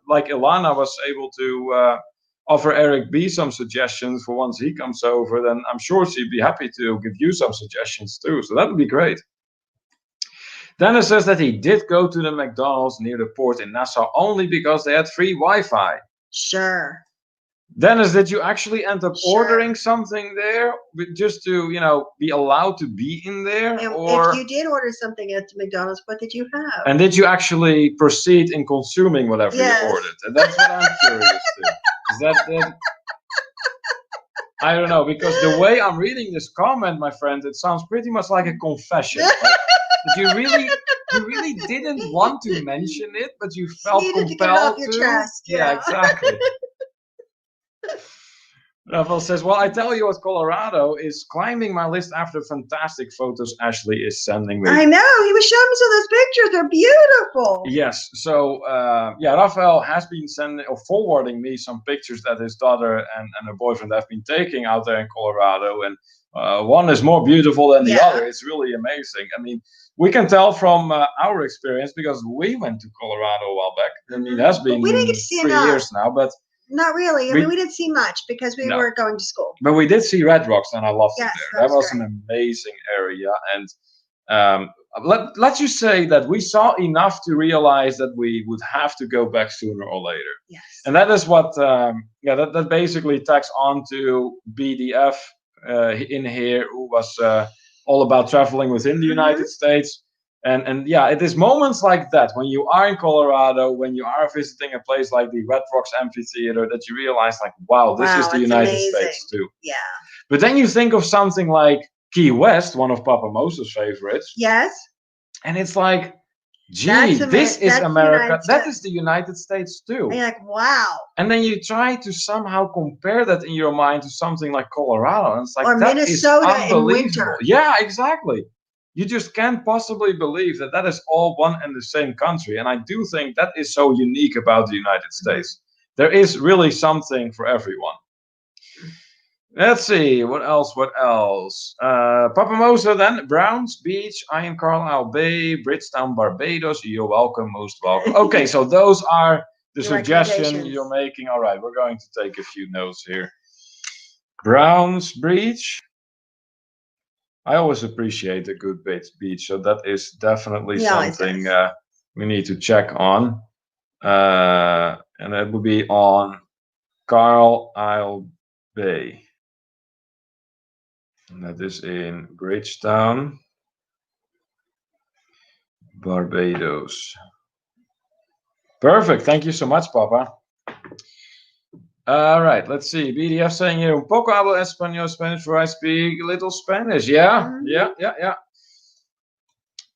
S1: like Ilana was able to offer Eric B some suggestions for once he comes over, then I'm sure she'd be happy to give you some suggestions too. So that would be great. Dennis says that he did go to the McDonald's near the port in Nassau only because they had free Wi-Fi.
S2: Sure.
S1: Dennis, did you actually end up ordering something there just to, be allowed to be in there?
S2: And
S1: or
S2: if you did order something at the McDonald's, what did you have?
S1: And did you actually proceed in consuming whatever you ordered? And that's what I'm curious to. Is that I don't know, because the way I'm reading this comment, my friend, it sounds pretty much like a confession. But you really didn't want to mention it, but you felt compelled to.
S2: Get it off your chest,
S1: yeah, exactly. Rafael says, well, I tell you what, Colorado is climbing my list after fantastic photos Ashley is sending me.
S2: I know. He was showing me some of those pictures. They're beautiful.
S1: Yes. So, Rafael has been sending or forwarding me some pictures that his daughter and her boyfriend have been taking out there in Colorado. And one is more beautiful than the other. It's really amazing. I mean, we can tell from our experience because we went to Colorado a while back. I mean, it has been 3 years now, but
S2: not really. I mean, we didn't see much because we were going to school.
S1: But we did see Red Rocks, and I loved it there. That was an amazing area. And let's just say that we saw enough to realize that we would have to go back sooner or later.
S2: Yes.
S1: And that is what, that basically tags on to BDF in here, who was all about traveling within the United States. And it is moments like that when you are in Colorado, when you are visiting a place like the Red Rocks Amphitheater, that you realize like, wow, this is the United States too.
S2: Yeah.
S1: But then you think of something like Key West, one of Papa Mose's favorites.
S2: Yes.
S1: And it's like, gee, this is America. That is the United States too.
S2: And you're like, wow.
S1: And then you try to somehow compare that in your mind to something like Colorado. And it's like,
S2: or
S1: that
S2: Minnesota
S1: is unbelievable.
S2: in winter.
S1: Yeah, exactly. You just can't possibly believe that is all one and the same country. And I do think that is so unique about the United States. There is really something for everyone. Let's see, what else? Papa Mosa then, Browns Beach, I am Carlisle Bay, Bridgetown, Barbados. You're welcome, most welcome. Okay, so those are the suggestions you're making. All right, we're going to take a few notes here. Browns Beach. I always appreciate a good beach, so that is definitely something we need to check on. And that would be on Carl Isle Bay. And that is in Bridgetown, Barbados. Perfect. Thank you so much, Papa. All right, let's see. BDF saying here, un poco hablo español, Spanish, for I speak a little Spanish. Yeah, yeah.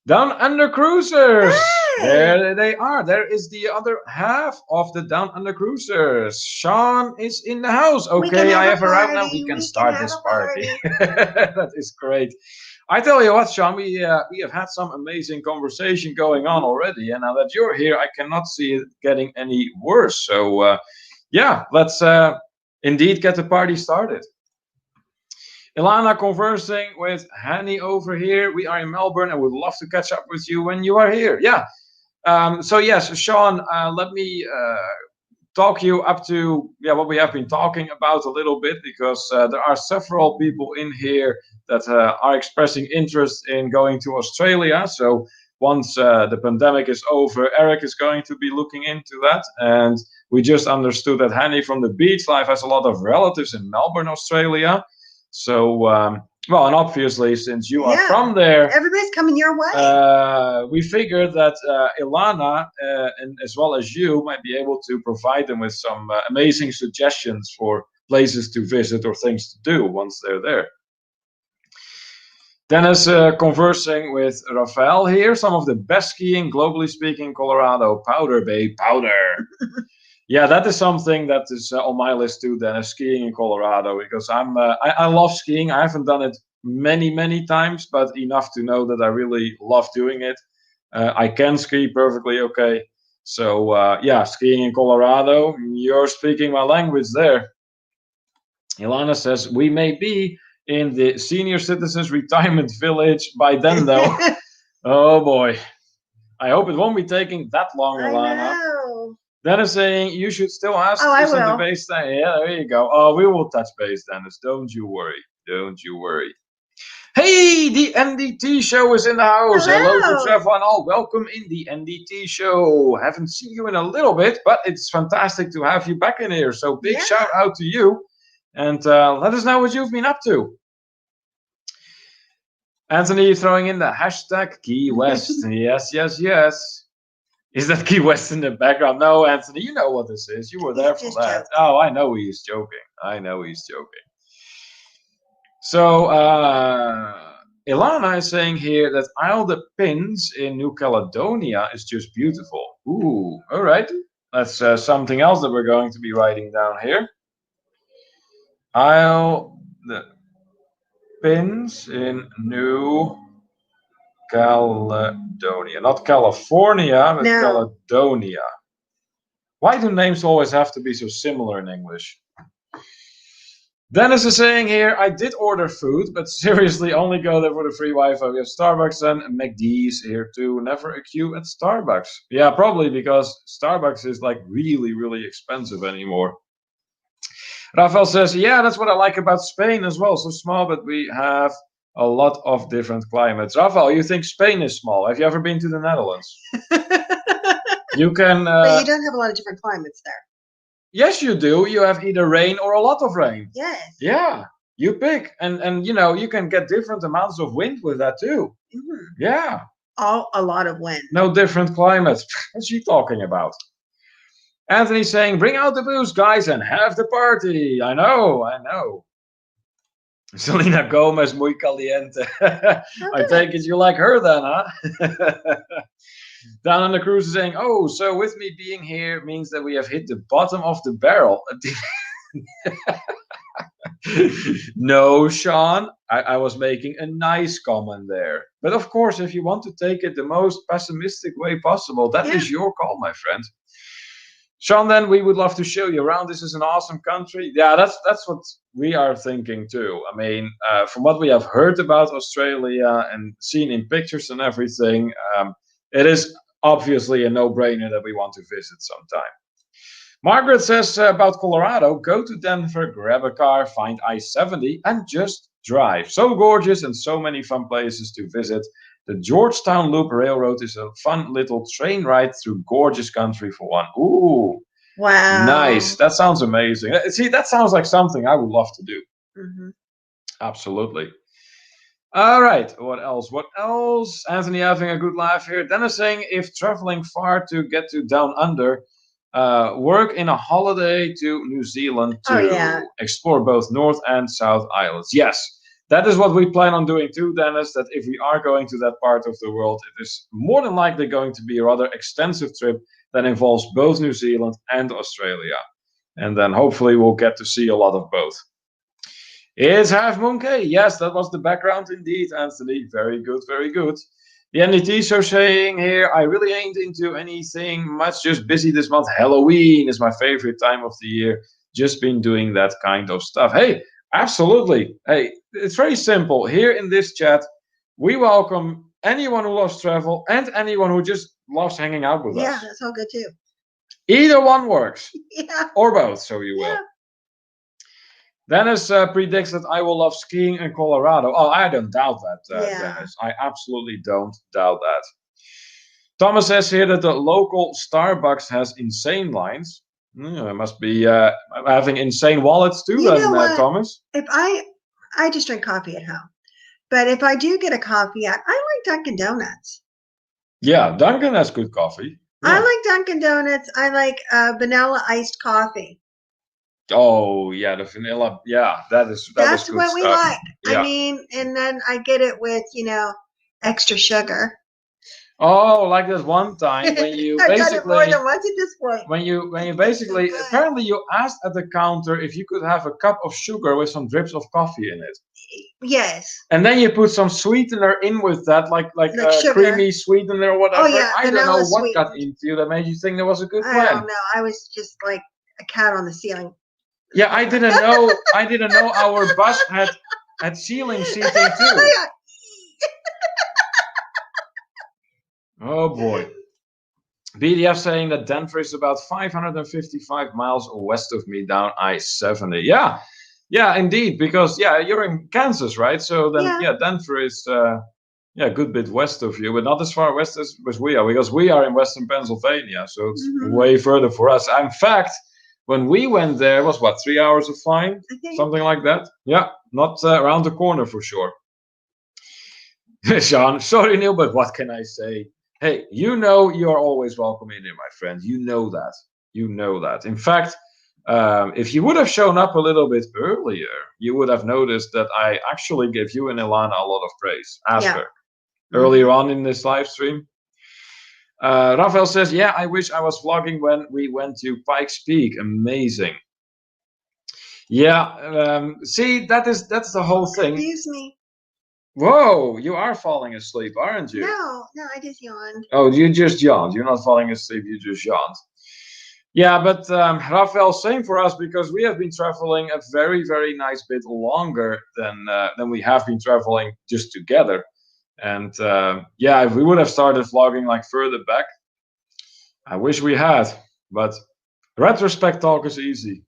S1: Down Under Cruisers.
S2: Hey!
S1: There they are. There is the other half of the Down Under Cruisers. Sean is in the house. Okay, I have arrived now. We can start this party. That is great. I tell you what, Sean, we have had some amazing conversation going on already, and now that you're here, I cannot see it getting any worse. So, yeah, let's indeed get the party started. Ilana conversing with Hani over here. We are in Melbourne and would love to catch up with you when you are here. Yeah. So yes, Sean, let me talk you up to what we have been talking about a little bit, because there are several people in here that are expressing interest in going to Australia. So once the pandemic is over, Eric is going to be looking into that. And we just understood that Hani from the Beach Life has a lot of relatives in Melbourne, Australia. So, well, and obviously, since you are from there,
S2: everybody's coming your way.
S1: We figured that Ilana, and as well as you, might be able to provide them with some amazing suggestions for places to visit or things to do once they're there. Dennis conversing with Rafael here. Some of the best skiing, globally speaking, Colorado, Powder Bay, Powder. Yeah, that is something that is on my list too, Dennis, skiing in Colorado, because I love skiing. I haven't done it many times, but enough to know that I really love doing it. I can ski perfectly okay. So, yeah, skiing in Colorado, you're speaking my language there. Ilana says, we may be in the senior citizens retirement village by then, though. Oh, boy. I hope it won't be taking that long, Ilana.
S2: I know.
S1: Dennis saying you should still ask the base time. Yeah, there you go. Oh, we will touch base, Dennis. Don't you worry. Don't you worry. Hey, the NDT show is in the house. Hello to everyone. All welcome in the NDT show. Haven't seen you in a little bit, but it's fantastic to have you back in here. So big shout out to you, and let us know what you've been up to. Anthony throwing in the hashtag Key West. Yes. Is that Key West in the background? No, Anthony, you know what this is. You were there for that. Joking. Oh, I know he's joking. So, Ilana is saying here that Isle de Pins in New Caledonia is just beautiful. Ooh, all right. That's something else that we're going to be writing down here. Isle de Pins in New Caledonia. Not California, but Caledonia. Why do names always have to be so similar in English? Dennis is saying here, I did order food, but seriously only go there for the free Wi-Fi. We have Starbucks and McD's here too. Never a queue at Starbucks. Yeah, probably because Starbucks is like really expensive anymore. Rafael says, yeah, that's what I like about Spain as well. So small, but we have a lot of different climates. Rafael, you think Spain is small? Have you ever been to the Netherlands? You can.
S2: But you don't have a lot of different climates there.
S1: Yes, you do. You have either rain or a lot of rain.
S2: Yes.
S1: Yeah, you pick, and you know you can get different amounts of wind with that too.
S2: Mm-hmm.
S1: Yeah.
S2: A lot of wind.
S1: No different climates. What's she talking about? Anthony saying, bring out the booze, guys, and have the party. I know. Selena Gomez, muy caliente. I take it you like her then, huh? Down on the cruise is saying, oh, so with me being here means that we have hit the bottom of the barrel. No, Sean, I was making a nice comment there. But of course, if you want to take it the most pessimistic way possible, that is your call, my friend. Sean, then we would love to show you around. This is an awesome country. Yeah, that's what we are thinking too. I mean, from what we have heard about Australia and seen in pictures and everything, it is obviously a no-brainer that we want to visit sometime. Margaret says about Colorado, go to Denver, grab a car, find I-70, and just drive. So gorgeous and so many fun places to visit The Georgetown Loop Railroad is a fun little train ride through gorgeous country for one. Ooh,
S2: Wow.
S1: nice. That sounds amazing. See, that sounds like something I would love to do.
S2: Mhm.
S1: Absolutely. All right. What else? What else? Anthony having a good laugh here. Dennis saying if traveling far to get to down under, work in a holiday to New Zealand
S2: Oh,
S1: to
S2: yeah.
S1: explore both North and South Islands. Yes, that is what we plan on doing too, Dennis. That if we are going to that part of the world, it is more than likely going to be a rather extensive trip that involves both New Zealand and Australia. And then hopefully we'll get to see a lot of both. It's Half Moon K. Yes, that was the background indeed, Anthony. Very good, very good. The NDT so saying here, I really ain't into anything much, just busy this month. Halloween is my favorite time of the year. Just been doing that kind of stuff. Hey, absolutely. Hey, it's very simple. Here in this chat, we welcome anyone who loves travel and anyone who just loves hanging out with
S2: Yeah,
S1: us.
S2: that's all good too.
S1: Either one works,
S2: Yeah.
S1: or both, so you will.
S2: Yeah.
S1: Dennis predicts that I will love skiing in Colorado. Oh, I don't doubt that,
S2: Yeah.
S1: Dennis. I absolutely don't doubt that. Thomas says here that the local Starbucks has insane lines. I must be having insane wallets too,
S2: You
S1: then,
S2: know what?
S1: Thomas.
S2: If I just drink coffee at home, but if I do get a coffee, I like Dunkin' Donuts.
S1: Yeah, Dunkin' has good coffee.
S2: I
S1: Yeah.
S2: like Dunkin' Donuts. I like vanilla iced coffee.
S1: Oh yeah, the vanilla. Yeah, that is
S2: That's
S1: good
S2: what we
S1: stuff.
S2: like.
S1: Yeah.
S2: I mean, and then I get it with, extra sugar.
S1: Oh, like this one time when you
S2: I've done it more
S1: basically
S2: than once at this point.
S1: when you
S2: It's so
S1: basically
S2: good.
S1: apparently you asked at the counter if you could have a cup of sugar with some drips of coffee in it.
S2: Yes.
S1: And then you put some sweetener in with that, like
S2: Like sugar.
S1: creamy sweetener or whatever.
S2: Oh yeah,
S1: I don't know
S2: vanilla
S1: what got
S2: sweetened.
S1: into you that made you think that was a good
S2: I
S1: plan.
S2: don't know. I was just like a cat on the ceiling.
S1: Yeah, I didn't know. I didn't know our bus had ceiling seating too. Oh boy. BDF saying that Denver is about 555 miles west of me down I-70. Yeah, yeah, indeed. Because you're in Kansas, right? So then, Denver is a good bit west of you, but not as far west as we are, because we are in Western Pennsylvania, so it's way further for us. In fact, when we went there, it was what, 3 hours of flying, something like that. Yeah, not around the corner for sure. Sean, sorry, Neil, but what can I say? Hey, you're always welcome in here, my friend. You know that. You know that. In fact, if you would have shown up a little bit earlier, you would have noticed that I actually gave you and Ilana a lot of praise. Ask her. Earlier on in this live stream. Rafael says, yeah, I wish I was vlogging when we went to Pikes Peak. Amazing. Yeah, see, that's the whole thing.
S2: Excuse me.
S1: Whoa, you are falling asleep, aren't you?
S2: No, I just yawned.
S1: Oh, you just yawned. You're not falling asleep, you just yawned. Yeah, but Rafael, same for us, because we have been traveling a very, very nice bit longer than we have been traveling just together. And if we would have started vlogging like further back, I wish we had. But retrospect talk is easy.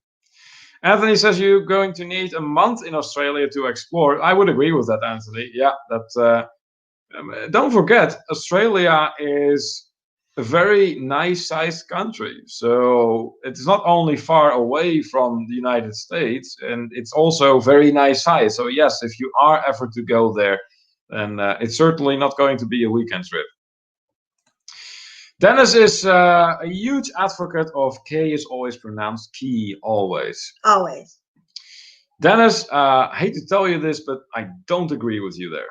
S1: Anthony says you're going to need a month in Australia to explore. I would agree with that, Anthony. Yeah, don't forget, Australia is a very nice sized country. So it's not only far away from the United States, and it's also very nice size. So yes, if you are ever to go there, then it's certainly not going to be a weekend trip. Dennis is a huge advocate of K is always pronounced key, always.
S2: Always.
S1: Dennis, I hate to tell you this, but I don't agree with you there.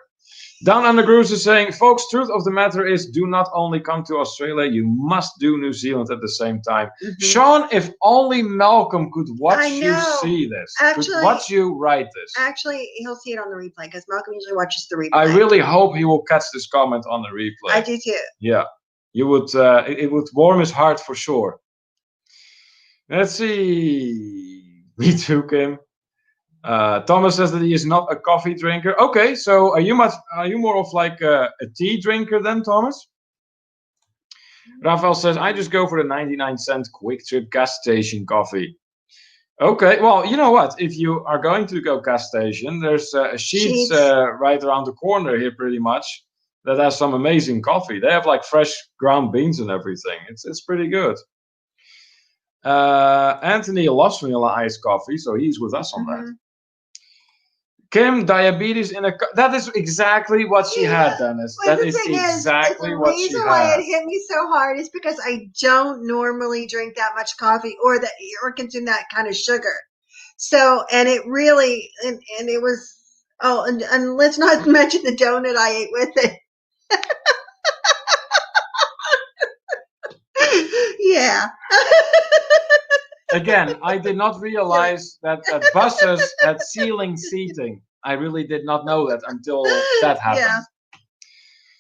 S1: Down Under Cruise is saying, folks, truth of the matter is, do not only come to Australia, you must do New Zealand at the same time. Sean, if only Malcolm could watch you see this, could watch you write this.
S2: Actually, he'll see it on the replay, because Malcolm usually watches the replay.
S1: I really hope he will catch this comment on the replay.
S2: I do too.
S1: Yeah, you would. It would warm his heart for sure. Let's see. Me too, Kim. Thomas says that he is not a coffee drinker. Okay, so are you more of like a tea drinker then, Thomas? Rafael says, I just go for the 99-cent quick trip gas station coffee. Okay, well, you know what? If you are going to go gas station, there's a Sheetz right around the corner here pretty much. that has some amazing coffee. They have like fresh ground beans and everything. It's pretty good. Anthony loves vanilla iced coffee, so he's with us on that. Kim, diabetes in a that is exactly what she had, Dennis.
S2: But
S1: that is exactly what she had. The
S2: reason why it hit me so hard is because I don't normally drink that much coffee or consume that kind of sugar. So, and it really, and it was, and let's not mention the donut I ate with it. Yeah.
S1: Again, I did not realize that buses had ceiling seating. I really did not know that until that happened. Yeah.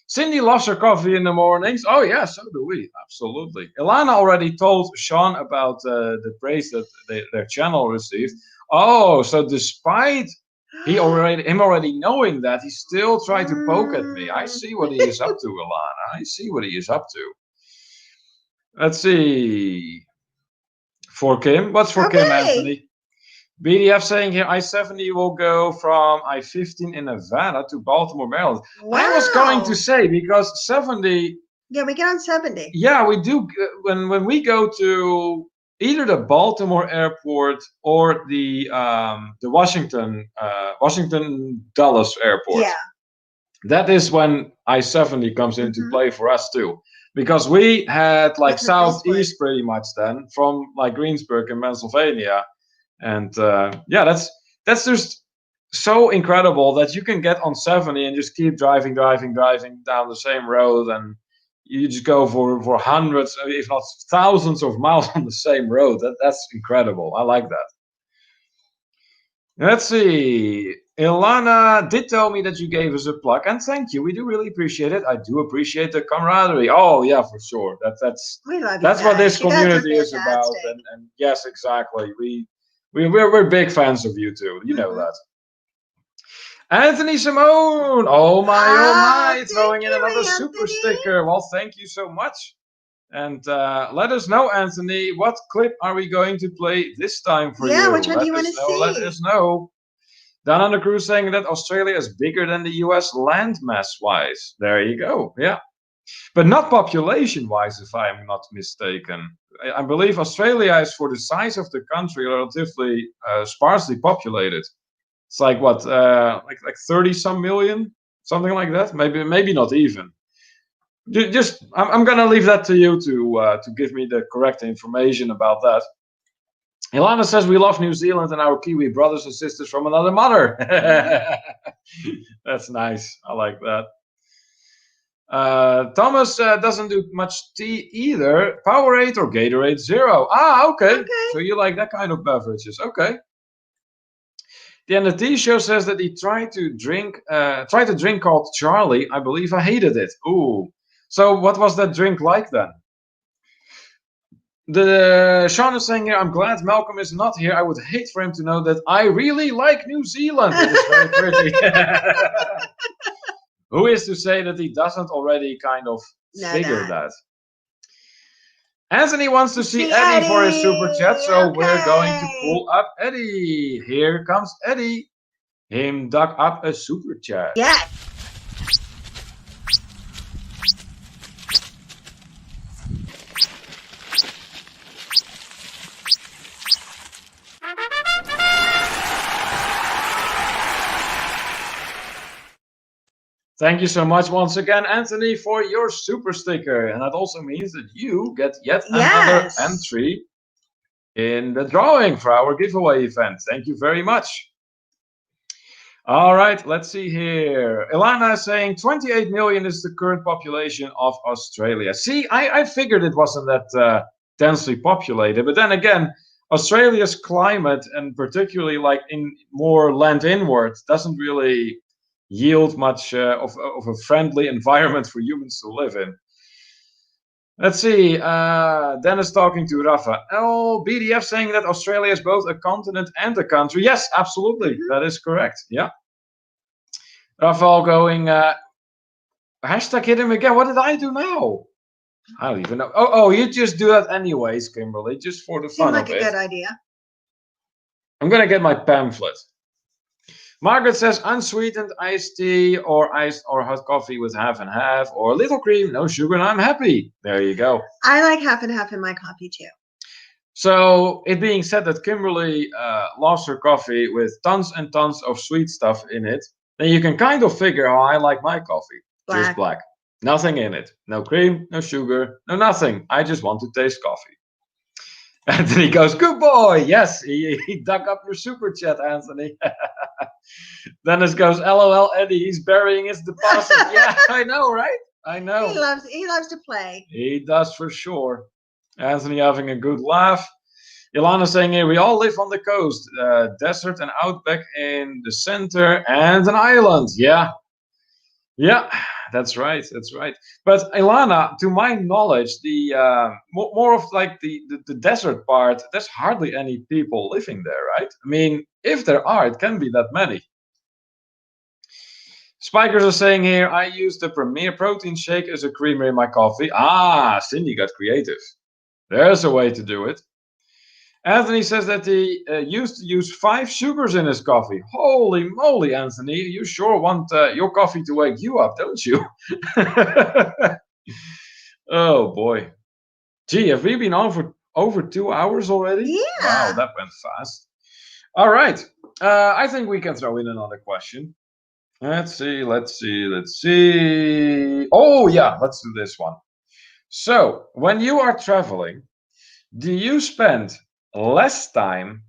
S1: Cindy loves her coffee in the mornings. Oh yeah, so do we. Absolutely. Ilana already told Sean about the praise that their channel received. Oh, so despite him already knowing that, he still tried to poke at me. I see what he is up to, Ilana. I see what he is up to. Let's see. For Kim, what's for Kim, Anthony? BDF saying here, I-70 will go from I-15 in Nevada to Baltimore, Maryland. Wow. I was going to say, because 70...
S2: Yeah, we get on 70.
S1: Yeah, we do. When we go to either the Baltimore airport or the Washington Dulles airport.
S2: Yeah.
S1: That is when I-70 comes into play for us too. Because we had like southeast pretty much then from like Greensburg in Pennsylvania. And yeah, that's just so incredible that you can get on 70 and just keep driving down the same road, and you just go for hundreds, if not thousands of miles on the same road. That's incredible. I like that. Let's see. Ilana did tell me that you gave us a plug, and thank you. We do really appreciate it. I do appreciate the camaraderie. Oh yeah, for sure. That's what this community is about. And yes, exactly. We're big fans of you too. You know that. Anthony Simone. Oh my! Throwing in another super sticker. Well, thank you so much. And let us know, Anthony, what clip are we going to play this time for you?
S2: Yeah, which one do you want to see?
S1: Let us know. Down on the crew saying that Australia is bigger than the US land mass-wise. There you go, yeah. But not population-wise, if I'm not mistaken. I believe Australia is, for the size of the country, relatively sparsely populated. It's like what, like 30-some million? Something like that? Maybe not even. Just, I'm gonna leave that to you to give me the correct information about that. Ilana says we love New Zealand and our Kiwi brothers and sisters from another mother. That's nice. I like that. Thomas doesn't do much tea either. Powerade or Gatorade Zero. Ah, okay. So you like that kind of beverages. Okay. The NT show says that he tried to drink called Charlie. I believe I hated it. Ooh. So what was that drink like then? The Sean is saying here, I'm glad Malcolm is not here. I would hate for him to know that I really like New Zealand. It is very pretty. Who is to say that he doesn't already kind of figure that? Anthony wants to see Eddie for his super chat, so we're going to pull up Eddie. Here comes Eddie. Him dug up a super chat.
S2: Yeah.
S1: Thank you so much once again, Anthony, for your super sticker. And that also means that you get yet another entry in the drawing for our giveaway event. Thank you very much. All right, let's see here. Ilana is saying 28 million is the current population of Australia. See, I figured it wasn't that densely populated. But then again, Australia's climate, and particularly like in more land inward, doesn't really yield much of a friendly environment for humans to live in. Let's see. Dennis talking to Rafael. BDF saying that Australia is both a continent and a country. Yes, absolutely. That is correct. Yeah. Rafael going, hashtag hit him again. What did I do now? I don't even know. Oh, you just do that anyways, Kimberly, just for the fun of it.
S2: Seemed like a good idea.
S1: I'm going to get my pamphlet. Margaret says unsweetened iced tea or iced or hot coffee with half and half or little cream, no sugar, and I'm happy. There you go.
S2: I like half and half in my coffee too.
S1: So it being said that Kimberly loves her coffee with tons and tons of sweet stuff in it, then you can kind of figure how I like my coffee. Just
S2: Black.
S1: black. Nothing in it. No cream, no sugar, no nothing. I just want to taste coffee. Anthony goes, good boy. Yes, he dug up your super chat, Anthony. Dennis goes, LOL, Eddie, he's burying his deposit. Yeah, I know, right? I know.
S2: He loves to play.
S1: He does for sure. Anthony having a good laugh. Ilana saying here, we all live on the coast, desert and outback in the center and an island. Yeah. Yeah, that's right. That's right. But Ilana, to my knowledge, the more of like the desert part, there's hardly any people living there, right? I mean, if there are, it can be that many. Spikers are saying here, I use the Premier Protein Shake as a creamer in my coffee. Ah, Cindy got creative. There's a way to do it. Anthony says that he used to use 5 sugars in his coffee. Holy moly, Anthony. You sure want your coffee to wake you up, don't you? Oh, boy. Gee, have we been on for over 2 hours already?
S2: Yeah.
S1: Wow, that went fast. All right. I think we can throw in another question. Let's see. Oh, yeah, let's do this one. So, when you are traveling, do you spend less time,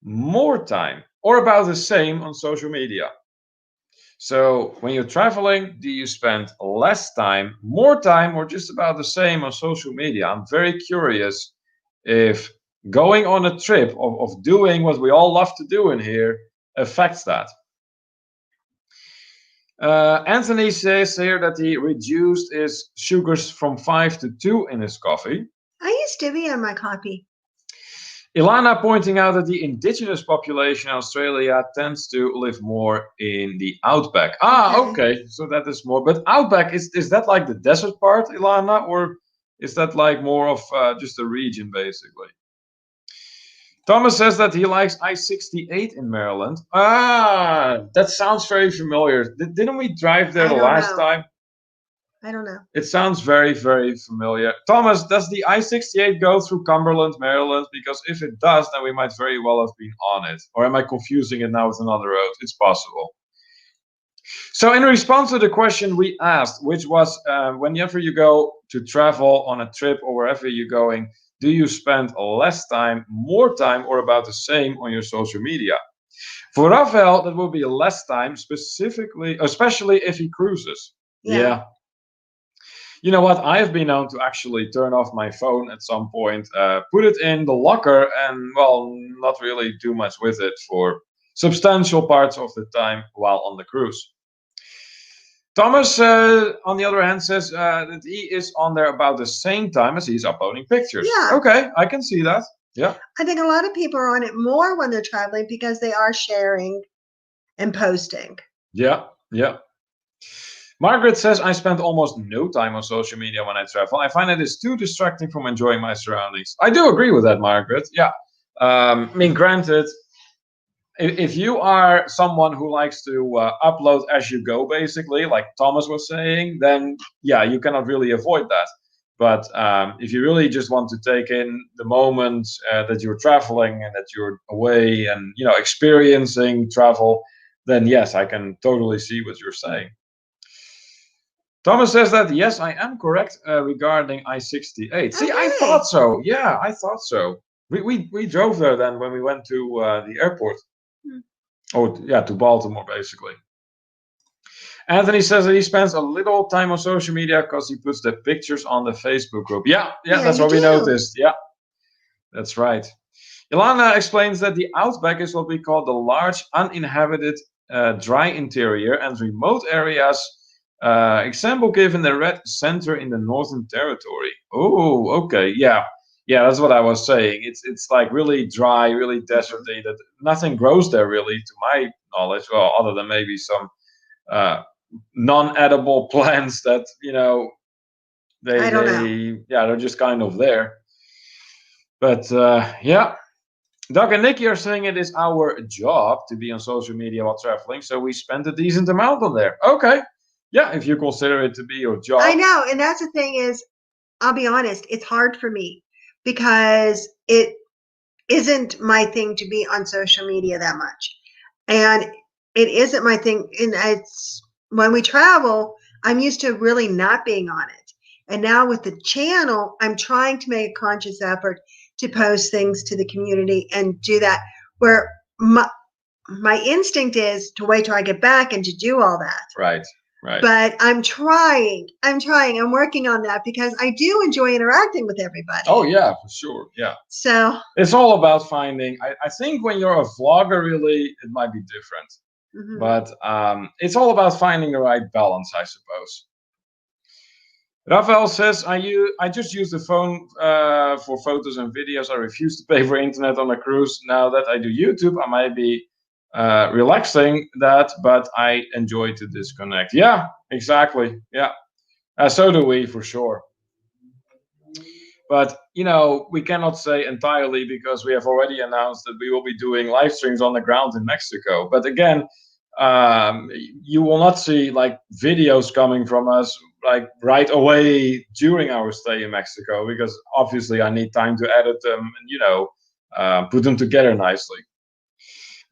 S1: more time, or about the same on social media? So, when you're traveling, do you spend less time, more time, or just about the same on social media? I'm very curious if going on a trip of doing what we all love to do in here affects that. Anthony says here that he reduced his sugars from 5 to 2 in his coffee.
S2: I use stevia in my coffee.
S1: Ilana pointing out that the indigenous population in Australia tends to live more in the outback. Ah, okay. So that is more. But outback, is that like the desert part, Ilana? Or is that like more of just a region, basically? Thomas says that he likes I-68 in Maryland. Ah, that sounds very familiar. Didn't we drive there the last time?
S2: I don't know.
S1: It sounds very, very familiar. Thomas, does the I-68 go through Cumberland, Maryland? Because if it does, then we might very well have been on it. Or am I confusing it now with another road? It's possible. So in response to the question we asked, which was whenever you go to travel on a trip or wherever you're going, do you spend less time, more time, or about the same on your social media? For Rafael, that will be less time, specifically, especially if he cruises. Yeah. You know what? I have been known to actually turn off my phone at some point, put it in the locker, and, well, not really do much with it for substantial parts of the time while on the cruise. Thomas, on the other hand, says that he is on there about the same time as he's uploading pictures.
S2: Yeah.
S1: Okay, I can see that. Yeah.
S2: I think a lot of people are on it more when they're traveling because they are sharing and posting.
S1: Yeah, yeah. Margaret says, I spend almost no time on social media when I travel. I find it is too distracting from enjoying my surroundings. I do agree with that, Margaret. Yeah. I mean, granted, if you are someone who likes to upload as you go, basically, like Thomas was saying, then yeah, you cannot really avoid that. But if you really just want to take in the moment that you're traveling and that you're away and experiencing travel, then yes, I can totally see what you're saying. Thomas says that yes, I am correct regarding I-68. See, I thought so. Yeah, I thought so. We drove there then when we went to the airport. Oh, yeah, to Baltimore, basically. Anthony says that he spends a little time on social media because he puts the pictures on the Facebook group. Yeah, that's what we noticed. Yeah, that's right. Ilana explains that the outback is what we call the large uninhabited dry interior and remote areas. Example given the red center in the Northern Territory. Oh, okay, yeah, that's what I was saying. It's like really dry, really deserty. That nothing grows there really, to my knowledge. Well, other than maybe some non-edible plants that they're just kind of there. But yeah. Doug and Nikki are saying it is our job to be on social media while traveling, so we spend a decent amount on there. Okay. Yeah, if you consider it to be your job.
S2: I know, and that's the thing is, I'll be honest, it's hard for me because it isn't my thing to be on social media that much. And it isn't my thing. And it's when we travel, I'm used to really not being on it. And now with the channel, I'm trying to make a conscious effort to post things to the community and do that where my instinct is to wait till I get back and to do all that.
S1: Right. Right.
S2: But I'm trying. I'm working on that because I do enjoy interacting with everybody.
S1: Oh yeah, for sure. Yeah.
S2: So
S1: it's all about finding. I think when you're a vlogger, really, it might be different.
S2: mhm.
S1: But it's all about finding the right balance, I suppose. Rafael says, I just use the phone for photos and videos. I refuse to pay for internet on a cruise. Now that I do YouTube, I might be relaxing that, but I enjoy to disconnect. Yeah, exactly. Yeah, so do we, for sure. But we cannot say entirely because we have already announced that we will be doing live streams on the ground in Mexico. But again, you will not see like videos coming from us like right away during our stay in Mexico, because obviously I need time to edit them and put them together nicely.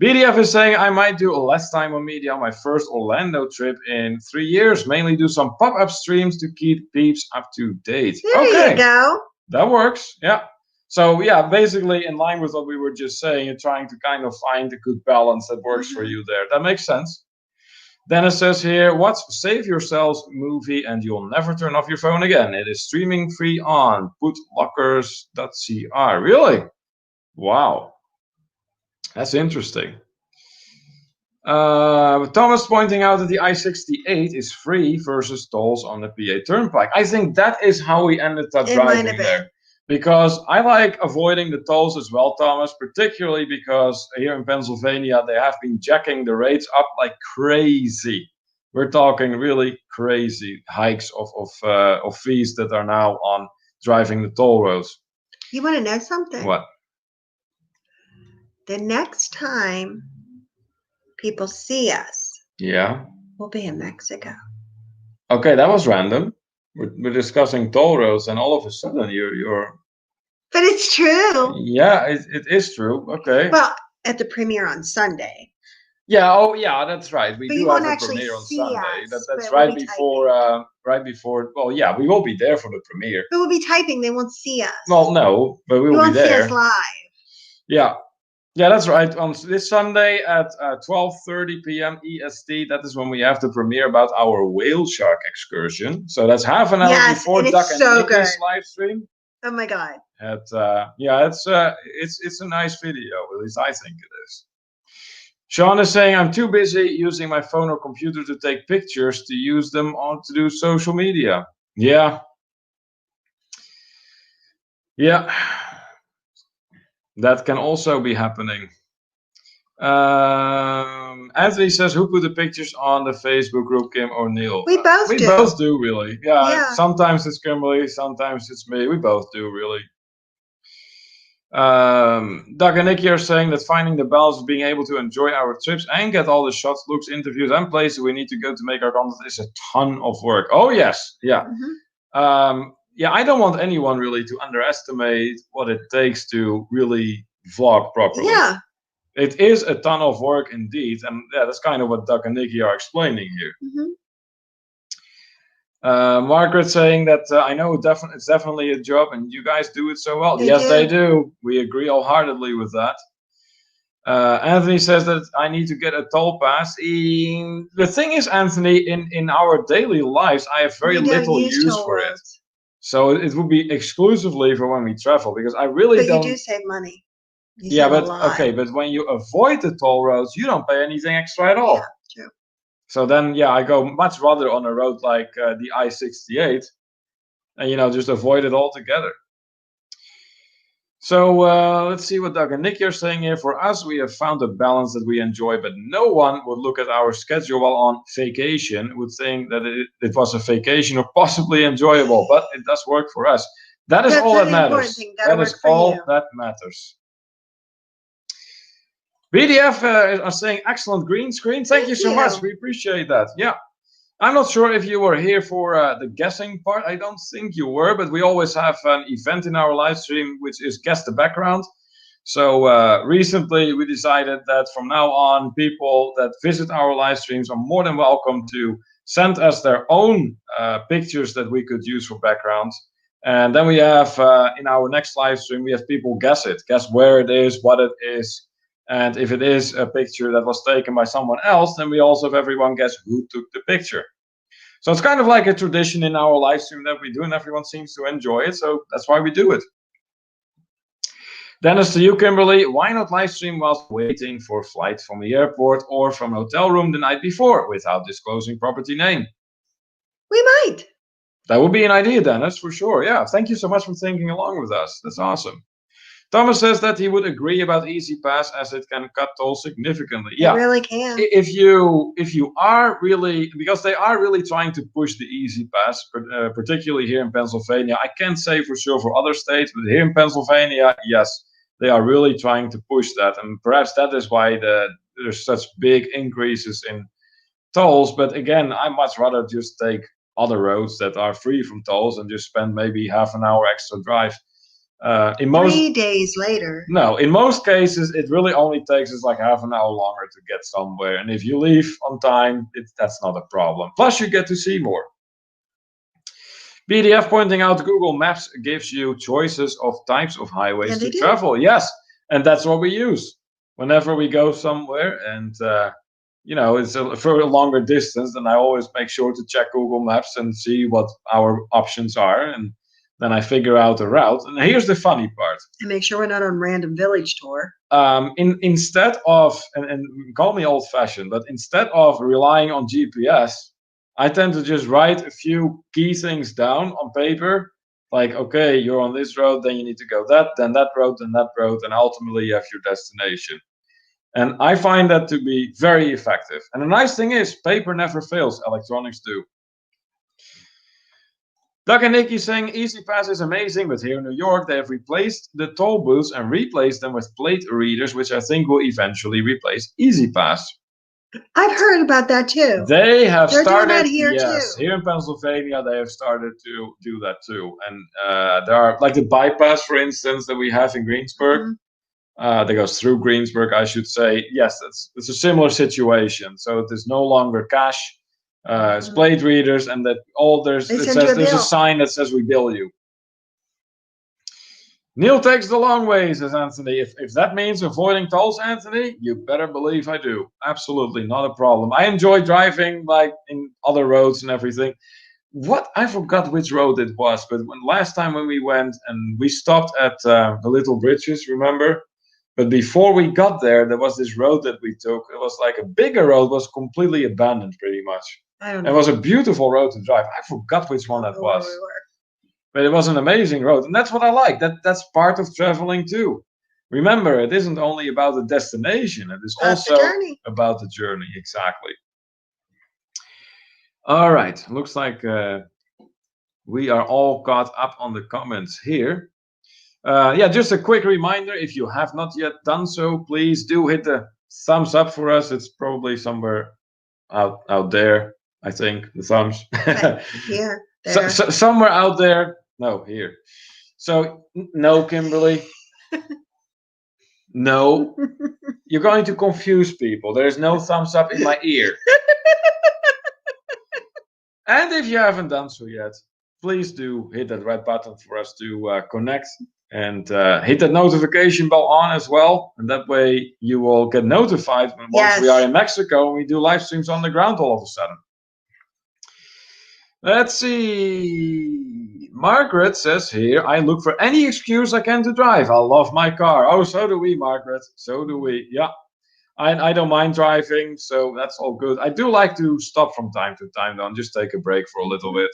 S1: BDF is saying I might do less time on media on my first Orlando trip in 3 years. Mainly do some pop-up streams to keep peeps up to date.
S2: There you go.
S1: That works. Yeah. So yeah, basically in line with what we were just saying, you're trying to kind of find a good balance that works for you there. That makes sense. Dennis says here, what's Save Yourselves movie and you'll never turn off your phone again? It is streaming free on putlockers.cr. Really? Wow. That's interesting. Thomas pointing out that the I-68 is free versus tolls on the PA Turnpike. I think that is how we ended up driving there. Because I like avoiding the tolls as well, Thomas, particularly because here in Pennsylvania, they have been jacking the rates up like crazy. We're talking really crazy hikes of fees that are now on driving the toll roads.
S2: You want to know something?
S1: What?
S2: The next time people see us,
S1: yeah,
S2: we'll be in Mexico.
S1: Okay, that was random. We're discussing toll roads, and all of a sudden you're.
S2: But it's true.
S1: Yeah, it is true. Okay.
S2: Well, at the premiere on Sunday.
S1: Yeah. Oh, yeah. That's right. We
S2: but
S1: do have a premiere on Sunday. That's right before. Right before. Well, yeah, we will be there for the premiere.
S2: But we'll be typing. They won't see us.
S1: Well, no, but we will be there.
S2: You won't see us live.
S1: Yeah. Yeah, that's right. On this Sunday at 12:30 p.m. EST, that is when we have the premiere about our whale shark excursion. So that's half an hour before Duck and Nikki's live stream.
S2: Oh my god!
S1: It's a nice video. At least I think it is. Sean is saying I'm too busy using my phone or computer to take pictures to use them to do social media. Yeah. Yeah. That can also be happening. Anthony says, who put the pictures on the Facebook group, Kim or Neil?
S2: We both do.
S1: We both do, really. Yeah, sometimes it's Kimberly, sometimes it's me. We both do, really. Doug and Nikki are saying that finding the balance of being able to enjoy our trips and get all the shots, looks, interviews, and places we need to go to make our content is a ton of work. Oh, yes. Yeah. Mm-hmm. Yeah, I don't want anyone really to underestimate what it takes to really vlog properly. Yeah. It is a ton of work indeed. And yeah, that's kind of what Doug and Nikki are explaining here. Mm-hmm. Margaret saying that I know it's definitely a job and you guys do it so well. Yes, they do. We agree wholeheartedly with that. Anthony says that I need to get a toll pass. The thing is, Anthony, in our daily lives, I have very little use for it. So it would be exclusively for when we travel, because I really don't. But you do
S2: save money.
S1: Yeah, but okay, but when you avoid the toll roads, you don't pay anything extra at all.
S2: Yeah, true.
S1: So then, yeah, I go much rather on a road like the I-68, and just avoid it altogether. So let's see what Doug and Nicky are saying here. For us, we have found a balance that we enjoy, but no one would look at our schedule while on vacation, would think that it was a vacation or possibly enjoyable, but it does work for us. That's all that matters. That is all that matters. BDF are saying excellent green screen. Thank you so much. We appreciate that. Yeah. I'm not sure if you were here for the guessing part. I don't think you were, but we always have an event in our live stream, which is Guess the Background. So recently we decided that from now on, people that visit our live streams are more than welcome to send us their own pictures that we could use for backgrounds. And then we have, in our next live stream, we have people guess it, guess where it is, what it is. And if it is a picture that was taken by someone else, then we also have everyone guess who took the picture. So it's kind of like a tradition in our live stream that we do, and everyone seems to enjoy it. So that's why we do it. Dennis, to you, Kimberly, why not live stream whilst waiting for a flight from the airport or from a hotel room the night before without disclosing property name?
S2: We might.
S1: That would be an idea, Dennis, for sure. Yeah, thank you so much for thinking along with us. That's awesome. Thomas says that he would agree about Easy Pass as it can cut tolls significantly. Yeah,
S2: it really can.
S1: If you are really, because they are really trying to push the Easy Pass, particularly here in Pennsylvania. I can't say for sure for other states, but here in Pennsylvania, yes, they are really trying to push that, and perhaps that is why there's such big increases in tolls. But again, I much rather just take other roads that are free from tolls and just spend maybe half an hour extra drive.
S2: In most 3 days later.
S1: No, in most cases, it really only takes us like half an hour longer to get somewhere. And if you leave on time, that's not a problem. Plus, you get to see more. BDF pointing out Google Maps gives you choices of types of highways to travel. Yes, and that's what we use whenever we go somewhere. And, it's for a longer distance, then I always make sure to check Google Maps and see what our options are. And then I figure out a route. And here's the funny part.
S2: And make sure we're not on random village tour.
S1: Instead of, and call me old-fashioned, but instead of relying on GPS, I tend to just write a few key things down on paper. Like, okay, you're on this road, then you need to go then that road, and ultimately you have your destination. And I find that to be very effective. And the nice thing is, paper never fails, electronics do. Doug and Nikki saying Easy Pass is amazing, but here in New York they have replaced the toll booths and replaced them with plate readers, which I think will eventually replace Easy Pass.
S2: I've heard about that too.
S1: They're started
S2: doing that here
S1: yes,
S2: too.
S1: Here in Pennsylvania they have started to do that too. And there are like the bypass, for instance, that we have in Greensburg. That goes through Greensburg, I should say. Yes, it's a similar situation. So it is no longer cash. It's plate readers, and that there's a sign that says we bill you. Neil takes the long way, says Anthony. If that means avoiding tolls, Anthony, you better believe I do. Absolutely, not a problem. I enjoy driving like in other roads and everything. I forgot which road it was, but last time when we went and we stopped at the Little Bridges, remember? But before we got there was this road that we took. It was like a bigger road, was completely abandoned pretty much.
S2: I don't know.
S1: It was a beautiful road to drive. I forgot which one that was. But it was an amazing road. And that's what I like. That's part of traveling too. Remember, it isn't only about the destination. It is also about the journey. Exactly. All right. Looks like we are all caught up on the comments here. Just a quick reminder, if you have not yet done so, please do hit the thumbs up for us. It's probably somewhere out there, I think, the thumbs.
S2: Here, there.
S1: Somewhere out there. No, here. So, no, Kimberly. No. You're going to confuse people. There's no thumbs up in my ear. And if you haven't done so yet, please do hit that red button for us to connect. And hit that notification bell on as well. And that way you will get notified when once we are in Mexico and we do live streams on the ground all of a sudden. Let's see. Margaret says here, I look for any excuse I can to drive. I love my car. Oh, so do we, Margaret. So do we. Yeah. I don't mind driving, so that's all good. I do like to stop from time to time, though, and just take a break for a little bit.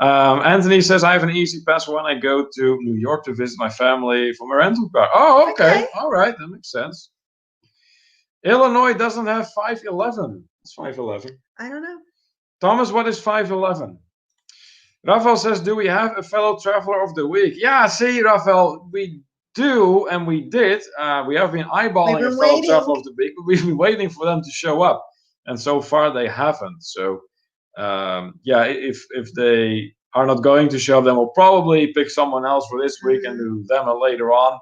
S1: Anthony says, I have an Easy Pass when I go to New York to visit my family for my rental car. Oh, okay. All right. That makes sense. Illinois doesn't have 511. It's 511.
S2: I don't know.
S1: Thomas, what is 511? Rafael says, do we have a fellow traveler of the week? Yeah, see, Rafael, we do, and we did. We have been eyeballing a fellow traveler of the week, but we've been waiting for them to show up, and so far they haven't. So, yeah, if they are not going to show up, then we'll probably pick someone else for this week and do them later on.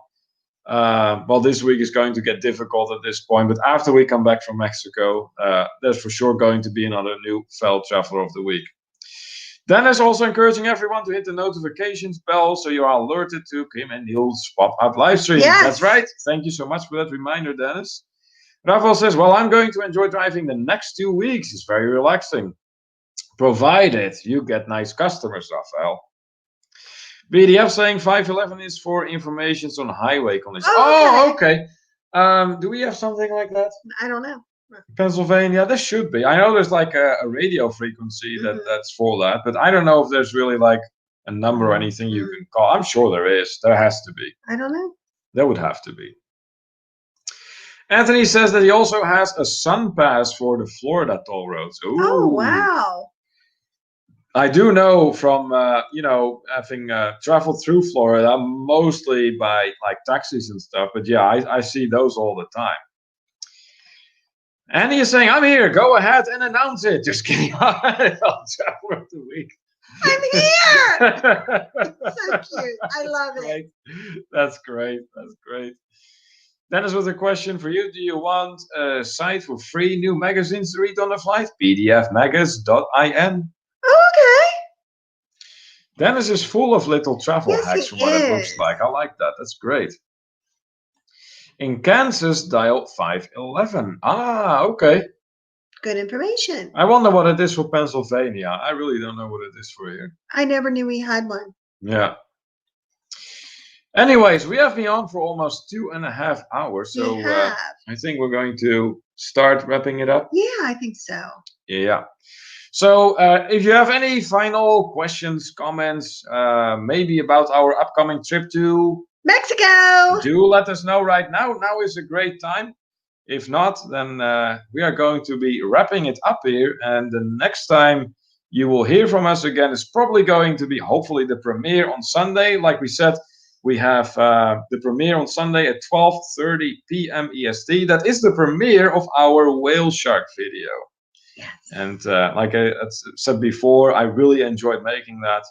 S1: Well, this week is going to get difficult at this point, but after we come back from Mexico, there's for sure going to be another new fellow traveler of the week. Dennis also encouraging everyone to hit the notifications bell so you are alerted to Kim and Neil's pop-up live stream.
S2: Yes.
S1: That's right. Thank you so much for that reminder, Dennis. Rafael says, well, I'm going to enjoy driving the next 2 weeks. It's very relaxing. Provided you get nice customers, Rafael. BDF saying 511 is for information on highway conditions. Oh, okay. Do we have something like that?
S2: I don't know.
S1: Pennsylvania, there should be. I know there's like a radio frequency that's for that, but I don't know if there's really like a number or anything you can call. I'm sure there is. There has to be.
S2: I don't know.
S1: There would have to be. Anthony says that he also has a sun pass for the Florida toll roads. Ooh.
S2: Oh, wow.
S1: I do know from, having traveled through Florida, mostly by like taxis and stuff, but yeah, I see those all the time. And he's saying, I'm here. Go ahead and announce it. Just kidding. Traveler of the week.
S2: I'm here. So cute. I love it.
S1: That's great. That's great. Dennis with a question for you. Do you want a site for free new magazines to read on the flight? pdfmagas.in.
S2: Okay.
S1: Dennis is full of little travel hacks from what it looks like. I like that. That's great. In Kansas, dial 511. Ah, okay.
S2: Good information.
S1: I wonder what it is for Pennsylvania. I really don't know what it is for here.
S2: I never knew we had one.
S1: Yeah. Anyways, we have been on for almost 2.5 hours. So I think we're going to start wrapping it up.
S2: Yeah, I think so.
S1: Yeah. So if you have any final questions, comments, maybe about our upcoming trip to
S2: Mexico,
S1: do let us know right now. Now is a great time. If not, then we are going to be wrapping it up here. And the next time you will hear from us again is probably going to be hopefully the premiere on Sunday. Like we said, we have the premiere on Sunday at 12:30 p.m. EST. That is the premiere of our whale shark video.
S2: Yes.
S1: And like I said before, I really enjoyed making that.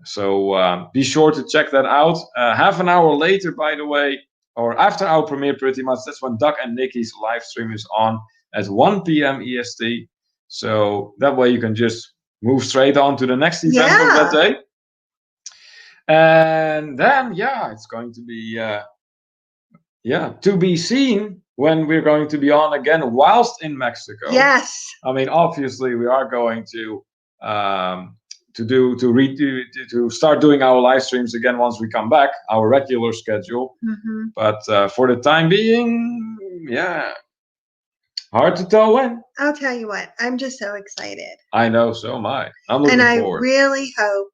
S1: So be sure to check that out. Half an hour later, by the way, or after our premiere pretty much, that's when Doug and Nikki's live stream is on at 1 p.m. EST. So that way you can just move straight on to the next event of that day. And then, it's going to be, to be seen when we're going to be on again whilst in Mexico.
S2: Yes.
S1: I mean, obviously we are going to start doing our live streams again once we come back, our regular schedule. But for the time being, hard to tell when.
S2: I'll tell you what, I'm just so excited.
S1: I know, so am I. I'm looking forward.
S2: And I really hope,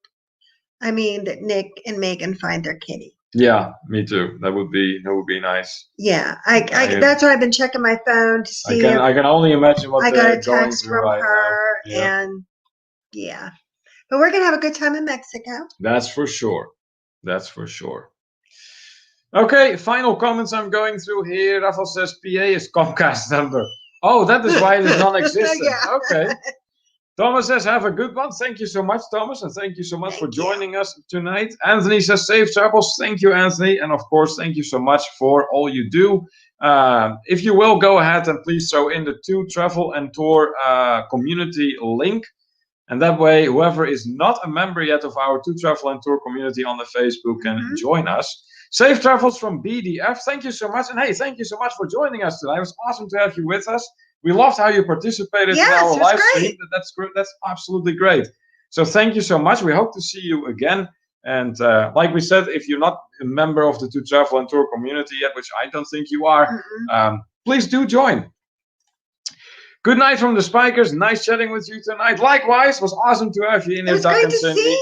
S2: that Nick and Megan find their kitty.
S1: Yeah, me too. That would be nice.
S2: Yeah, I that's why I've been checking my phone to see.
S1: I can only imagine what
S2: I got a
S1: going
S2: text
S1: through
S2: from
S1: right
S2: her,
S1: now.
S2: and but we're gonna have a good time in Mexico.
S1: That's for sure. That's for sure. Okay, final comments I'm going through here. Rafael says PA is Comcast number. Oh, that is why it is non-existent. Okay. Thomas says, have a good one. Thank you so much, Thomas, and thank you so much for joining us tonight. Anthony says, safe travels. Thank you, Anthony. And of course, thank you so much for all you do. If you will, go ahead and please throw in the To Travel and Tour community link. And that way, whoever is not a member yet of our To Travel and Tour community on the Facebook can join us. Safe travels from BDF. Thank you so much. And hey, thank you so much for joining us tonight. It was awesome to have you with us. We loved how you participated in our live stream. That's great. That's absolutely great. So thank you so much. We hope to see you again. And like we said, if you're not a member of the To Travel and Tour community yet, which I don't think you are, please do join. Good night from the Spikers. Nice chatting with you tonight. Likewise, it was awesome to have you in here, Doug and Cindy.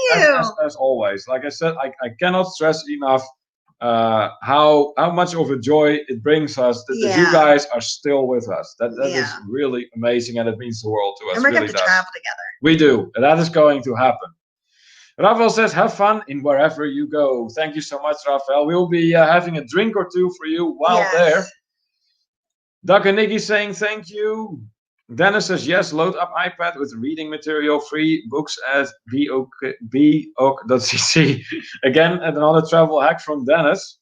S1: As always. Like I said, I cannot stress enough how much of a joy it brings us that you guys are still with us. That is really amazing, and it means the world to us.
S2: And we're
S1: really
S2: going to travel together.
S1: We do. And that is going to happen. Rafael says, have fun in wherever you go. Thank you so much, Rafael. We'll be having a drink or two for you while there. Doug and Nikki saying thank you. Dennis says, yes, load up iPad with reading material, free books at book.cc. Again, another travel hack from Dennis.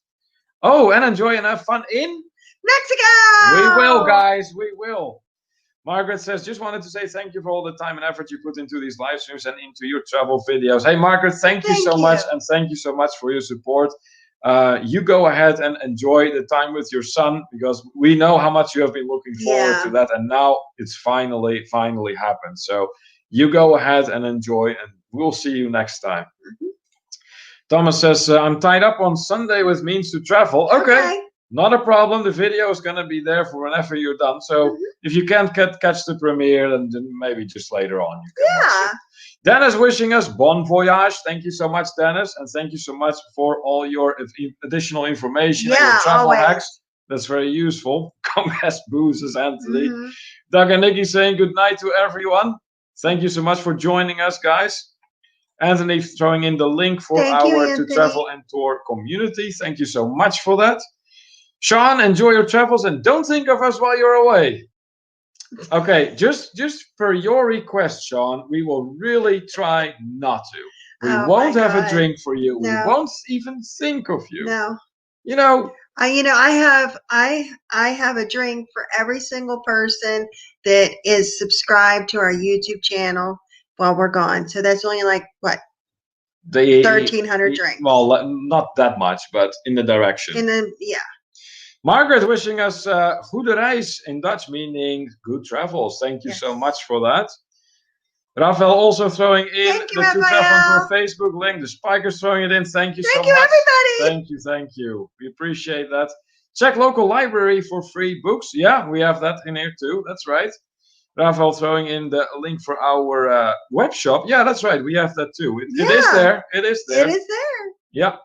S1: Oh, and enjoy and have fun in
S2: Mexico!
S1: We will, guys. We will. Margaret says, just wanted to say thank you for all the time and effort you put into these live streams and into your travel videos. Hey, Margaret, thank you so much. And thank you so much for your support. You go ahead and enjoy the time with your son, because we know how much you have been looking forward to that. And now it's finally happened. So you go ahead and enjoy, and we'll see you next time. Thomas says, I'm tied up on Sunday with means to travel. Okay. Not a problem. The video is going to be there for whenever you're done. So if you can't catch the premiere, then maybe just later on you can watch it. Dennis wishing us bon voyage. Thank you so much, Dennis. And thank you so much for all your additional information and your travel hacks. That's very useful. Congrats, Boo, says Anthony. Doug and Nikki saying good night to everyone. Thank you so much for joining us, guys. Anthony throwing in the link for our To Travel and Tour community. Thank you so much for that. Sean, enjoy your travels and don't think of us while you're away. Okay, just per your request, Sean, we will really try not to. We won't have a drink for you. No. We won't even think of you.
S2: No. I have a drink for every single person that is subscribed to our YouTube channel while we're gone. So that's only like what? 1,300 drinks.
S1: Well, not that much, but in the direction. Margaret wishing us goede reis in Dutch, meaning good travels. Thank you so much for that. Rafael also throwing in the To Travel for Facebook link. The Spikers throwing it in. Thank you so much.
S2: Everybody.
S1: Thank you. We appreciate that. Check local library for free books. Yeah, we have that in here too. That's right. Rafael throwing in the link for our web shop. Yeah, that's right. We have that too. It is there. It is there. Yeah.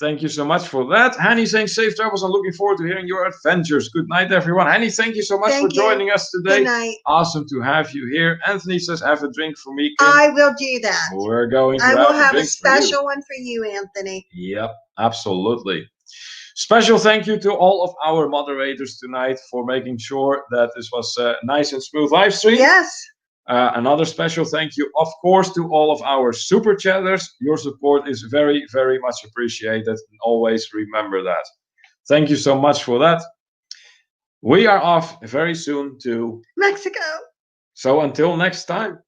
S1: Thank you so much for that. Hanny saying safe travels. I'm looking forward to hearing your adventures. Good night, everyone. Hanny, thank you so much for joining us today.
S2: Good night.
S1: Awesome to have you here. Anthony says, have a drink for me, Kim.
S2: I will do that.
S1: We're going to
S2: have a special one for you, Anthony.
S1: Yep, absolutely. Special thank you to all of our moderators tonight for making sure that this was a nice and smooth live stream.
S2: Yes.
S1: Another special thank you, of course, to all of our super chatters. Your support is very, very much appreciated. And always remember that. Thank you so much for that. We are off very soon to
S2: Mexico.
S1: So until next time,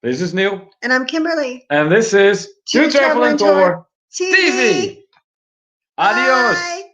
S1: this is Neil.
S2: And I'm Kimberly.
S1: And this is To Travel and Tour TV. Adios.
S2: Bye.